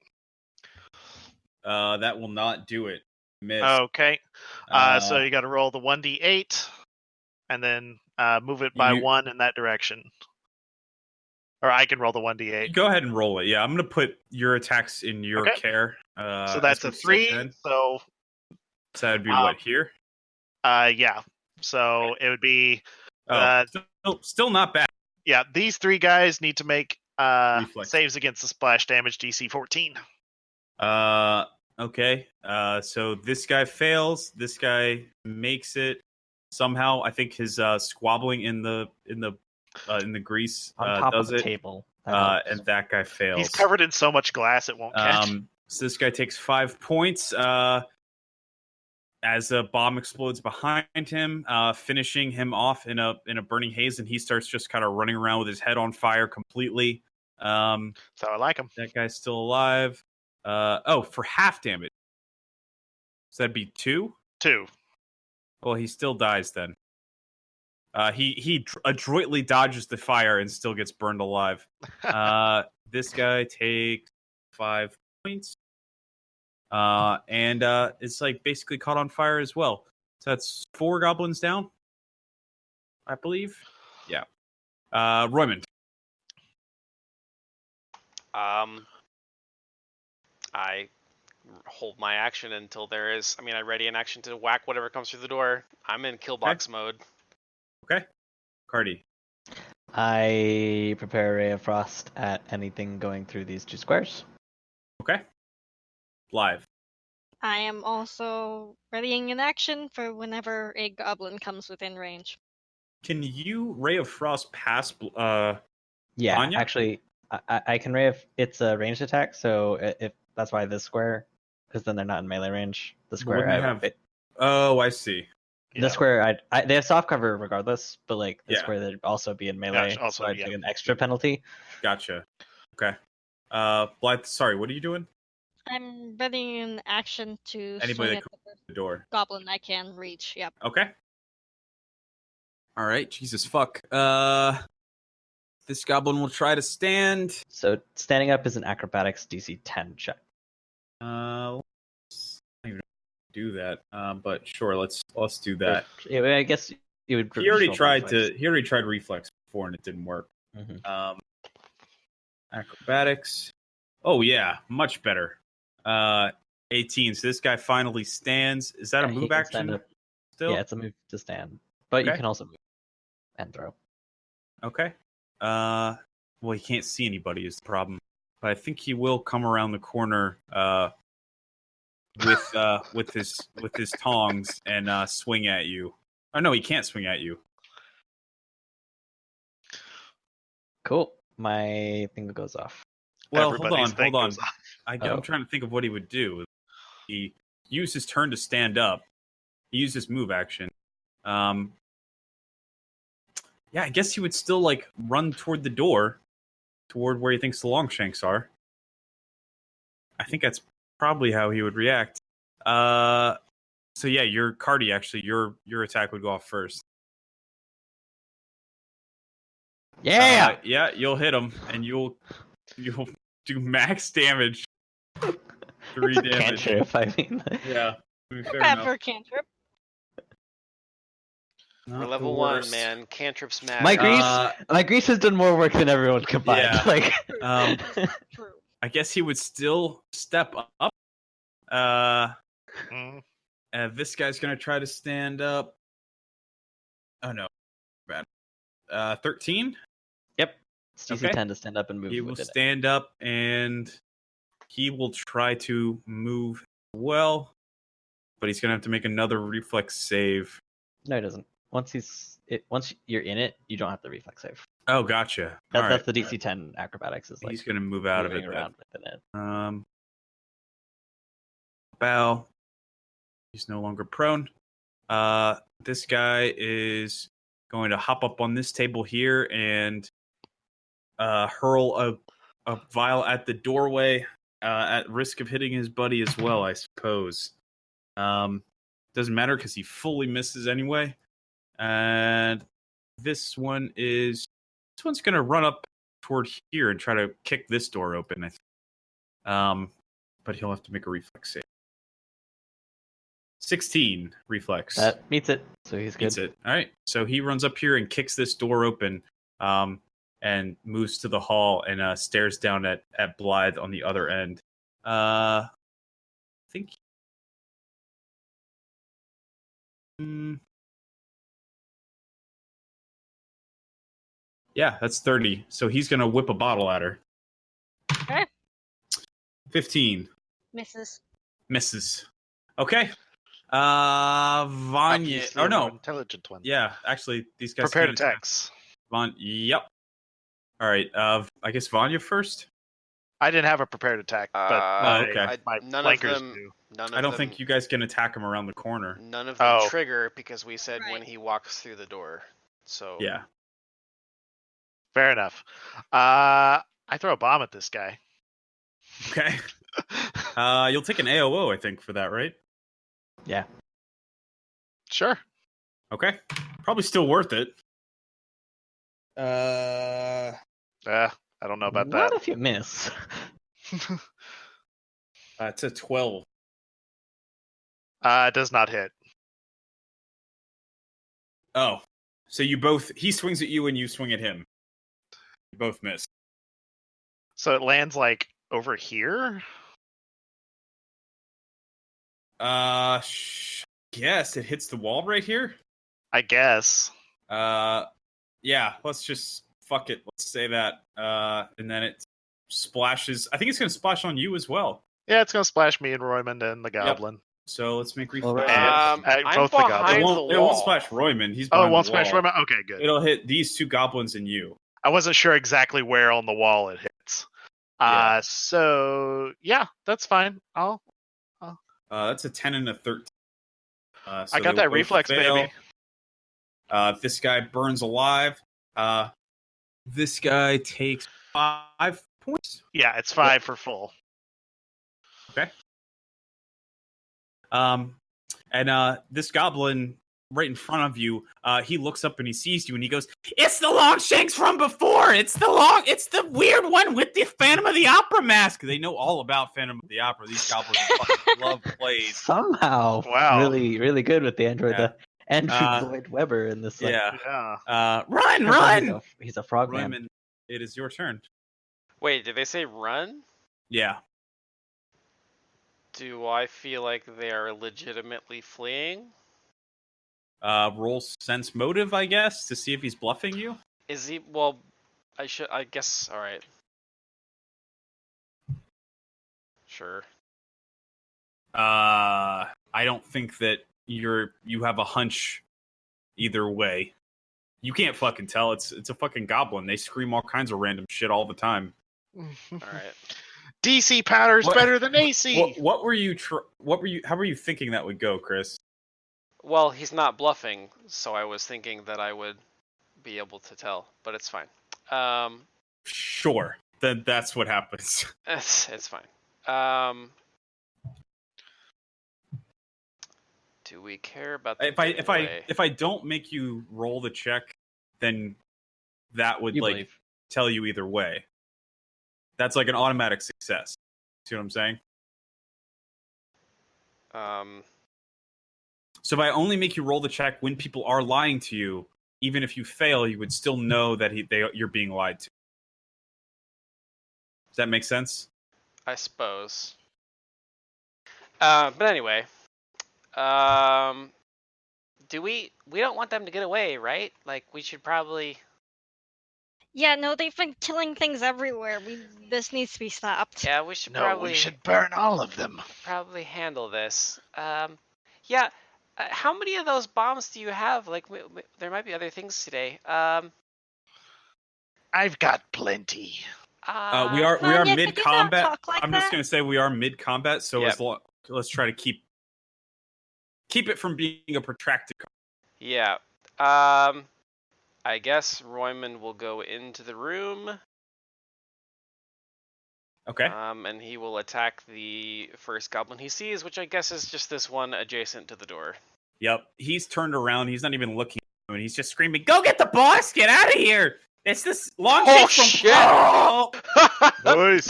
That will not do it. Miss. Okay. So you got to roll the 1d8, and then move it by 1 in that direction. Or I can roll the 1d8. Go ahead and roll it. Yeah, I'm gonna put your attacks in your care. So that's a 3. So that'd be what here? Yeah. So it would be. Still not bad. Yeah, these 3 guys need to make Reflex. saves against the splash damage DC 14. Okay. So this guy fails. This guy makes it somehow. I think his squabbling in the grease on top does of the it. table. And that guy fails. He's covered in so much glass it won't catch. So this guy takes 5 points. As a bomb explodes behind him, finishing him off in a burning haze, and he starts just kind of running around with his head on fire completely. So I like him. That guy's still alive. For half damage. So that'd be 2? 2. Well, he still dies then. He adroitly dodges the fire and still gets burned alive. This guy takes 5 points. And it's like basically caught on fire as well. So that's 4 goblins down, I believe. Yeah. Roymond. I hold my action until there is. I ready an action to whack whatever comes through the door. I'm in killbox mode. Okay. Cardi. I prepare a ray of frost at anything going through these 2 squares. Okay. Live. I am also readying an action for whenever a goblin comes within range. Can you Ray of Frost pass? Yeah, Anya? actually, I can ray if it's a ranged attack. So if that's why this square, because then they're not in melee range. The square Wouldn't they have? Oh, I see. the square they have soft cover regardless, but like the Yeah. square they'd also be in melee. also, so I'd yeah. take an extra penalty. Gotcha. Okay. Blythe, sorry, what are you doing? I'm ready in action to Anybody swing that at comes the to the door. goblin I can reach. Yep. Okay. All right. Jesus fuck. This goblin will try to stand. So standing up is an acrobatics DC 10 check. Let's not even do that. But sure, let's do that. I guess you would. He already roll tried reflex. reflex before and it didn't work. Mhm. Acrobatics. Oh yeah, much better. 18. So this guy finally stands. Is that a Yeah, he move can stand action? up. Still? Yeah, it's a move to stand, but you Okay. can also move and throw. Okay. Well, he can't see anybody is the problem, but I think he will come around the corner with his tongs and swing at you. Oh no, he can't swing at you. Cool. My thing goes off. Well, Everybody's hold thing on. goes off. I'm trying to think of what he would do. He used his turn to stand up. He used his move action. Yeah, I guess he would still like run toward the door, toward where he thinks the Longshanks are. I think that's probably how he would react. So yeah, your Cardi actually, your attack would go off first. Yeah. Yeah, you'll hit him, and you'll do max damage. 3 It's a damage. cantrip, I mean. Yeah, I mean, fair Grab enough. for a cantrip. We're Not level the 1, worst. man. Cantrips matter. My grease has done more work than everyone combined. Yeah. Like, True. I guess he would still step up. Mm. This guy's gonna try to stand up. Oh no, bad. 13. yep. It's DC Okay. 10 to stand up and move. He will within it. stand up and he will try to move well, but he's gonna have to make another reflex save. No, he doesn't. Once you're in it, you don't have the reflex save. Oh, gotcha. All That's right. the DC 10 acrobatics is like He's gonna move out of moving it. around within it. Bow. He's no longer prone. This guy is going to hop up on this table here and hurl a vial at the doorway, at risk of hitting his buddy as well, I suppose. Doesn't matter because he fully misses anyway. And this one's going to run up toward here and try to kick this door open, I think. But he'll have to make a reflex save. 16 reflex. That meets it, so he's good. Beats it. All right. So he runs up here and kicks this door open, and moves to the hall and stares down at Blythe on the other end. I think. Yeah, that's 30. So he's gonna whip a bottle at her. Okay. 15 Misses. Okay. Vanya. Obviously Oh a more no. intelligent one. Yeah, actually, these guys Prepared can't attack. attacks. Yep. All right. I guess Vanya first. I didn't have a prepared attack, but okay. my None of flankers them. do. None of I don't them, think you guys can attack him around the corner. None of them Oh. trigger because we said when Right. he walks through the door. So Yeah. Fair enough. I throw a bomb at this guy. Okay. You'll take an AOO, I think, for that, right? Yeah. Sure. Okay. Probably still worth it. I don't know about What that. if you miss? It's a 12. It does not hit. Oh. So he swings at you and you swing at him. You both miss. So it lands like over here. Yes, it hits the wall right here. I guess. Yeah, let's just fuck it. Let's say that. And then it splashes. I think it's going to splash on you as well. Yeah, it's gonna splash me and Roymond and the goblin. So let's make Well, reflex. I'm It both I'm the goblins. behind the won't wall. splash Royman. He's Oh, behind it won't the smash wall. Roman? Okay, good. It'll hit these two goblins and you. I wasn't sure exactly where on the wall it hits. Yeah. So yeah, that's fine. That's a 10 and a 13. So I got they that both reflex, fail. baby. This guy burns alive. This guy takes 5 points. Yeah, it's 5 for full. Okay. And this goblin right in front of you, he looks up and he sees you and he goes, "It's the Longshanks from before! It's the weird one with the Phantom of the Opera mask!" They know all about Phantom of the Opera. These goblins fucking love plays. Somehow, Wow. really, really good with the android. Yeah. The Andrew Lloyd Webber in this. Like, Yeah. Yeah. Run! He's a frogman. Royman, it is your turn. Wait, did they say run? Yeah. Do I feel like they are legitimately fleeing? Roll sense motive, I guess, to see if he's bluffing you. Is he? Well, I guess. All right. Sure. I don't think that you have a hunch either way. You can't fucking tell. It's a fucking goblin. They scream all kinds of random shit all the time. All right. DC powder's What- better than AC. What were you? How were you thinking that would go, Chris? Well, he's not bluffing, so I was thinking that I would be able to tell, but it's fine. Sure. Then that's what happens. It's fine. Do we care about the If I don't make you roll the check, then that would You like believe. tell you either way. That's like an automatic success. See what I'm saying? So if I only make you roll the check when people are lying to you, even if you fail, you would still know that you're being lied to. Does that make sense? I suppose. But anyway, do we don't want them to get away, right? Like we should probably. Yeah, no, they've been killing things everywhere. This needs to be stopped. Yeah, we should No, probably. we should burn all of them. Probably handle this. Yeah. How many of those bombs do you have? Like, there might be other things today. I've got plenty. We are Vanya, could you mid not combat. talk like I'm just that? gonna say we are mid combat. So Yep. let's try to keep it from being a protracted. Yeah. I guess Royman will go into the room. Okay. And he will attack the first goblin he sees, which I guess is just this one adjacent to the door. Yep. He's turned around. He's not even looking at you, and he's just screaming, "Go get the boss! Get out of here! It's this long Oh, from shit! Oh! Nice.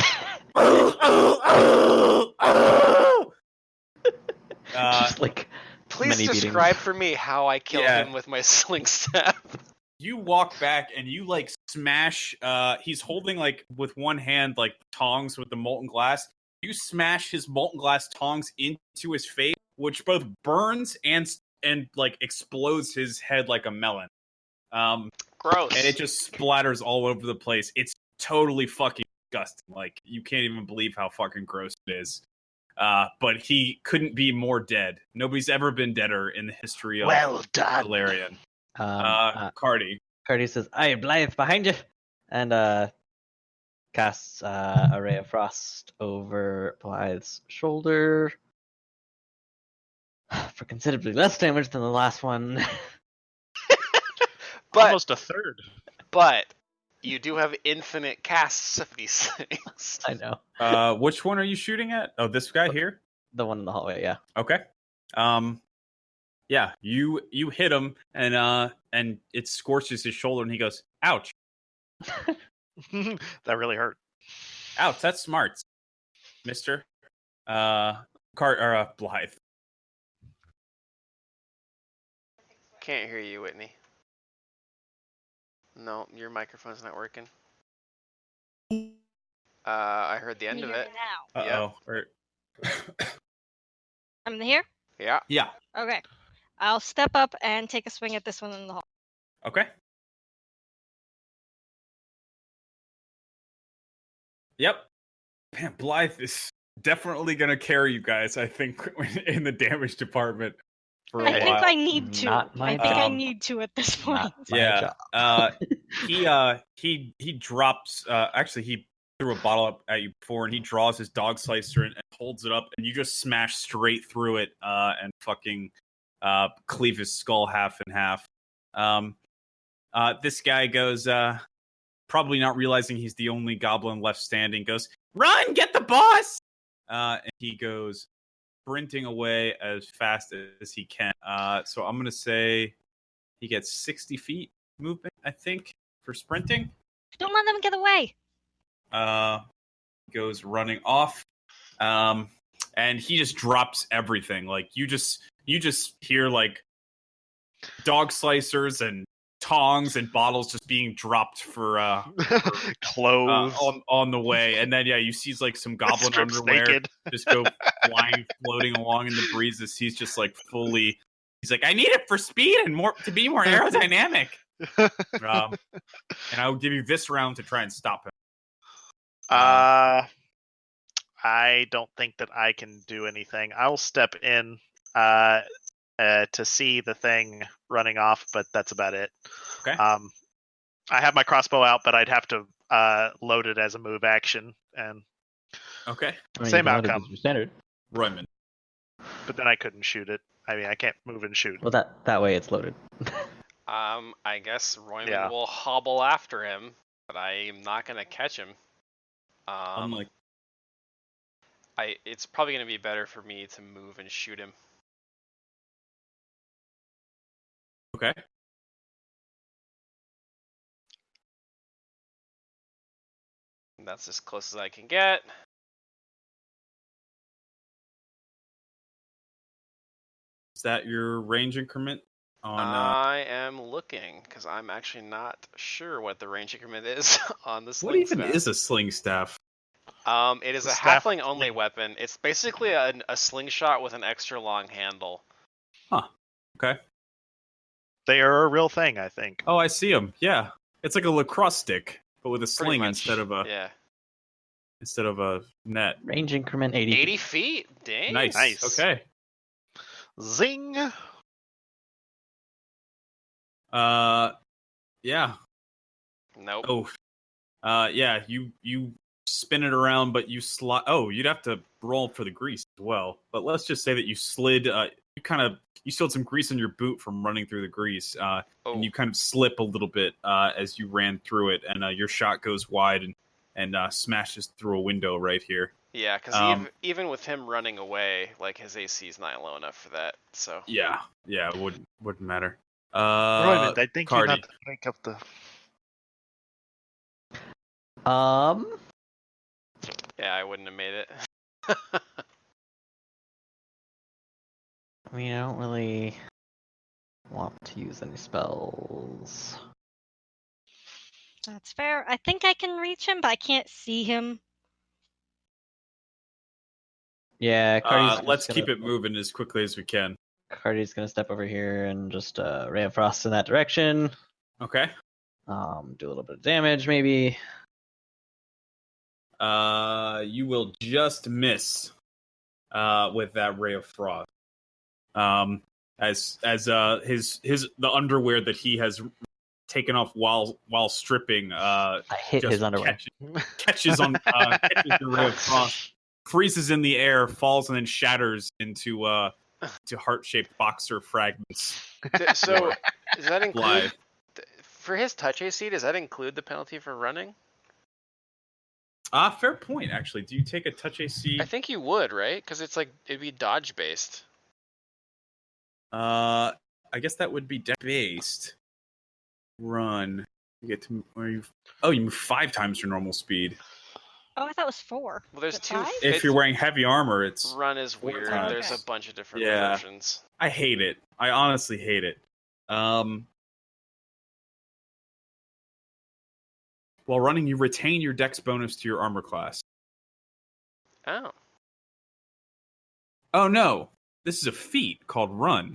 Just like Please many beatings. describe for me how I kill Yeah. him with my sling staff. You walk back and you like smash. He's holding like with one hand like tongs with the molten glass. You smash his molten glass tongs into his face, which both burns and like explodes his head like a melon. Gross. And it just splatters all over the place. It's totally fucking disgusting. Like you can't even believe how fucking gross it is. But he couldn't be more dead. Nobody's ever been deader in the history of Well done. Valerian. Cardi. Cardi says, "Aye, Blythe, behind you," and casts a ray of frost over Blythe's shoulder for considerably less damage than the last one. But Almost a third. but you do have infinite casts of these things. I know. Which one are you shooting at? Oh, this guy here? The one in the hallway, yeah. Okay. Yeah, you hit him and it scorches his shoulder and he goes, "Ouch. That really hurt. Ouch, that's smart, Mister Blythe." Can't hear you, Whitney. No, your microphone's not working. I heard the end Can of you hear it. me now? Uh-oh. I'm here? Yeah. Yeah. Okay. I'll step up and take a swing at this one in the hall. Okay. Yep. Man, Blythe is definitely gonna carry you guys. I think in the damage department for a I while. think I need to. Not my I think I job. need to at this point. Not my Yeah. job. He drops. Actually, he threw a bottle up at you before, and he draws his dog slicer and holds it up, and you just smash straight through it, and fucking cleave his skull half in half. This guy goes, probably not realizing he's the only goblin left standing, goes, "Run, get the boss!" And he goes sprinting away as fast as he can. So I'm gonna say he gets 60 feet movement, I think, for sprinting. Don't let them get away. Goes running off, and he just drops everything. Like you just hear like dog slicers and tongs and bottles just being dropped for Clothes. on the way, and then you see like some goblin Strips underwear naked. just go flying, floating along in the breezes. He's just like fully. He's like, I need it for speed and more to be more aerodynamic. And I will give you this round to try and stop him. I don't think that I can do anything. I'll step in to see the thing running off, but that's about it. Okay. I have my crossbow out, but I'd have to load it as a move action, and Okay. I mean, Same you can load it outcome. as your standard. Royman. but then I couldn't shoot it. I mean, I can't move and shoot. Well, that way it's loaded. I guess Royman Yeah. will hobble after him, but I'm not gonna catch him. I'm like, It's probably gonna be better for me to move and shoot him. okay. And that's as close as I can get. Is that your range increment on? I am looking because I'm actually not sure what the range increment is on this. What even is a sling staff? It is a Staff halfling only sling. weapon. It's basically a slingshot with an extra long handle. Okay. They are a real thing, I think. Oh, I see him. Yeah, it's like a lacrosse stick, but with a Pretty sling much. instead of a net. Range increment 80. 80 feet. Dang. Nice. Nice. Okay. Zing! Yeah. Nope. Oh. Yeah. You spin it around, but you slide. Oh, you'd have to roll for the grease as well. But let's just say that you slid. You spilled some grease on your boot from running through the grease. And you kind of slip a little bit as you ran through it, and your shot goes wide and smashes through a window right here. Yeah, because even with him running away, like his AC is not low enough for that. So Yeah, it wouldn't matter. Royman, I think you're Cardi. not the rank of the. yeah, I wouldn't have made it. I mean, I don't really want to use any spells. That's fair. I think I can reach him, but I can't see him. Yeah, Cardi's Let's keep it moving as quickly as we can. Cardi's gonna step over here and just ray of frost in that direction. Okay. Do a little bit of damage, maybe. You will just miss with that ray of frost. As the underwear that he has taken off while stripping I hit his underwear. catches the ray of frost, freezes in the air, falls, and then shatters into heart-shaped boxer fragments. So does that include Live. for his touch AC? Does that include the penalty for running? Fair point, actually. Do you take a touch AC? I think you would, right? Because it's like it'd be dodge based. I guess that would be deck based. Run. You get to you move 5 times your normal speed. Oh, I thought it was 4. Well, there's Is it 2. 5? If you're wearing heavy armor, it's. Run is four weird. times. There's a bunch of different Yeah. versions. I hate it. I honestly hate it. While running, you retain your dex bonus to your armor class. Oh. Oh no, this is a feat called Run.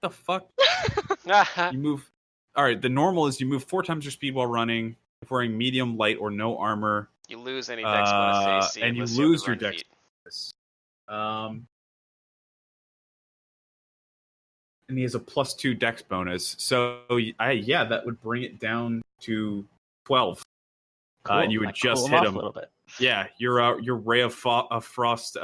What the fuck? You move. All right, the normal is you move 4 times your speed while running. If wearing medium, light, or no armor, You lose any dex bonus to AC and you unless lose have your the run dex. feat. this. And he has a +2 dex bonus. So, that would bring it down to 12. Cool. And you would I just cool him hit off him. a little bit. Yeah, your ray of frost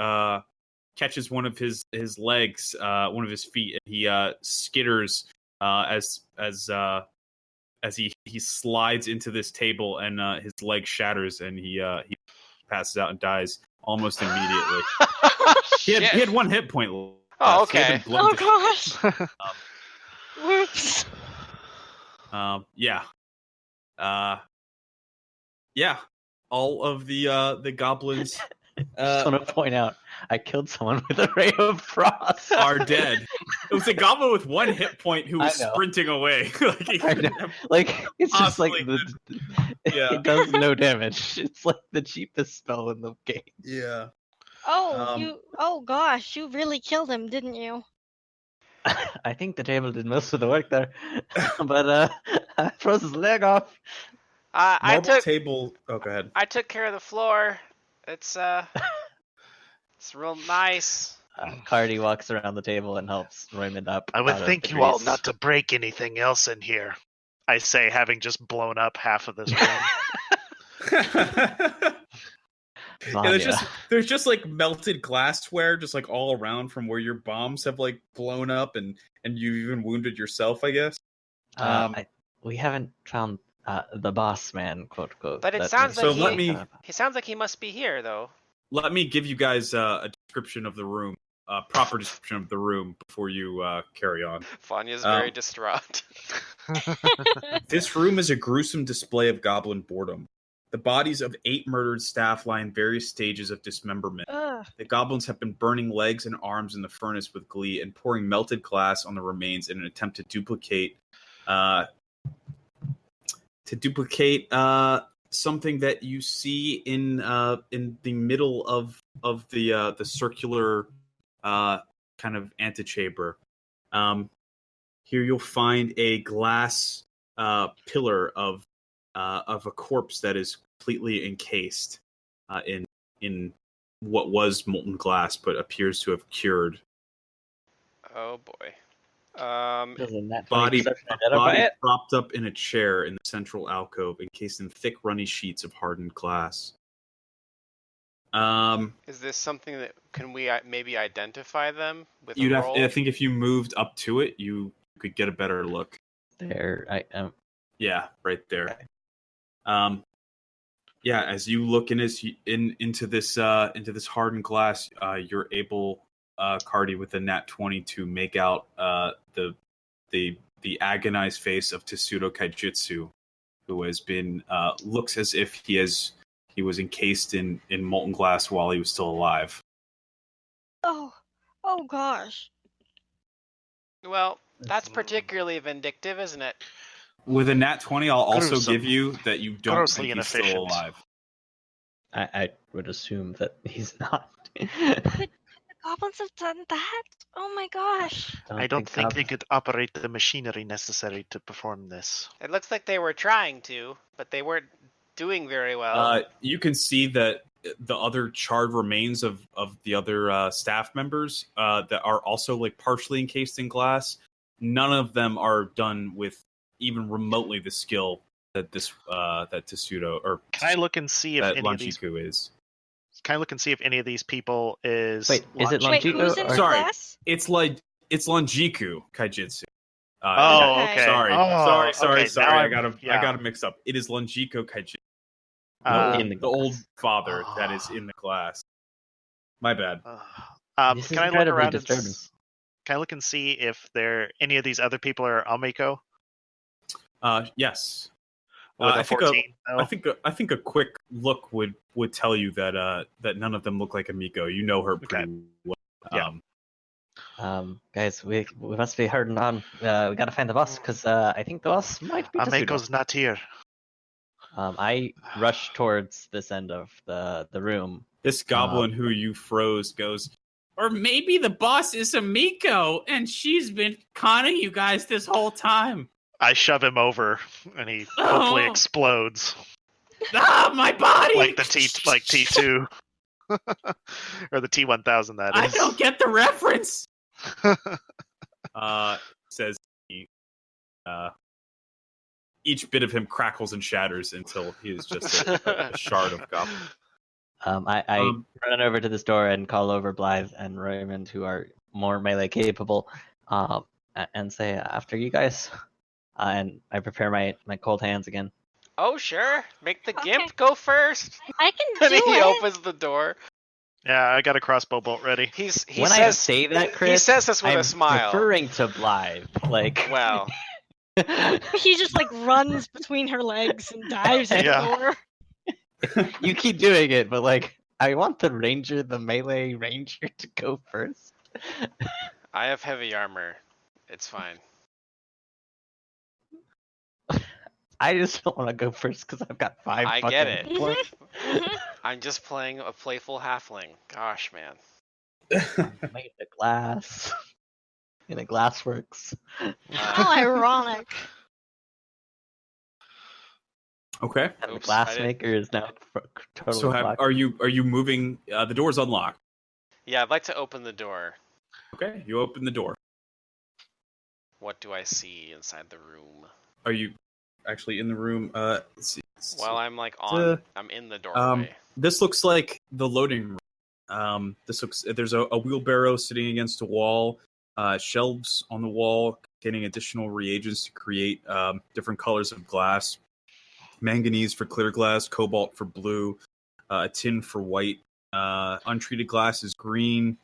catches one of his legs, one of his feet, and he skitters as he slides into this table, and his leg shatters, and he passes out and dies almost immediately. He had 1 hit point left. Oh, He had okay. been blown Oh gosh. Whoops. Yeah. All of the goblins Just want to point out, I killed someone with a ray of frost. are dead. It was a goblin with 1 hit point who was I know. sprinting away. Like, he I know. couldn't have- Like it's just like Possibly. Yeah. it does no damage. It's like the cheapest spell in the game. Yeah. Oh, oh gosh, you really killed him, didn't you? I think the table did most of the work there, but I froze his leg off. I Marble took table. Oh, go ahead. I took care of the floor. It's it's real nice. Cardi walks around the table and helps Raymond up. I would out of think the you all grease. not to break anything else in here. I say, having just blown up half of this room. Vanya. There's just like melted glassware just like all around from where your bombs have like blown up, and you even wounded yourself, I guess. We haven't found the boss man, quote unquote. But it That sounds makes like me- he sounds like he must be here though. Let me give you guys a description of the room, a proper description of the room before you carry on. Vanya's very distraught. This room is a gruesome display of goblin boredom. The bodies of 8 murdered staff lie in various stages of dismemberment. Ugh. The goblins have been burning legs and arms in the furnace with glee and pouring melted glass on the remains in an attempt to duplicate something that you see in the middle of the circular kind of antechamber. Here you'll find a glass pillar of a corpse that is completely encased in what was molten glass, but appears to have cured. Oh boy. Doesn't that Body identify it? propped up in a chair in the central alcove, encased in thick, runny sheets of hardened glass. Is this something that can we maybe identify them with You'd a have. roll? I think if you moved up to it, you could get a better look. There, I am. Yeah, right there. Yeah, as you look into this hardened glass, you're able, Cardi, with a nat 20 to make out the agonized face of Tsudo Kaijitsu, who has been looks as if he was encased in molten glass while he was still alive. Oh gosh. Well, that's particularly vindictive, isn't it? With a nat 20, I'll also Gruesome. give you that you don't Grossly think he's still inefficient. alive. I would assume that he's not. The goblins have done that? Oh my gosh. I don't think they could operate the machinery necessary to perform this. It looks like they were trying to, but they weren't doing very well. You can see that the other charred remains of the other staff members that are also like partially encased in glass. None of them are done with even remotely the skill that that Tsudo or Can I look and see if that any of these? Lanchiku is. Can I look and see if any of these people is? Wait, is it Wait, Longico who's in or- Sorry. class? It's Lanjiku Kaijitsu. Oh, Okay. okay. Sorry, Oh, sorry. okay, now I I'm- yeah. got it mixed up. It is Lanjiku Kaijitsu. in the The old glass. father that is in the glass. This My bad. This is can I look incredibly around and disturbing. can I look and see if any of these other people are Almako? Yes. With a I think 14? No? I think a quick look would tell you that that none of them look like Amiko. You know her pretty well. Yeah. Guys, we must be hurting on. We gotta find the boss because I think the boss might be Tsudo. Almako's not here. I rush towards this end of the room. This goblin who you froze goes, or maybe the boss is Amiko and she's been conning you guys this whole time. I shove him over, and he hopefully explodes Ah, my body! like T2. or the T1000, that I is. don't get the reference. Says he. Each bit of him crackles and shatters until he is just a shard of goblin. I run over to this door and call over Blythe and Raymond, who are more melee capable, and say, after you guys. And I prepare my cold hands again. Oh, sure. Make the Okay. gimp go first. I can And do he it. opens the door. Yeah, I got a crossbow bolt ready. He When I says say that, Chris, he says this with I'm a smile. referring to Blythe. Like, Well, He just like runs between her legs and dives at Yeah. the door. you keep doing it, but like, I want the melee ranger to go first. I have heavy armor. It's fine. I just don't want to go first because I've got 5 I fucking get it. hit points. Mhm. I'm just playing a playful halfling. Gosh, man. Made of glass. In a Glassworks. How ironic. Okay. And the Oops, I didn't- glassmaker is now totally So blocked. are you moving? The door's unlocked. Yeah, I'd like to open the door. Okay. You open the door. What do I see inside the room? Are you actually in the room? Let's see. Well, I'm like Uh, I'm in the doorway. This looks like the loading room. There's a wheelbarrow sitting against a wall, shelves on the wall containing additional reagents to create different colors of glass, manganese for clear glass, cobalt for blue, tin for white, untreated glass is green.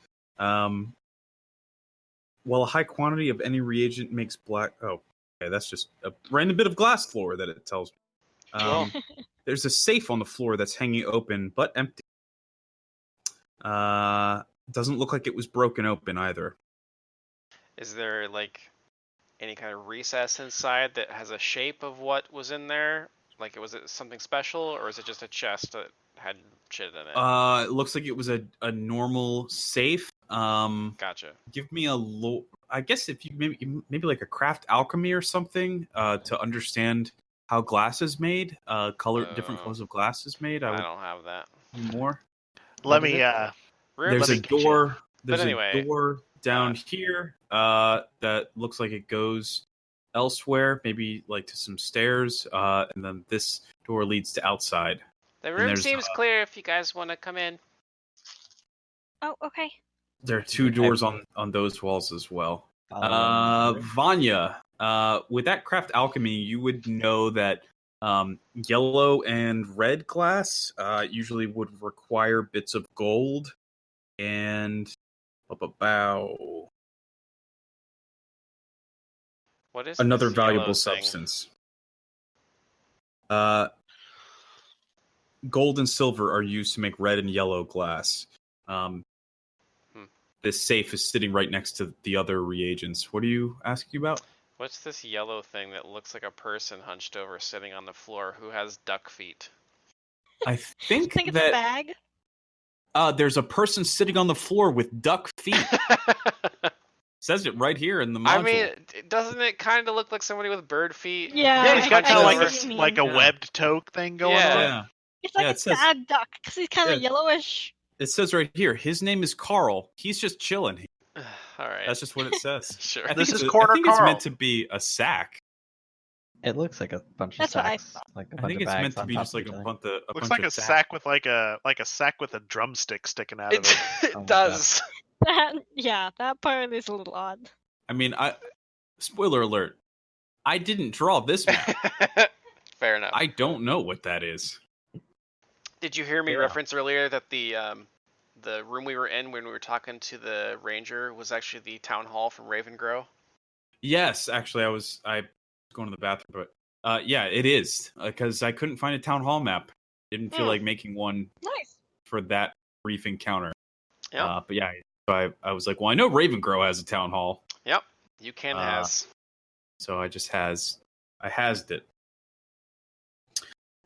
While a high quantity of any reagent makes black. Oh, okay, that's just a random bit of glass floor that it tells me. There's a safe on the floor that's hanging open but empty. Doesn't look like it was broken open either. Is there like any kind of recess inside that has a shape of what was in there? Like, was it something special, or is it just a chest that had shit in it? It looks like it was a normal safe. Gotcha. Give me a low. I guess if you maybe like a craft alchemy or something to understand how glass is made, different colors of glass is made. I don't have that. More. Let me. There's let a me- door. But There's anyway, a door down here that looks like it goes elsewhere, maybe like to some stairs, and then this door leads to outside. The room there's, seems clear if you guys want to come in. Oh, okay. There are 2 doors on those walls as well. Follow me. Vanya, with that craft alchemy, you would know that yellow and red glass usually would require bits of gold and What is another this yellow valuable thing? substance. Gold and silver are used to make red and yellow glass. This safe is sitting right next to the other reagents. What are you asking about? What's this yellow thing that looks like a person hunched over sitting on the floor who has duck feet? I think Think it's a that bag. there's a person sitting on the floor with duck feet. Says it right here in the module. I mean, doesn't it kind of look like somebody with bird feet? Yeah. Yeah, he's got I kind of see like what you a mean. like a webbed toque thing going Yeah. on. Yeah. It's like Yeah, a it says- sad duck because he's kind of Yeah. yellowish. It says right here, his name is Carl. He's just chilling. All right. That's just what it says. Sure. I think This it's is I Corner think it's Carl. meant to be a sack. It looks like a bunch of That's what I sacks. Like a I bunch think of it's bags meant to on be top just of like each a other. bunch of Looks bunch like of a sacks. sack with like a sack with a drumstick sticking out of it. It Oh my does. That part is a little odd. I mean, spoiler alert. I didn't draw this map. Fair enough. I don't know what that is. Did you hear me Yeah. reference earlier that the room we were in when we were talking to the ranger was actually the town hall from Ravengrow? Yes, actually, I was going to the bathroom, but yeah, it is because I couldn't find a town hall map. Didn't feel like making one Nice. for that brief encounter. Yep. But yeah, so I was like, well, I know Ravengrow has a town hall, Yep. You can has. so I hased it.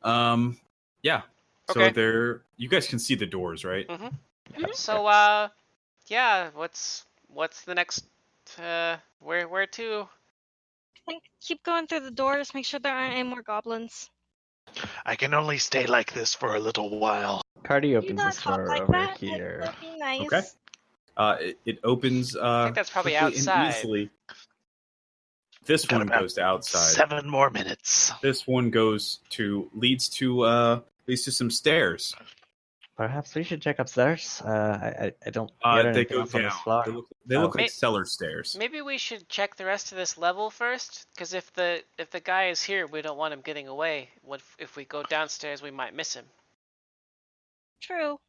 Yeah. So Okay. there, you guys can see the doors, right? So yeah, what's the next where to? I think keep going through the doors. Make sure there aren't any more goblins. I can only stay like this for a little while. Cardi Do opens not this talk door like over that. here. That would be nice. Okay. It opens I think that's probably quickly outside. and easily. This Got one about goes to outside. 7 more minutes. This one leads to some stairs. Perhaps we should check upstairs. I don't hear They anything go else on down. this floor. They look Oh. like cellar stairs. Maybe we should check the rest of this level first, because if the guy is here, we don't want him getting away. What if we go downstairs? We might miss him. True.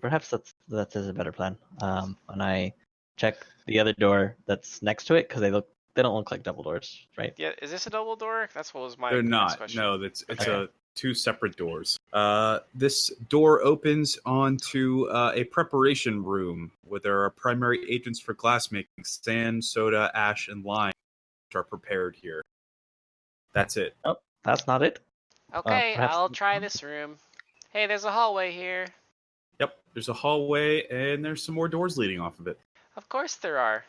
Perhaps that is a better plan. And I check the other door that's next to it because they don't look like double doors, right? Yeah, is this a double door? That's what was my They're next not. question. No, it's Okay. two separate doors. This door opens onto a preparation room where there are primary agents for glassmaking: sand, soda, ash, and lime, which are prepared here. That's it. Oh, that's not it. Okay, perhaps- I'll try this room. Hey, there's a hallway here. Yep. There's a hallway, and there's some more doors leading off of it. Of course there are.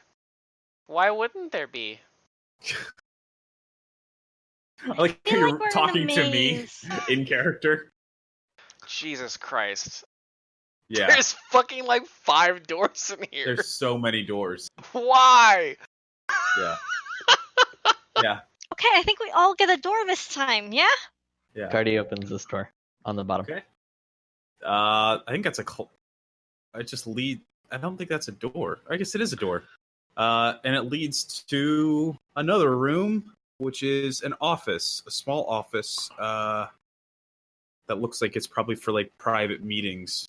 Why wouldn't there be? I like how feel you're like we're in a talking to me maze. in character. Jesus Christ. Yeah. There's fucking like 5 doors in here. There's so many doors. Why? Yeah. Yeah. Okay, I think we all get a door this time, yeah? Yeah. Cardi opens this door on the bottom. Okay. I think that's I don't think that's a door. I guess it is a door. And it leads to another room, which is an office, a small office, that looks like it's probably for like private meetings.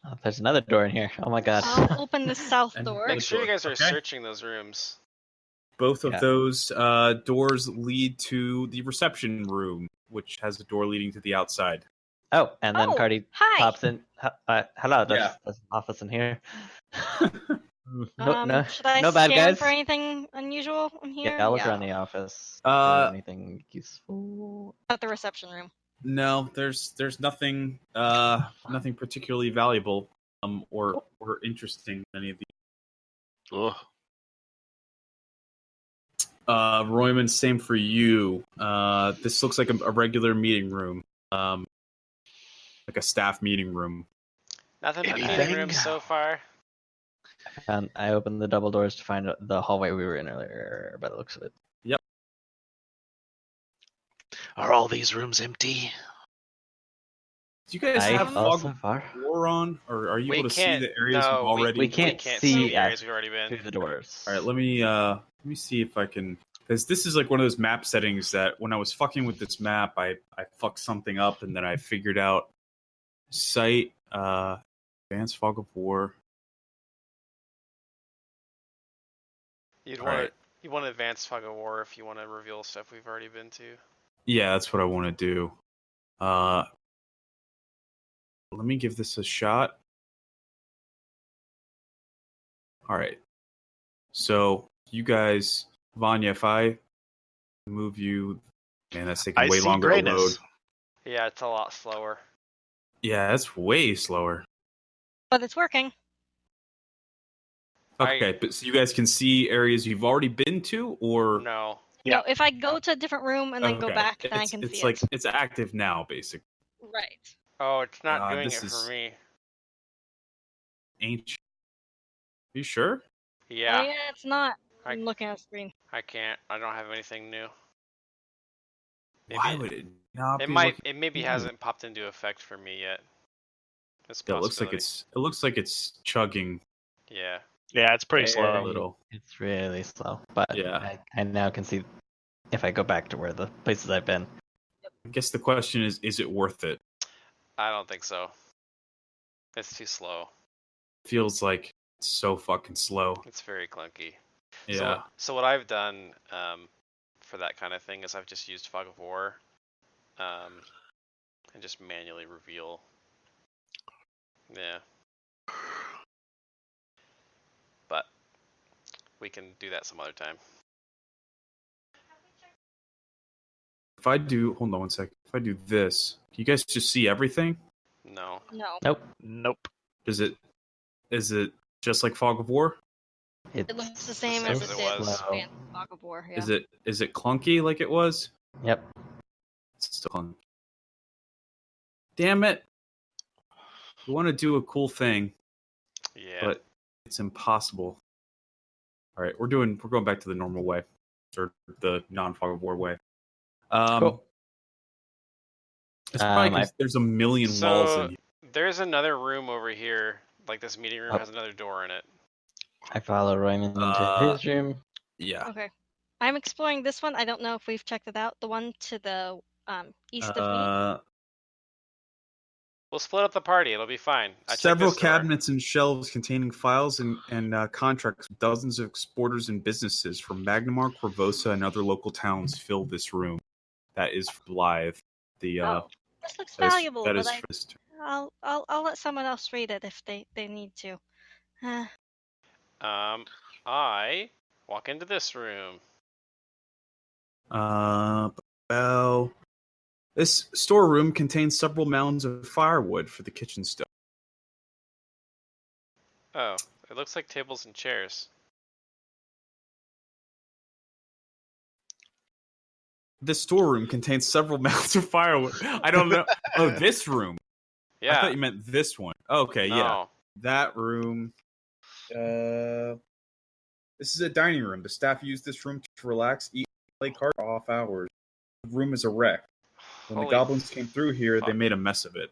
Oh, there's another door in here. Oh my god. I'll open the south And door. Make sure you guys are Okay. searching those rooms. Both of Yeah. those doors lead to the reception room, which has a door leading to the outside. Oh, and then Oh, Cardi Hi. pops in. Hello, there's, Yeah. there's an office in here. No Should I no bad scan guys. for anything unusual in here? Yeah, I'll look around the office. Anything useful? At the reception room. No, there's nothing nothing particularly valuable or interesting in any of these. Ugh. Royman, same for you. This looks like a regular meeting room. Like a staff meeting room. Nothing but Anything? meeting rooms so far. And I opened the double doors to find the hallway we were in earlier, by the looks of it. Are all these rooms empty? Do you guys I have fog so far of war on? Or are you We able to see can't- the areas no, you've already we can't see see the at- areas we've already through been. the doors. All right, let me see if I can, because this is like one of those map settings that when I was fucking with this map, I fucked something up and then I figured out site advanced fog of war. You'd All want right. you want advanced fog of war if you want to reveal stuff we've already been to. Yeah, that's what I want to do. Let me give this a shot. All right. So you guys, Vanya, if I move you, man, that's taking I way see longer to load. grayness. Yeah, it's a lot slower. Yeah, that's way slower. But it's working. Okay, but so you guys can see areas you've already been to, or No. Yeah. No, if I go to a different room and then go Okay. back, then I It's- can it's see like it. it's active now, basically. Right. Oh, it's not doing this it is- for me. Ancient. You sure? Yeah, Oh yeah, it's not. I- I'm looking at the screen. I can't. I don't have anything new. Maybe Why would it not? it be might. working? It maybe new? hasn't popped into effect for me yet. It's a Yeah, it looks like possibility. it looks like it's chugging Yeah. Yeah, it's pretty a slow. little. It's really slow, but Yeah. I now can see if I go back to where the places I've been. I guess the question is it worth it? I don't think so. It's too slow. Feels like it's so fucking slow. It's very clunky. Yeah. So what I've done for that kind of thing is I've just used Fog of War, and just manually reveal. Yeah. But we can do that some other time. If I do, hold on one second. If I do this, can you guys just see everything? No. No. Nope. Nope. Is it just like Fog of War? It's It looks the same Same as as it it did was. with Fog of War. Yeah. Is it clunky like it was? Yep. still clunky. Damn it! We want to do a cool thing, Yeah. but it's impossible. All right, we're going back to the normal way, or the non-fog of war way. Cool. It's probably 'cause there's a million walls in here. There's another room over here. Like this meeting room has another door in it. I follow Raymond into his room. Yeah. Okay. I'm exploring this one. I don't know if we've checked it out. The one to the east of me. We'll split up the party. It'll be fine. Several cabinets and shelves containing files and contracts with dozens of exporters and businesses from Magnamar, Corvosa, and other local towns fill this room. That is for Blythe. This looks valuable, that but is for this turn. I'll let someone else read it if they need to. I walk into this room. Well, this storeroom contains several mounds of firewood for the kitchen stove. Oh, it looks like tables and chairs. This storeroom contains several mounds of firewood. I don't know. Oh, this room. Yeah. I thought you meant this one. Okay, No. yeah. That room. This is a dining room. The staff use this room to relax, eat, play cards off hours. The room is a wreck. When the goblins came through here, they made a mess of it.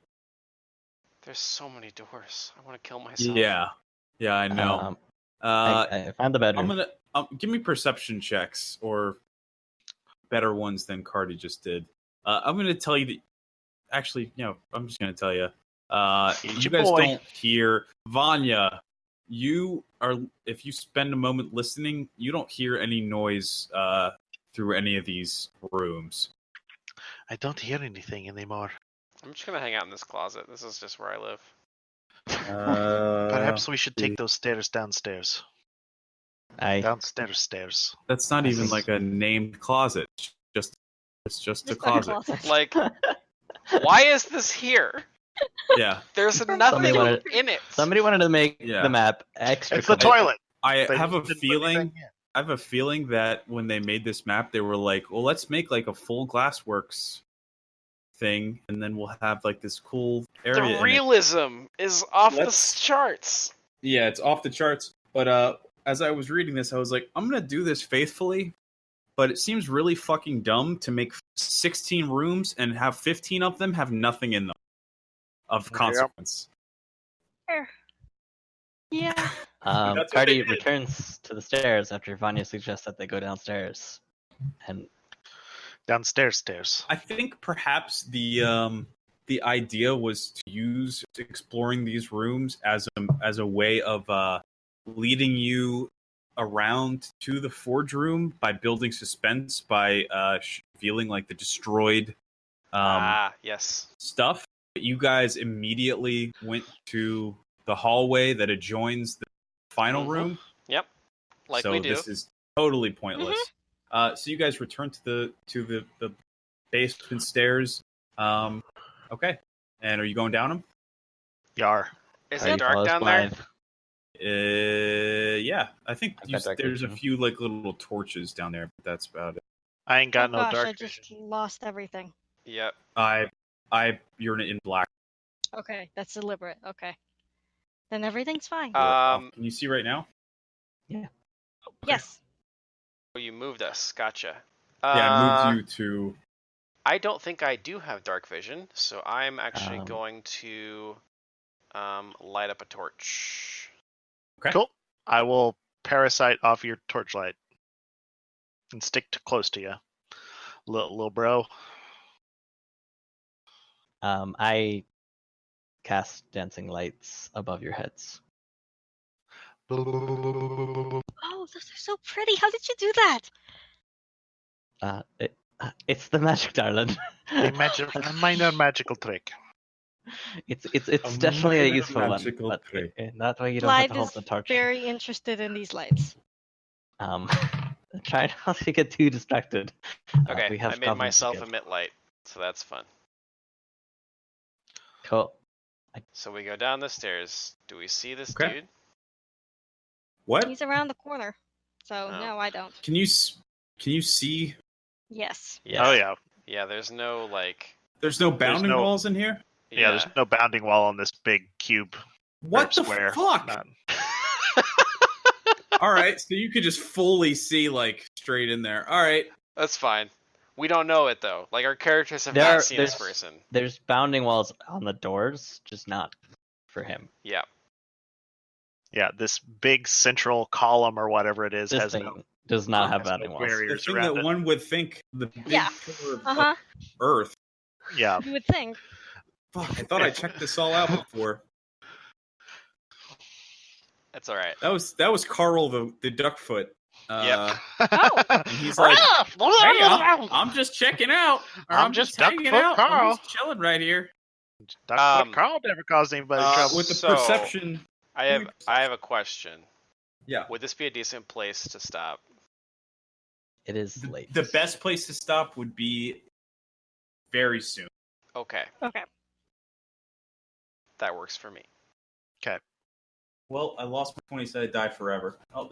There's so many doors. I want to kill myself. Yeah, I know. I found the bedroom. I'm gonna give me perception checks or better ones than Cardi just did. I'm gonna tell you that. Actually, I'm just gonna tell you. You guys don't hear Vanya. You are. If you spend a moment listening, you don't hear any noise through any of these rooms. I don't hear anything anymore. I'm just gonna hang out in this closet. This is just where I live. Perhaps we should take those stairs downstairs. Downstairs stairs. That's not even like a named closet. It's just a closet. Like, why is this here? Yeah. There's nothing in it. Somebody wanted to make the map extra. It's the toilet. I have a feeling that when they made this map, they were like, well, let's make like a full Glassworks thing, and then we'll have like this cool area. The realism is off the charts. Yeah, it's off the charts. But as I was reading this, I was like, I'm gonna do this faithfully, but it seems really fucking dumb to make 16 rooms and have 15 of them have nothing in them of consequence. Sure. Yeah. Cardi returns to the stairs after Vanya suggests that they go downstairs. And downstairs stairs. I think perhaps the idea was to use exploring these rooms as a way of leading you around to the forge room by building suspense by revealing like the destroyed stuff. But you guys immediately went to the hallway that adjoins the final room. Yep. Like we do. So this is totally pointless. So you guys return to the basement stairs. Okay. And are you going down them? Yar. Is it dark down there? Yeah. I think there's a few like little torches down there, but that's about it. I ain't got no dark I vision. just lost everything. Yep. You're in black. Okay, that's deliberate. Okay. Then everything's fine. Can you see right now? Yeah. Okay. Yes. Oh, you moved us. Gotcha. Yeah, I moved you to... I don't think I do have dark vision, so I'm actually going to light up a torch. Okay. Cool. I will parasite off your torchlight and stick close to you, little bro. I cast dancing lights above your heads. Oh, those are so pretty. How did you do that? It's the magic, darling. A minor magical trick. It's definitely a useful one. But that way you don't have to hold the torch. Very interested in these lights. Try not to get too distracted. Okay, I made myself emit light, so that's fun. Cool. So we go down the stairs. Do we see this dude? What? He's around the corner. So no, I don't. Can you see? Yes. Oh yeah. Yeah, there's no like. There's no bounding no- walls in here? Yeah, there's no bounding wall on this big cube. What the square. fuck? None. Alright, so you could just fully see, like, straight in there. Alright. That's fine. We don't know it though. Like our characters have There not are- seen this there's- person. There's bounding walls on the doors, just not for him. Yeah. Yeah, this big central column or whatever it is This has thing no does not have has no bounding walls. The barriers thing around that it. one would think the big Yeah. pillar of Uh-huh. Earth. Yeah, You would think. Fuck, I thought I checked this all out before. That's all right. That was Carl the Duckfoot. Yep. Oh. And he's like, hey, I'm just checking out. Or I'm I'm just just hanging Duckfoot out. Carl." I'm just chilling right here. Carl never caused anybody trouble. With the So- perception. I have a question. Yeah. Would this be a decent place to stop? It is late. The best place to stop would be very soon. Okay, Okay. that works for me. Well, I lost my 20, so I die forever. Oh,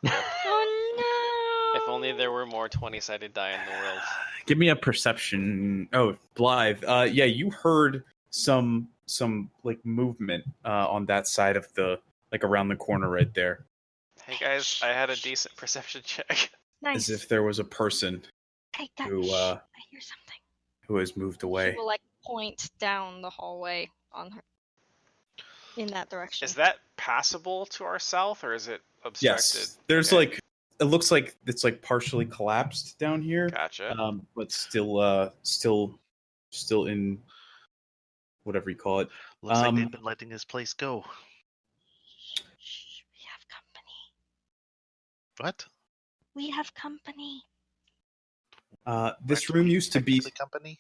Oh no. If only there were more 20-sided die in the world. give me a perception. Oh, Blythe. Yeah, you heard some like movement on that side of the, like, around the corner right there, Hey guys, I had a decent perception check. Nice. as if there was a person Take that. who Shh, I hear something. who has moved away. She will like point down the hallway on her in that direction. Is that passable to our south, or is it obstructed? Yes, there's Okay. like, it looks like it's like partially collapsed down here, Gotcha. but still in whatever you call it. Looks like they've been letting this place go. Shh, we have company. What? We have company. This room used to be. Technically company.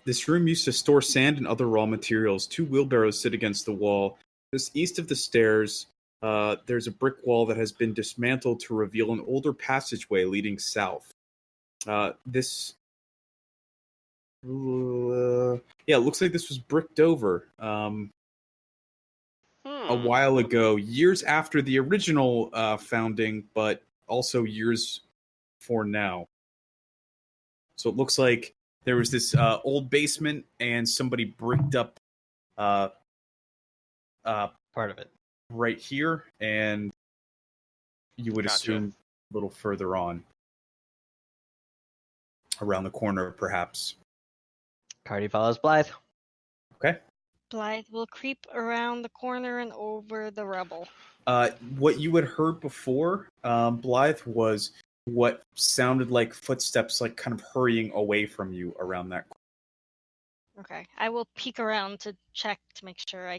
This room used to store sand and other raw materials. 2 wheelbarrows sit against the wall. Just east of the stairs, there's a brick wall that has been dismantled to reveal an older passageway leading south. It looks like this was bricked over a while ago, years after the original founding, but also years before now. So it looks like there was this old basement, and somebody bricked up Part of it. right here, and you would Gotcha. assume a little further on, around the corner, perhaps. Cardi follows Blythe. Okay. Blythe will creep around the corner and over the rubble. What you had heard before, Blythe, was what sounded like footsteps, like kind of hurrying away from you around that corner. Okay. I will peek around to check to make sure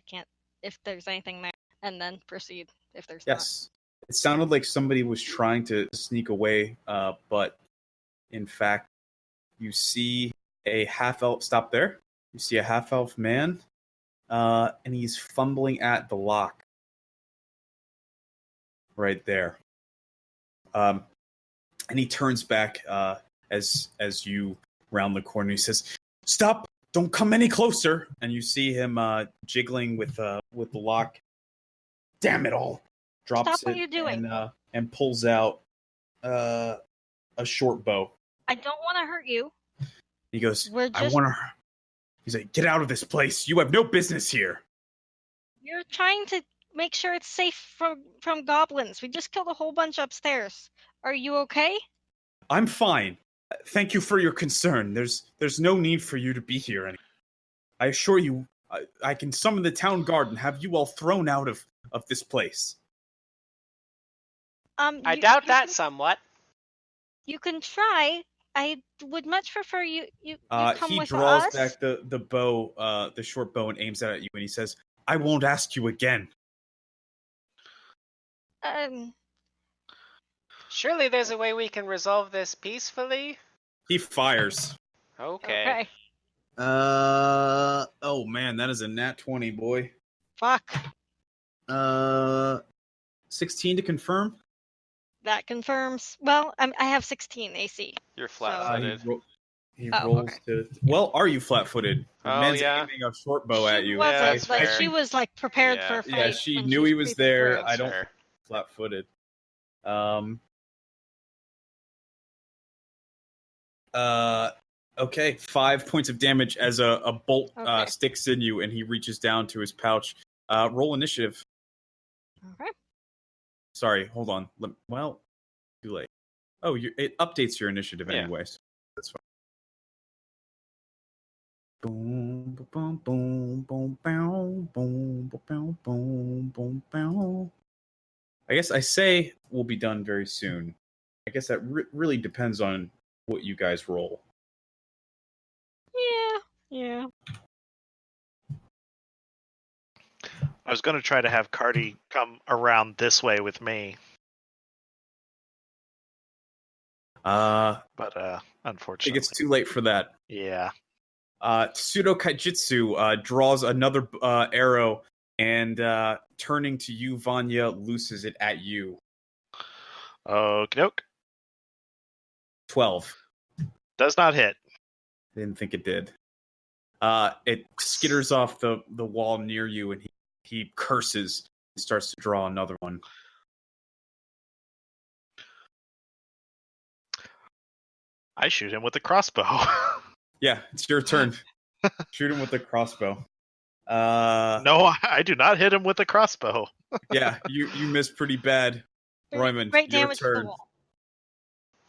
if there's anything there, and then proceed if there's Yes. It sounded like somebody was trying to sneak away, but in fact, you see a half-elf. Stop there. You see a half-elf man, and he's fumbling at the lock. Right there. And he turns back as you round the corner. He says, "Stop! Don't come any closer!" And you see him jiggling with the lock. Damn it all! Drops Stop what it you're doing. and pulls out a short bow. I don't want to hurt you. He goes, We're "I just- want to." He's like, "Get out of this place! You have no business here." You're trying to make sure it's safe from goblins. We just killed a whole bunch upstairs. Are you okay? I'm fine. Thank you for your concern. There's no need for you to be here anymore. I assure you, I can summon the town guard and have you all thrown out of this place. I doubt that somewhat. You can try. I would much prefer you come He with draws us. back the bow, the short bow, and aims it at you, and he says, "I won't ask you again." Surely there's a way we can resolve this peacefully. He fires. Okay. Oh man, that is a nat 20, boy. Fuck. 16 to confirm. That confirms. Well, I have 16 AC. You're He, flat-footed. he Oh, rolls okay. to. Well, are you flat-footed? The Oh, man's yeah. aiming a short bow at She you. wasn't, that's like fair. she was like prepared Yeah. for a fight. Yeah, she when knew she's he was creeping there. through. I don't Fair. flat-footed. Okay, 5 points of damage as a bolt Okay. sticks in you, and he reaches down to his pouch. Roll initiative. Okay. Sorry, hold on. Well, too late. Oh, it updates your initiative Yeah. anyways. That's fine. Boom, boom, boom, boom, boom, boom, boom, boom, boom, boom. I guess I say we'll be done very soon. I guess that really depends on what you guys roll. Yeah. I was going to try to have Cardi come around this way with me, But but I think unfortunately, it's too late for that. yeah. Pseudo Kaijitsu draws another arrow and turning to you, Vanya, looses it at you. Okie doke. 12. Does not hit. Didn't think it did. It skitters off the wall near you, and he curses and starts to draw another one. I shoot him with the crossbow. Yeah, it's your turn. Shoot him with the crossbow. No, I do not hit him with the crossbow. Yeah, you missed pretty bad. Roymond, Great your damage to the turn.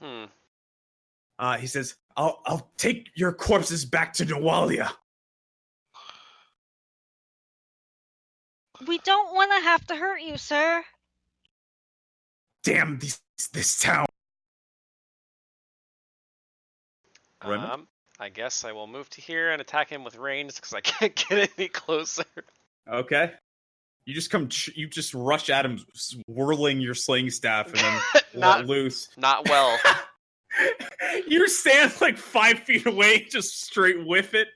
wall. He says, I'll take your corpses back to Nawalia. We don't want to have to hurt you, sir. Damn this town. Roymond? I guess I will move to here and attack him with range because I can't get any closer. Okay. You just you just rush at him, whirling your sling staff, and then let loose. Not well. You stand like 5 feet away, just straight whiff it.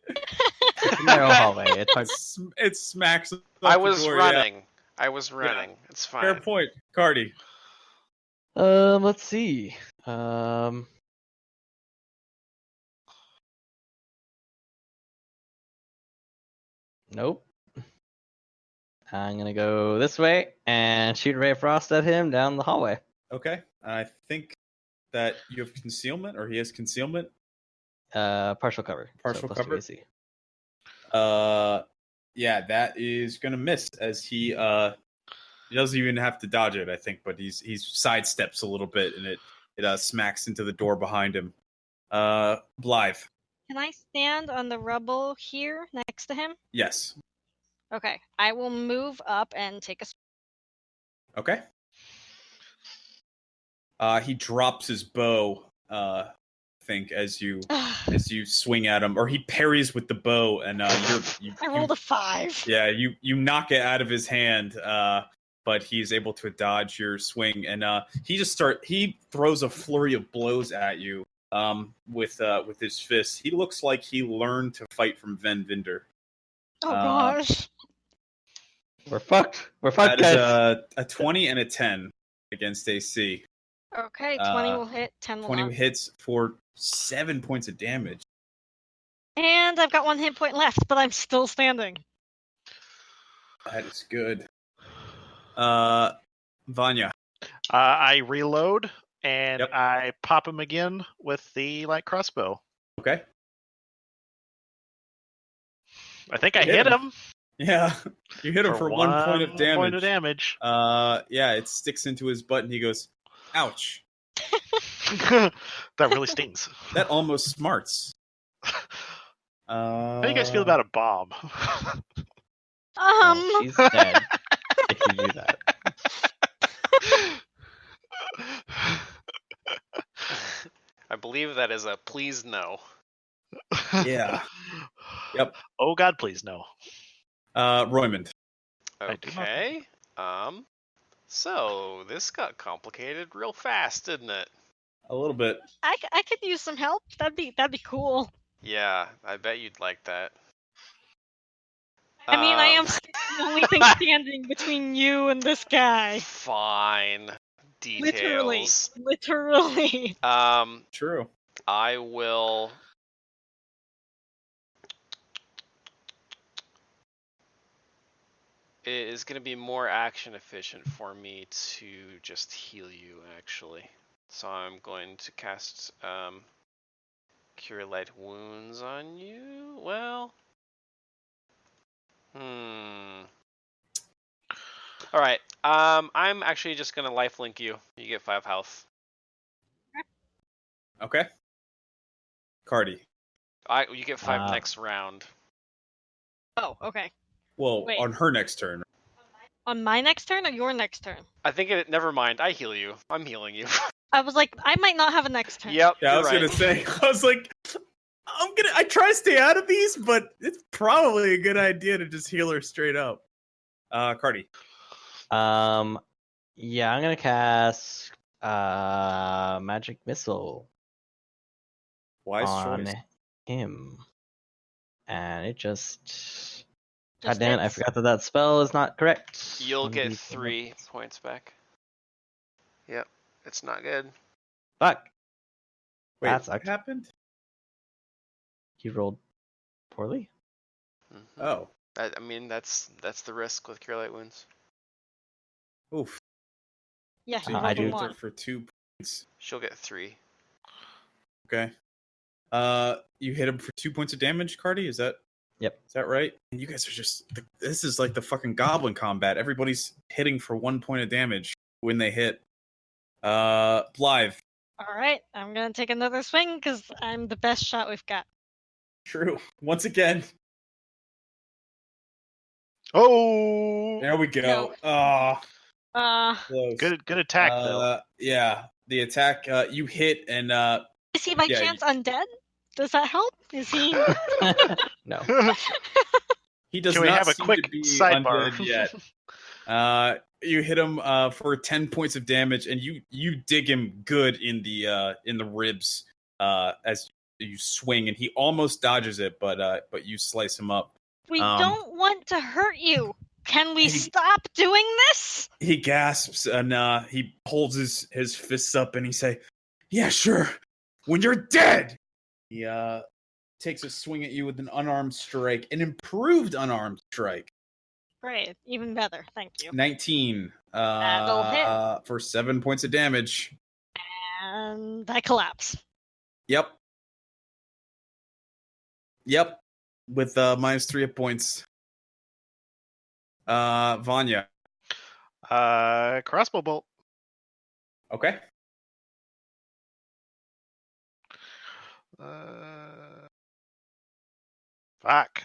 Narrow hallway. It's hard. It smacks. I was running. Yeah. I was running. It's fine. Fair point, Cardi. Let's see. Nope. I'm gonna go this way and shoot Ray of Frost at him down the hallway. Okay. I think that you have concealment, or he has concealment. Partial cover. Partial so cover? AC. Yeah, that is gonna miss as he doesn't even have to dodge it, I think, but he's sidesteps a little bit and it smacks into the door behind him. Blythe. Can I stand on the rubble here next to him? Yes. Okay. I will move up and take a. Okay. He drops his bow, I think, as you swing at him, or he parries with the bow, and I rolled a 5. Yeah, you knock it out of his hand, but he's able to dodge your swing, and he throws a flurry of blows at you, with his fists. He looks like he learned to fight from Van Vinder. Oh gosh. We're fucked. We're fucked, That guys. is a 20 and a 10 against AC. Okay, 20 will hit, 10 will 20 not. hits for 7 points of damage. And I've got 1 hit point left, but I'm still standing. That is good. Vanya. I reload and Yep. I pop him again with the light crossbow. Okay. I think I Hit hit him. him. Yeah, you hit him for 1 point of damage. Point of damage. Yeah, it sticks into his butt, and he goes, "Ouch!" That really stings. That almost smarts. How do you guys feel about a bomb? Well, she's dead if you do that. I believe that is a please no. Yeah. Yep. Oh God, please no. Roymond. I do not. Okay. So this got complicated real fast, didn't it? A little bit. I could use some help. That'd be cool. Yeah, I bet you'd like that. I mean, I am the only thing standing between you and this guy. Fine. Details. Literally. True. I will. It is going to be more action efficient for me to just heal you, actually. So I'm going to cast Cure light wounds on you? Well. Alright. I'm actually just gonna lifelink you. You get 5 health. Okay. Cardi. You get 5 Uh, next round. Oh, okay. Well, Wait. on her next turn. On my next turn or your next turn? I think never mind. I heal you. I'm healing you. I was like, I might not have a next turn. Yep. Yeah, I you're was right. gonna say. I was like, I try to stay out of these, but it's probably a good idea to just heal her straight up. Cardi. Yeah, I'm gonna cast magic missile Wise on choice. him, and it just. God Just damn it! I hits. forgot that spell is not correct. You'll get 1d4. 3 points back. Yep. It's not good. Fuck. Wait, That what sucked. happened? He rolled poorly. Mhm. Oh, I mean, that's the risk with Cure Light Wounds. oof. Yeah, So he you I rolled a do- healed her 1. for 2 points. She'll get 3. Okay. You hit him for 2 points of damage, Cardi. Is that right? And you guys are just. This is like the fucking goblin combat. Everybody's hitting for 1 point of damage when they hit. Blythe. Alright, I'm gonna take another swing because I'm the best shot we've got. True. Once again. Oh! There we go. No. Close. Good attack though. Yeah, the attack. You hit and Is he by Yeah, chance undead? Does that help? Is he? No. he does Can we not have a seem quick to be sidebar? undead yet. You hit him for 10 points of damage, and you dig him good in the ribs as you swing, and he almost dodges it, but you slice him up. We don't want to hurt you. Can we Hey. stop doing this? He gasps and he pulls his fists up and he say, "Yeah, sure. When you're dead." He takes a swing at you with an unarmed strike, an improved unarmed strike. Great, even better. Thank you. 19 That'll hit. for 7 points of damage. And I collapse. Yep. With -3 hit points. Vanya. Crossbow bolt. Okay. Fuck.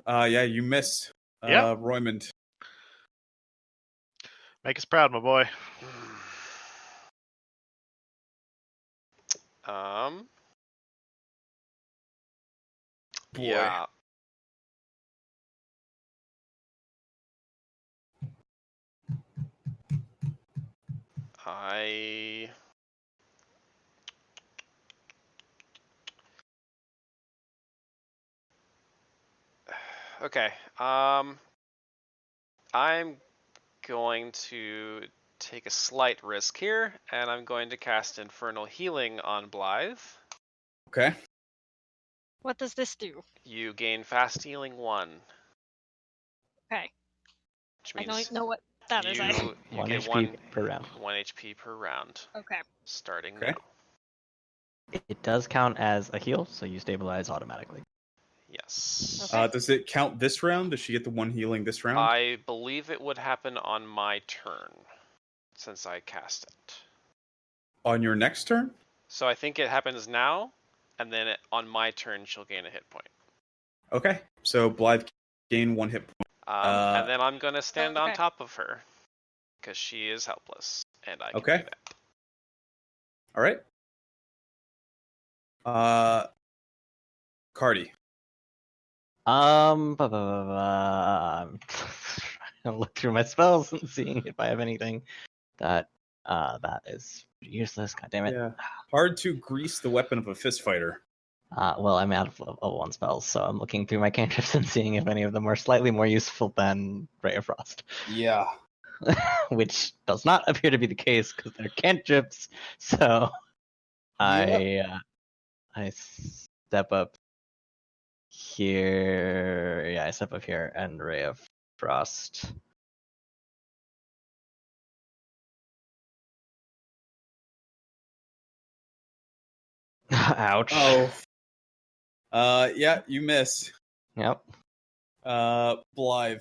Yeah, you miss. Yep. Roymond. Make us proud, my boy. Boy. Yeah. Okay. I'm going to take a slight risk here, and I'm going to cast Infernal Healing on Blythe. Okay. What does this do? You gain fast healing 1. Okay. Which I means don't know what that is. you 1 get HP per round. 1 HP per round, Okay. starting Okay. now. It does count as a heal, so you stabilize automatically. Yes. Okay. Does it count this round? Does she get the 1 healing this round? I believe it would happen on my turn, since I cast it. On your next turn? So I think it happens now, and then on my turn she'll gain a hit point. Okay. So Blythe gain 1 hit point. And then I'm gonna stand on Okay. top of her, because she is helpless, and I can Okay. do that. All right. Cardi. I'm trying to look through my spells and seeing if I have anything that is useless. God damn it. Yeah. Hard to grease the weapon of a fist fighter. Well, I'm out of level 1 spells, so I'm looking through my cantrips and seeing if any of them are slightly more useful than Ray of Frost. Yeah. Which does not appear to be the case because they're cantrips. So I step up here. Yeah, I step up here and Ray of Frost. Ouch. Oh. Yeah, you miss. Yep. Blythe.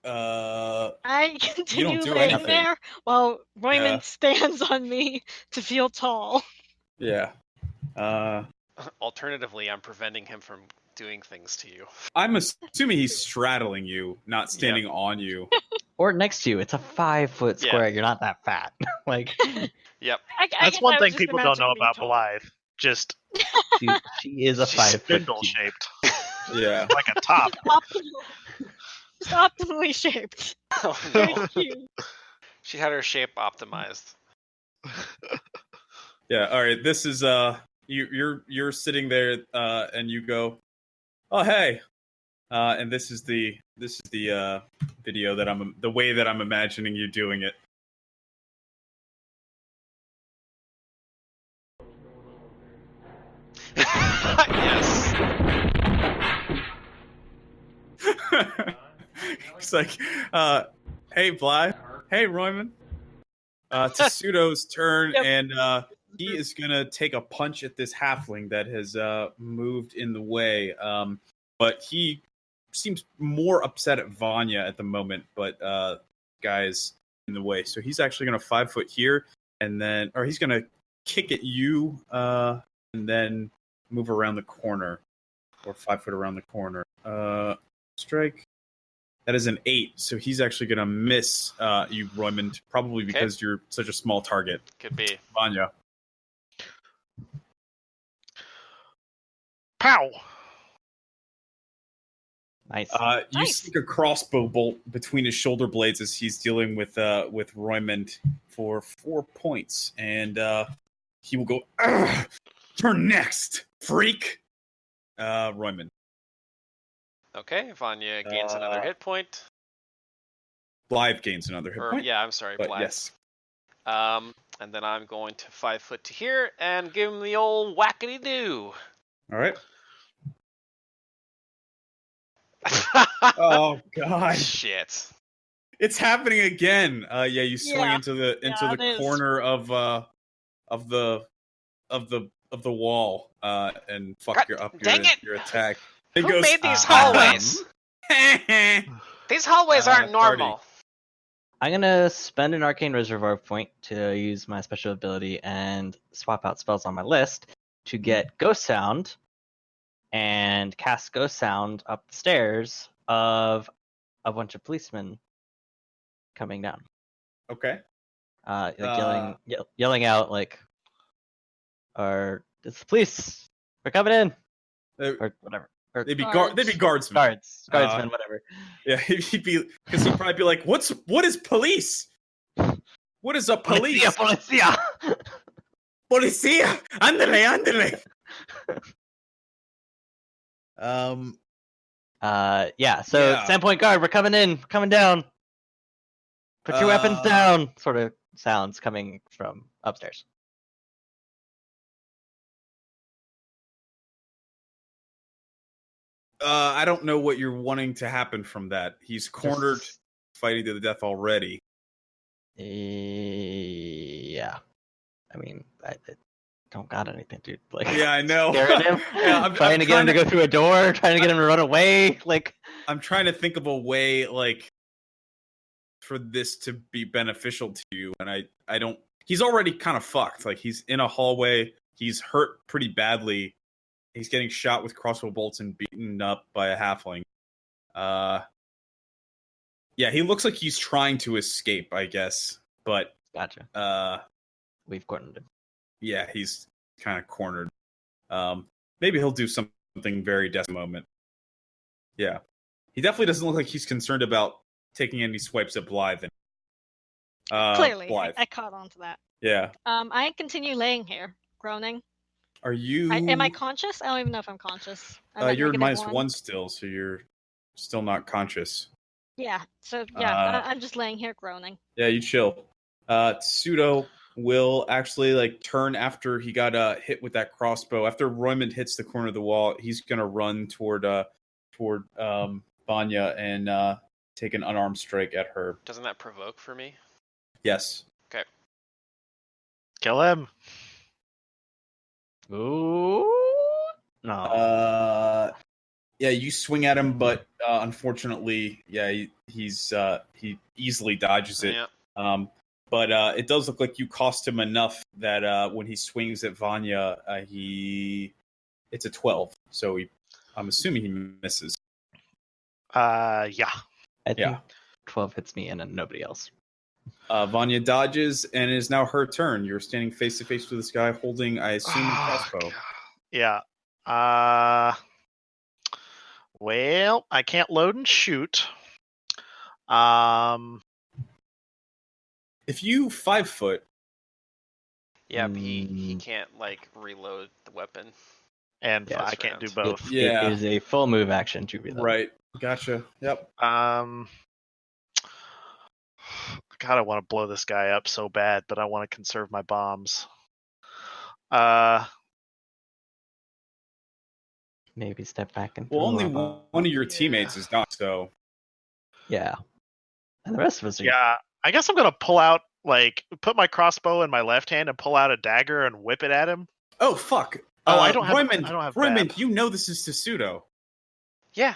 I continue do laying anything. there while Royman Yeah. stands on me to feel tall. Yeah. Alternatively, I'm preventing him from doing things to you. I'm assuming he's straddling you, not standing on you. Or next to you. It's a 5-foot Yeah. square. You're not that fat. Like, Yep. I That's guess one I was thing just people don't know imagining being about tall. Blythe. Just she is a She's 5-foot spindle cube. shaped, Yeah. like a top. Just optimally shaped. Oh Very no. cute. She had her shape optimized. Yeah. All right. This is you're sitting there and you go, oh hey, and this is the video that the way that I'm imagining you doing it. Yes. It's like, hey Blythe, hey Royman. Tessuto's turn, Yep. and he is gonna take a punch at this halfling that has moved in the way. But he seems more upset at Vanya at the moment, but guy's in the way. So he's actually gonna 5 foot here, and then, or he's gonna kick at you, and then move around the corner, or 5 foot around the corner. Strike. That is an 8, so he's actually going to miss you, Roymond, probably because you're such a small target. Could be. Vanya. Pow! Nice. You Nice. stick a crossbow bolt between his shoulder blades as he's dealing with Roymond for 4 points, and he will go, "You're next, freak!" Roymond. Okay, Vanya gains another hit point. Blythe gains another hit point. Yeah, I'm sorry, But Blythe. yes. And then I'm going to 5 foot to here and give him the old whackety do. All right. Oh God! Shit. It's happening again. Yeah, you swing Yeah. into the it is. corner of the wall and fuck God, up dang it! your attack. Who It goes, made these hallways? These hallways aren't normal. I'm gonna spend an arcane reservoir point to use my special ability and swap out spells on my list to get Ghost Sound and cast Ghost Sound up the stairs of a bunch of policemen coming down. Okay. Yelling out like, "Or it's the police! We're coming in!" Or whatever. Or They'd be Guards. guardsmen. Guardsmen, whatever. Yeah, he'd probably be like, what is police? What is a police? Policia! Policía! Ándale, ándale. Yeah, so Yeah. Sandpoint Guard, we're coming in, coming down. Put your weapons down, sort of sounds coming from upstairs. I don't know what you're wanting to happen from that. He's cornered, fighting to the death already. Yeah. I mean, I don't got anything, dude. Like, Yeah, I know. scaring him, Yeah, I'm trying to get him to go through a door, trying to get him to run away. Like, I'm trying to think of a way, like, for this to be beneficial to you, and I don't. He's already kind of fucked. Like, he's in a hallway. He's hurt pretty badly. He's getting shot with crossbow bolts and beaten up by a halfling. Yeah, he looks like he's trying to escape, I guess. But gotcha. We've cornered him. Yeah, he's kind of cornered. Maybe he'll do something very desperate moment. Yeah. He definitely doesn't look like he's concerned about taking any swipes at Blythe. Clearly, Blythe. I caught on to that. Yeah. I continue laying here, groaning. Are you... Am I conscious? I don't even know if I'm conscious. I'm at you're -1. -1 still, so you're still not conscious. Yeah, so yeah, I'm just laying here groaning. Yeah, you chill. Pseudo will actually like turn after he got hit with that crossbow. After Roymond hits the corner of the wall, he's gonna run toward Vanya and take an unarmed strike at her. Doesn't that provoke for me? Yes. Okay. Kill him. Ooh. No. Yeah, you swing at him, but unfortunately, he easily dodges it. Yeah. But it does look like you cost him enough that when he swings at Vanya, it's a 12. So I'm assuming he misses. Yeah. I think Yeah. 12 hits me and then nobody else. Vanya dodges, and it is now her turn. You're standing face to face with this guy holding, I assume, a Oh, crossbow. God. Yeah. Well, I can't load and shoot. If you 5 foot, Yeah, but he can't like reload the weapon. And Yeah, I can't do round. both. Yeah. It is a full move action to reload. right? Gotcha. Yep. God, I want to blow this guy up so bad, but I want to conserve my bombs. Maybe step back and Well, throw only a- one of your teammates is not, so. Yeah. And the rest of us are Yeah, I guess I'm gonna pull out, put my crossbow in my left hand and pull out a dagger and whip it at him. Oh, fuck. Oh, I don't have Roymond, BAB. you know this is Tessuto. Yeah,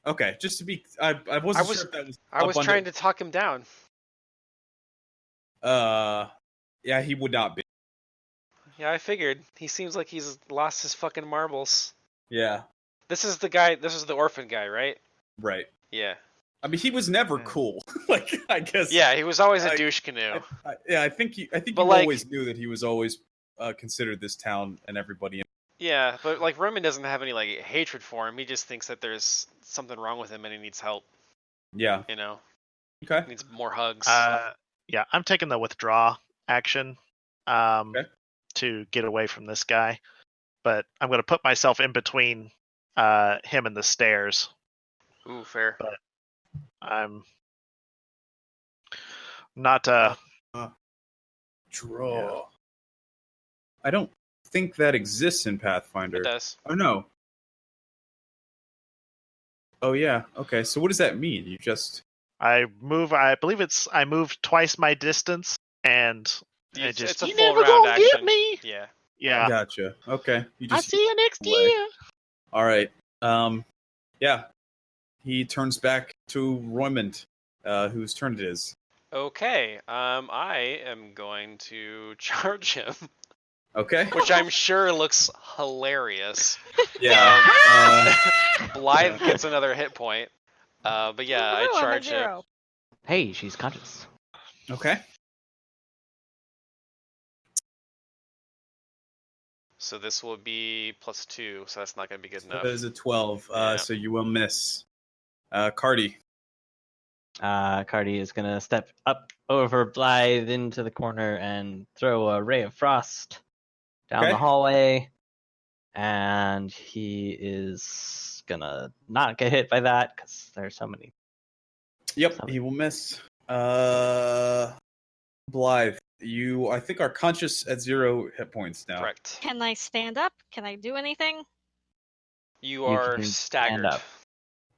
Okay, just to be, I wasn't sure if that was. I was trying to talk him down. Yeah, he would not be. Yeah, I figured. He seems like he's lost his fucking marbles. Yeah, This is the guy. This is the orphan guy, right? right. Yeah. I mean, he was never cool. I guess. Yeah, he was always a douche canoe. I think you But, always knew that he was always considered this town and everybody. Yeah, but like Roman doesn't have any like hatred for him. He just thinks that there's something wrong with him and he needs help. Yeah. You know, Okay. needs more hugs. Yeah, I'm taking the withdraw action to get away from this guy, but I'm going to put myself in between him and the stairs. Ooh, fair. But I'm not. Draw. Yeah. I don't think that exists in Pathfinder. It does. Oh no. Oh yeah. Okay. So what does that mean? You just. I move. I believe I moved twice my distance, and I just. It's a "You full never round gonna action. get me. Yeah. Yeah. Gotcha. Okay. You just. I see you next away. year. All right. Yeah. He turns back to Roymond, whose turn it is. Okay. I am going to charge him, Okay. which I'm sure looks hilarious. Yeah. Blythe gets another hit point. But yeah, I Woohoo, I'm at charge him. 0. Hey, she's conscious. Okay. So this will be +2, so that's not going to be good enough. That is a 12. Yeah. So you will miss. Cardi. Cardi is gonna step up over Blythe into the corner and throw a ray of frost down Okay. the hallway, and he is gonna not get hit by that because there's so many. Yep, he will miss. Blythe, you I think are conscious at 0 hit points now. Correct. Can I stand up? Can I do anything? You are can staggered. stand up.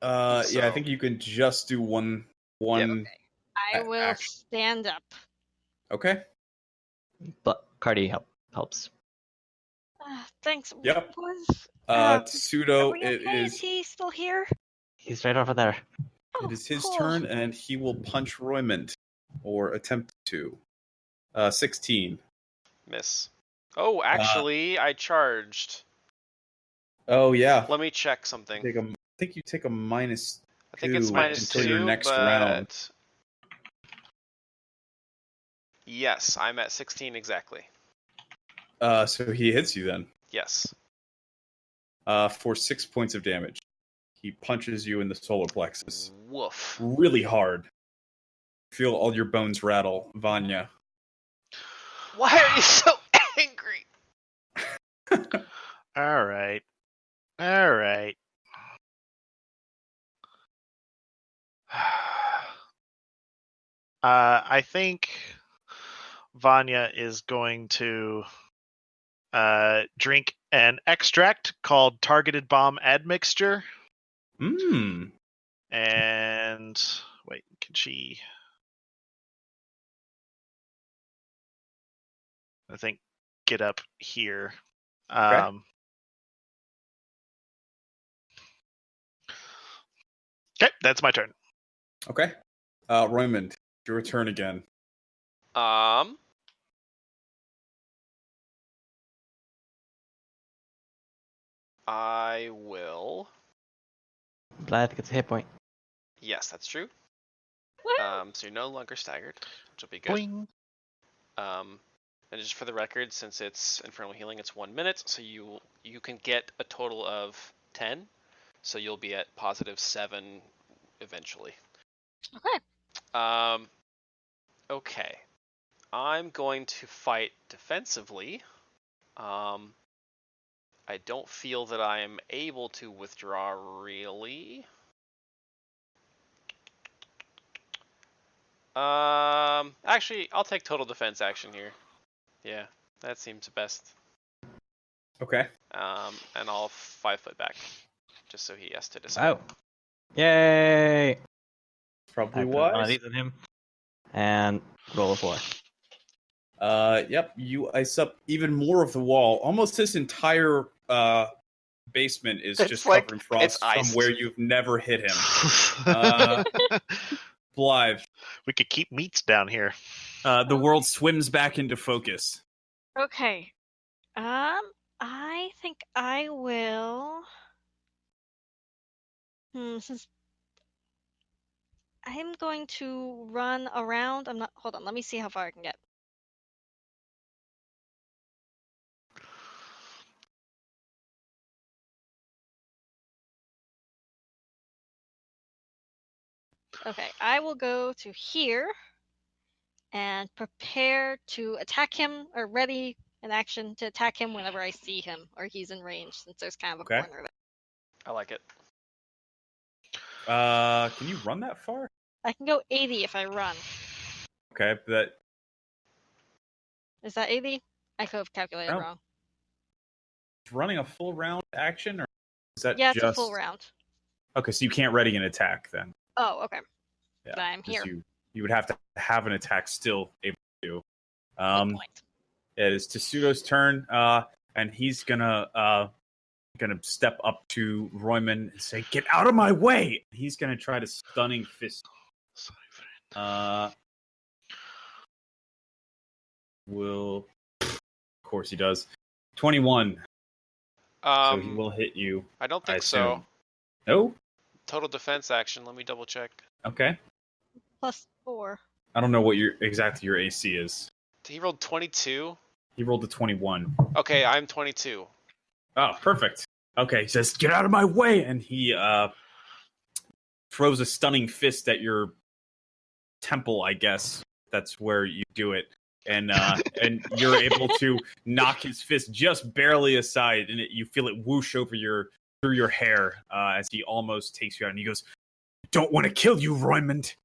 Yeah, I So- think you can just do one. I will action. stand up. Okay. But Cardi helps. Thanks. Yep. Are Pseudo, we it okay? Is is he still here? He's right over there. it is his cool. turn, and he will punch Roymond, or attempt to. 16. Miss. Oh, actually, I charged. Oh yeah. Let me check something. I think you take a minus. I think it's 2 -2 until your next but... round. Yes, I'm at 16 exactly. So he hits you then. Yes. For 6 points of damage. He punches you in the solar plexus. Woof. Really hard. Feel all your bones rattle, Vanya. Why are you so angry? All right. I think Vanya is going to drink an extract called Targeted Bomb Admixture. Mmm. And wait, can she? I think get up here. Okay, that's my turn. Okay. Roymond, your turn again. I will. Glad gets a hit point. Yes, that's true. Woo! So you're no longer staggered, which will be good. Boing. And just for the record, since it's Infernal Healing, it's 1 minute, so you can get a total of 10. So you'll be at +7 eventually. Okay. Okay. I'm going to fight defensively. I don't feel that I am able to withdraw really. Actually, I'll take total defense action here. Yeah, that seems best. Okay. And I'll 5 foot back, just so he has to decide. Oh. Yay! Probably I put one of wise. these in him. And roll a 4. Yep, you ice up even more of the wall. Almost this entire basement is It's just like- covered in it's frost from iced. where you've never hit him. Blythe, We could keep meats down here. the world swims back into focus. Okay. I think I will. Since I'm going to run around. I'm not. Hold on. Let me see how far I can get. Okay, I will go to here and prepare to attack him, or ready an action to attack him whenever I see him or he's in range, since there's kind of a Okay. corner there. I like it. Can you run that far? I can go 80 if I run. Okay, that Is that 80? I could have calculated No. wrong. running a full round action, or is that Yeah, just it's a full round. Okay, so you can't ready an attack then. Oh, okay. Yeah, Then I'm 'cause here. You would have to have an attack still able to. Good point. It is Tsudo's turn, and he's gonna step up to Royman and say, "Get out of my way!" He's gonna try to stunning fist. Of course he does. 21. So he will hit you. I don't think assume. so. No. Total defense action. Let me double check. Okay. +4. I don't know what your AC is. He rolled 22. He rolled a 21. Okay, I'm 22. Oh, perfect. Okay, he says, "Get out of my way!" And he throws a stunning fist at your temple, I guess. That's where you do it. And you're able to knock his fist just barely aside, and you feel it whoosh over through your hair as he almost takes you out. And he goes, "Don't want to kill you, Roymond."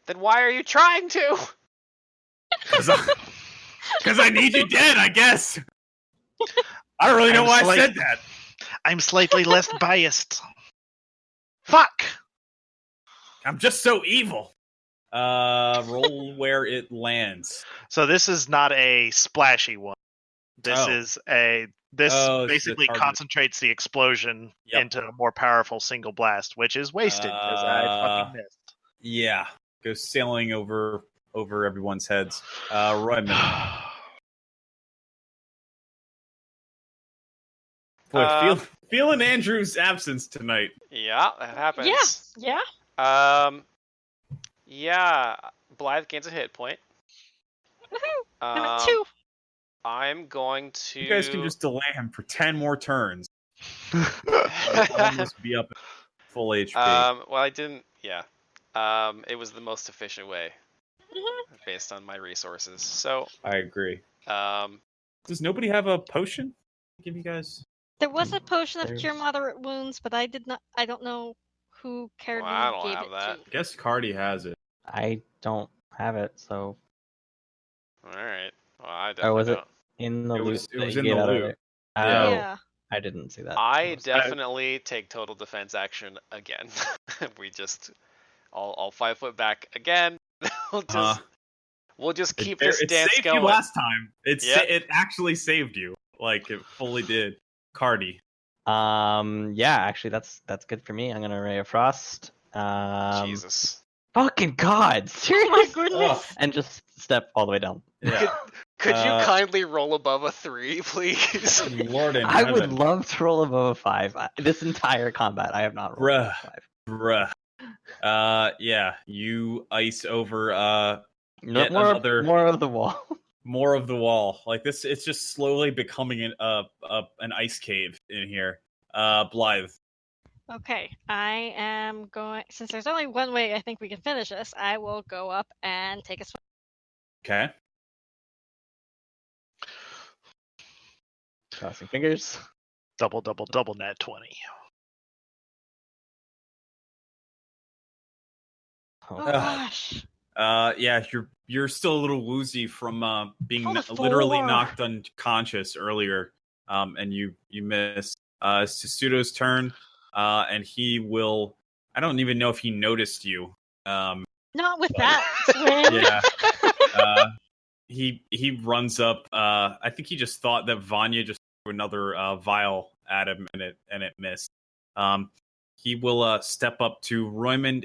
Then why are you trying to? Because I need you dead, I guess. I don't really know why I said that. I'm slightly less biased. Fuck! I'm just so evil. Roll where it lands. So this is not a splashy one. This Oh. is This is basically a target. Concentrates the explosion Yep. into a more powerful single blast, which is wasted because I fucking missed. Yeah, goes sailing over everyone's heads. Royman. Boy, feeling Andrew's absence tonight. Yeah, that happens. Yeah. Yeah. Blythe gains a hit point. Woohoo! I'm at 2. I'm going to. You guys can just delay him for 10 more turns. He'll almost be up at full HP. Well, I didn't. Yeah. It was the most efficient way based on my resources. So. I agree. Does nobody have a potion? Give you guys. There was a potion of There's- cure moderate wounds, but I don't know who Well, I Carradine don't gave have it that. I guess Cardi has it. I don't have it, so. All right. Well, I Or definitely was it don't. in the It loot? was that you in gave the out loot. earlier? Yeah. Oh, Yeah. I didn't see that. I Was- definitely take total defense action again. I'll 5 foot back again. We'll just keep this It dance saved going. you last time. Yep. It actually saved you. Like it fully did. Cardi. Yeah, actually, that's good for me. I'm gonna Ray of Frost. Jesus. Fucking God, Oh seriously? my goodness! And just step all the way down. Yeah. Could you Uh, kindly roll above a 3, please? Lord in I would heaven. love to roll above a 5. This entire combat, I have not rolled above a 5. Bruh. Yeah, you ice over No, yet another more of the wall. more of the wall. Like this, it's just slowly becoming an ice cave in here. Blythe. Okay, I am going. Since there's only one way I think we can finish this, I will go up and take a swing. Okay. Crossing fingers. Double nat 20. Oh Oh, gosh! Yeah, you're still a little woozy from being Hold a literally 4. knocked unconscious earlier. And you miss. It's Testudo's turn. And he will. I don't even know if he noticed you. Not with that swing. Yeah. He runs up. I think he just thought that Vanya just threw another vial at him and it missed. He will step up to Roymond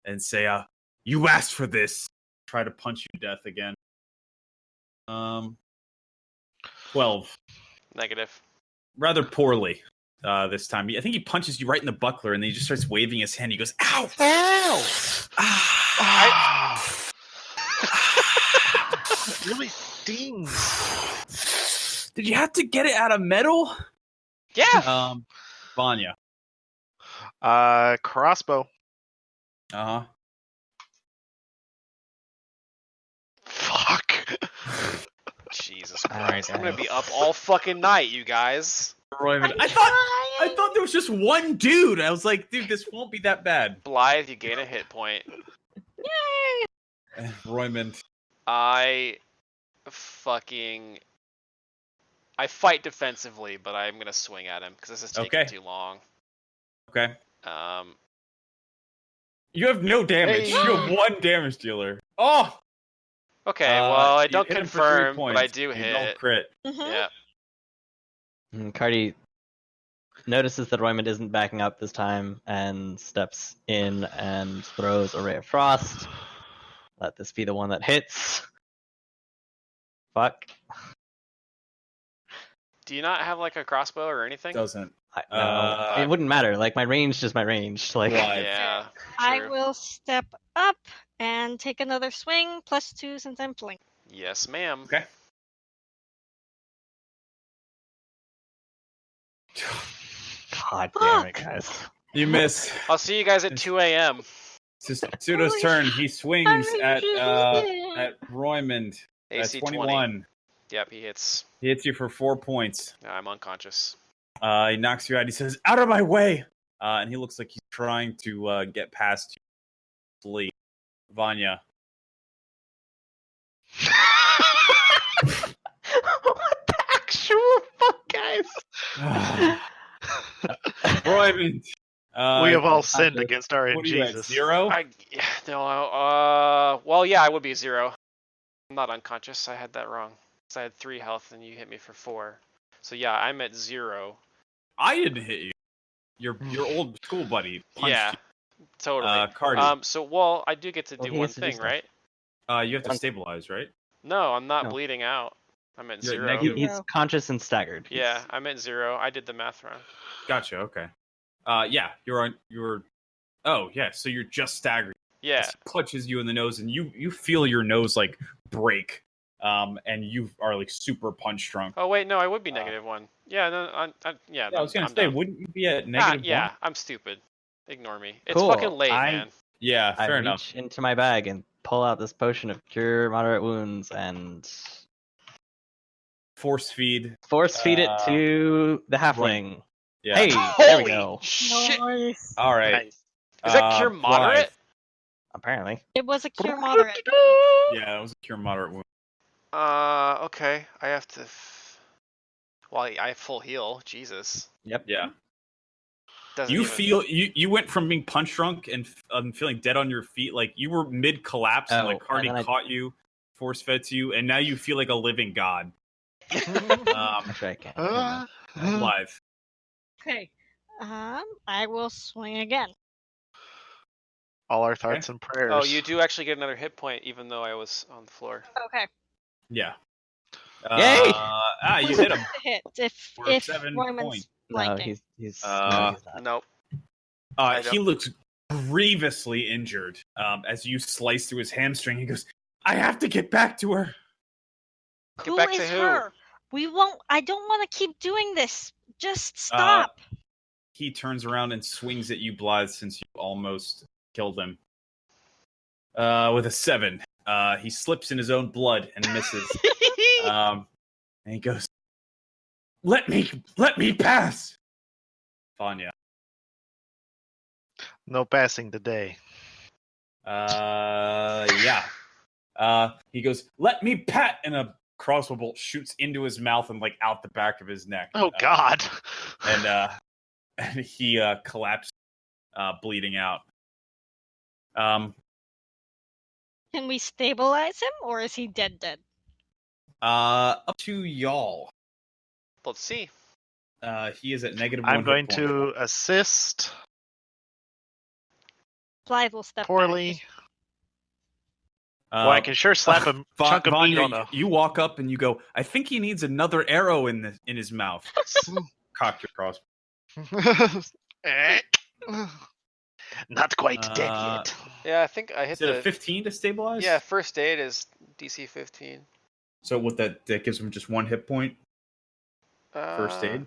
and say, "You asked for this." Try to punch you to death again. 12. Negative. Rather poorly this time. I think he punches you right in the buckler, and then he just starts waving his hand. He goes, "Ow! Ow! Ah! It really stings. Did you have to get it out of metal?" Yeah. Vanya. Crossbow. Uh-huh. Fuck. Jesus Christ. I'm Okay. gonna be up all fucking night, you guys. Roymond. I trying. thought there was just one dude. I was like, dude, this won't be that bad. Blythe, you gain a hit point. Yay! Roymond. I fight defensively, but I'm gonna swing at him because this is taking Okay. too long. Okay. Um, You have no damage. Hey. You have 1 damage dealer. Oh! okay, well, I You don't hit him for 3 confirm, but I points. do You don't hit. crit. Mhm. Yeah. Cardi notices that Roymond isn't backing up this time and steps in and throws a Ray of Frost. Let this be the one that hits. Fuck. Do you not have like a crossbow or anything? Doesn't. No, it wouldn't matter. Like my range is my range. Like Blythe. Yeah. I True. will step up and take another swing, +2 since I'm flanked. Yes, ma'am. Okay. God damn it, guys. You miss. I'll see you guys at 2 a.m. It's Pseudo's turn. He swings at Roymond at AC 21. Yep, he hits. He hits you for 4 points. I'm unconscious. He knocks you out. He says, "Out of my way!" And he looks like he's trying to get past you. Lee. Vanya. What the actual fuck, guys? Roymond. We have all not sinned good. against our What are you at, Jesus. 0? Well, yeah, I would be 0. I'm not unconscious. I had that wrong. So I had 3 health, and you hit me for 4. So yeah, I'm at 0. I didn't hit you. Your old school buddy punched Yeah, you. totally. Cardi. Well, I do get to Well, do he one has to do thing, stuff. right? You have to stabilize, right? No, I'm not No. bleeding out. I'm at You're at 0. negative. He's conscious and staggered. Yeah, I'm at 0. I did the math wrong. Gotcha. Okay. Yeah, you're. Oh, yeah. So you're just staggered. Yeah. He clutches you in the nose, and you feel your nose like break. And you are like super punch drunk. Oh wait, no, I would be -1. Yeah, no, yeah. Yeah, I was gonna I'm say, done. wouldn't you be at -1? Yeah, I'm stupid. Ignore me. It's Cool. fucking late, man. Yeah, I fair reach enough. into my bag and pull out this potion of cure moderate wounds and Force feed. force feed it to the halfling. Yeah. Hey, there we Holy go. shit! Nice. All right. Nice. Is that cure moderate? Apparently. It was a cure moderate. Yeah, it was a cure moderate wound. Okay. I have to. Well, I have full heal. Jesus. Yep. Yeah. Doesn't You even... feel you went from being punch drunk and feeling dead on your feet, like you were mid collapse, and Oh, like Cardi and then caught you, force fed to you, and now you feel like a living god. Actually, I can't. Live. Okay. I will swing again. All our thoughts and prayers. Oh, you do actually get another hit point, even though I was on the floor. Okay. Yeah. Yay! You hit him. Hit if For 7 Royman's points. No, flanking. he's Uh, not. Nope. I He looks grievously injured. As you slice through his hamstring, he goes, "I have to get back to her." Get back to is who? her? We won't. I don't want to keep doing this. Just stop. He turns around and swings at you, Blythe, since you almost killed him. With a 7. He slips in his own blood and misses. And he goes, Let me pass. Vanya. No passing today. Yeah. He goes, "Let me pat," and a crossbow bolt shoots into his mouth and like out the back of his neck. Oh God! And he collapsed, bleeding out. Can we stabilize him, or is he dead? Up to y'all. Let's see. He is at -1. I'm going hit point. to assist Blythe will step poorly. back. Well, I can sure slap a chunk of meat Vanya, on a. you walk up and you go, "I think he needs another arrow in his mouth." Cock your crossbow. Not quite dead yet. Yeah, I think I hit Is it a 15 to stabilize? Yeah, first aid is DC 15. So what that gives him just 1 hit point. First aid.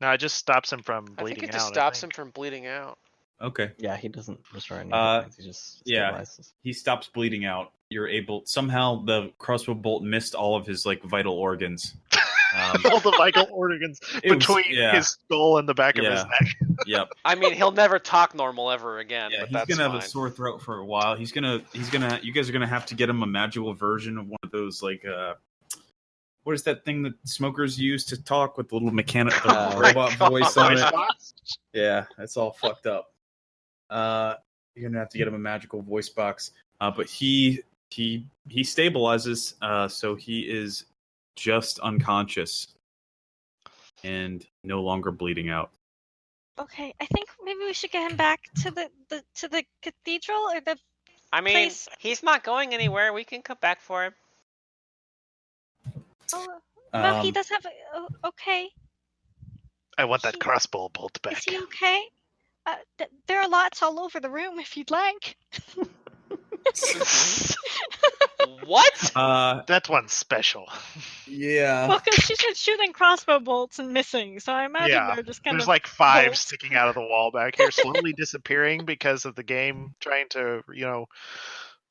No, it just stops him from I bleeding think it out. just stops him from bleeding out. Okay. Yeah, he doesn't restore any hit points. He just stabilizes. He stops bleeding out. You're able somehow the crossbow bolt missed all of his like vital organs. All the vital organs between his skull and the back of his neck. Yep. I mean, he'll never talk normal ever again. Yeah, but he's that's gonna have fine. a sore throat for a while. You guys are gonna have to get him a magical version of one of those like what is that thing that smokers use to talk with the little mechanical robot voice on it? Yeah, it's all fucked up. You're gonna have to get him a magical voice box. But he stabilizes, so he is just unconscious and no longer bleeding out. Okay, I think maybe we should get him back to the cathedral or the. I mean, place. he's not going anywhere. We can come back for him. Oh, well, he does have. Okay. I want that crossbow bolt back. Is he okay? There are lots all over the room if you'd like. What? That one's special. Yeah. Well, because she's been shooting crossbow bolts and missing, so I imagine they're just kind There's of. like 5 bolts. sticking out of the wall back here, slowly disappearing because of the game trying to,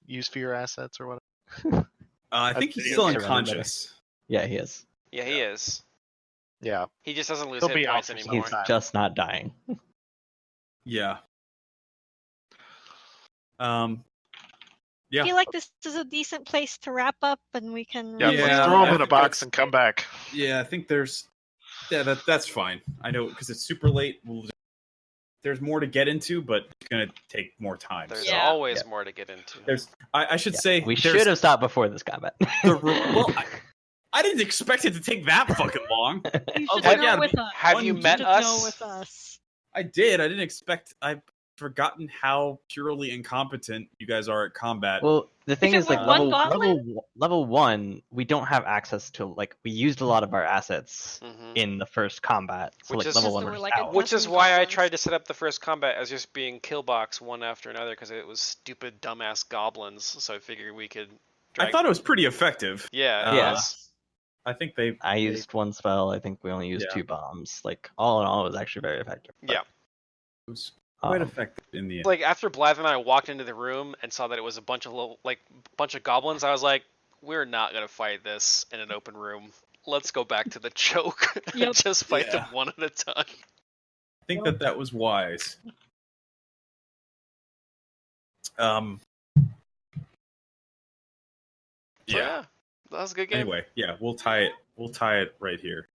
use fear assets or whatever. I think he's still unconscious. Yeah, he is. Yeah, he is. Yeah. He just doesn't lose He'll hit be points out for some anymore. He's time. just not dying. Yeah. I feel like this is a decent place to wrap up, and we can. Yeah, let's throw him in a box and come back. Yeah, I think there's. Yeah, that's fine. I know because it's super late. There's more to get into, but it's gonna take more time. There's so. always more to get into. I should say we should have stopped before this combat. I didn't expect it to take that fucking long. You should know with us. Have you met Know us? with us. I did. I didn't expect. I've forgotten how purely incompetent you guys are at combat. Well, the thing If is, it like were one goblin? level 1, we don't have access to we used a lot of our assets in the first combat. So Which is level just 1 there was were, like, a out. Which is dozen why I goblins. tried to set up the first combat as just being kill box one after another because it was stupid dumbass goblins. So I figured we could. I thought it was pretty effective. Yeah. Yeah. Yes. I think I used 1 spell. I think we only used 2 bombs. Like all in all, it was actually very effective. Yeah. It was quite effective in the end. Like after Blythe and I walked into the room and saw that it was a bunch of goblins, I was like, we're not gonna fight this in an open room. Let's go back to the choke and just fight them one at a time. I think that was wise. Yeah, that was a good game. Anyway, yeah, we'll tie it right here.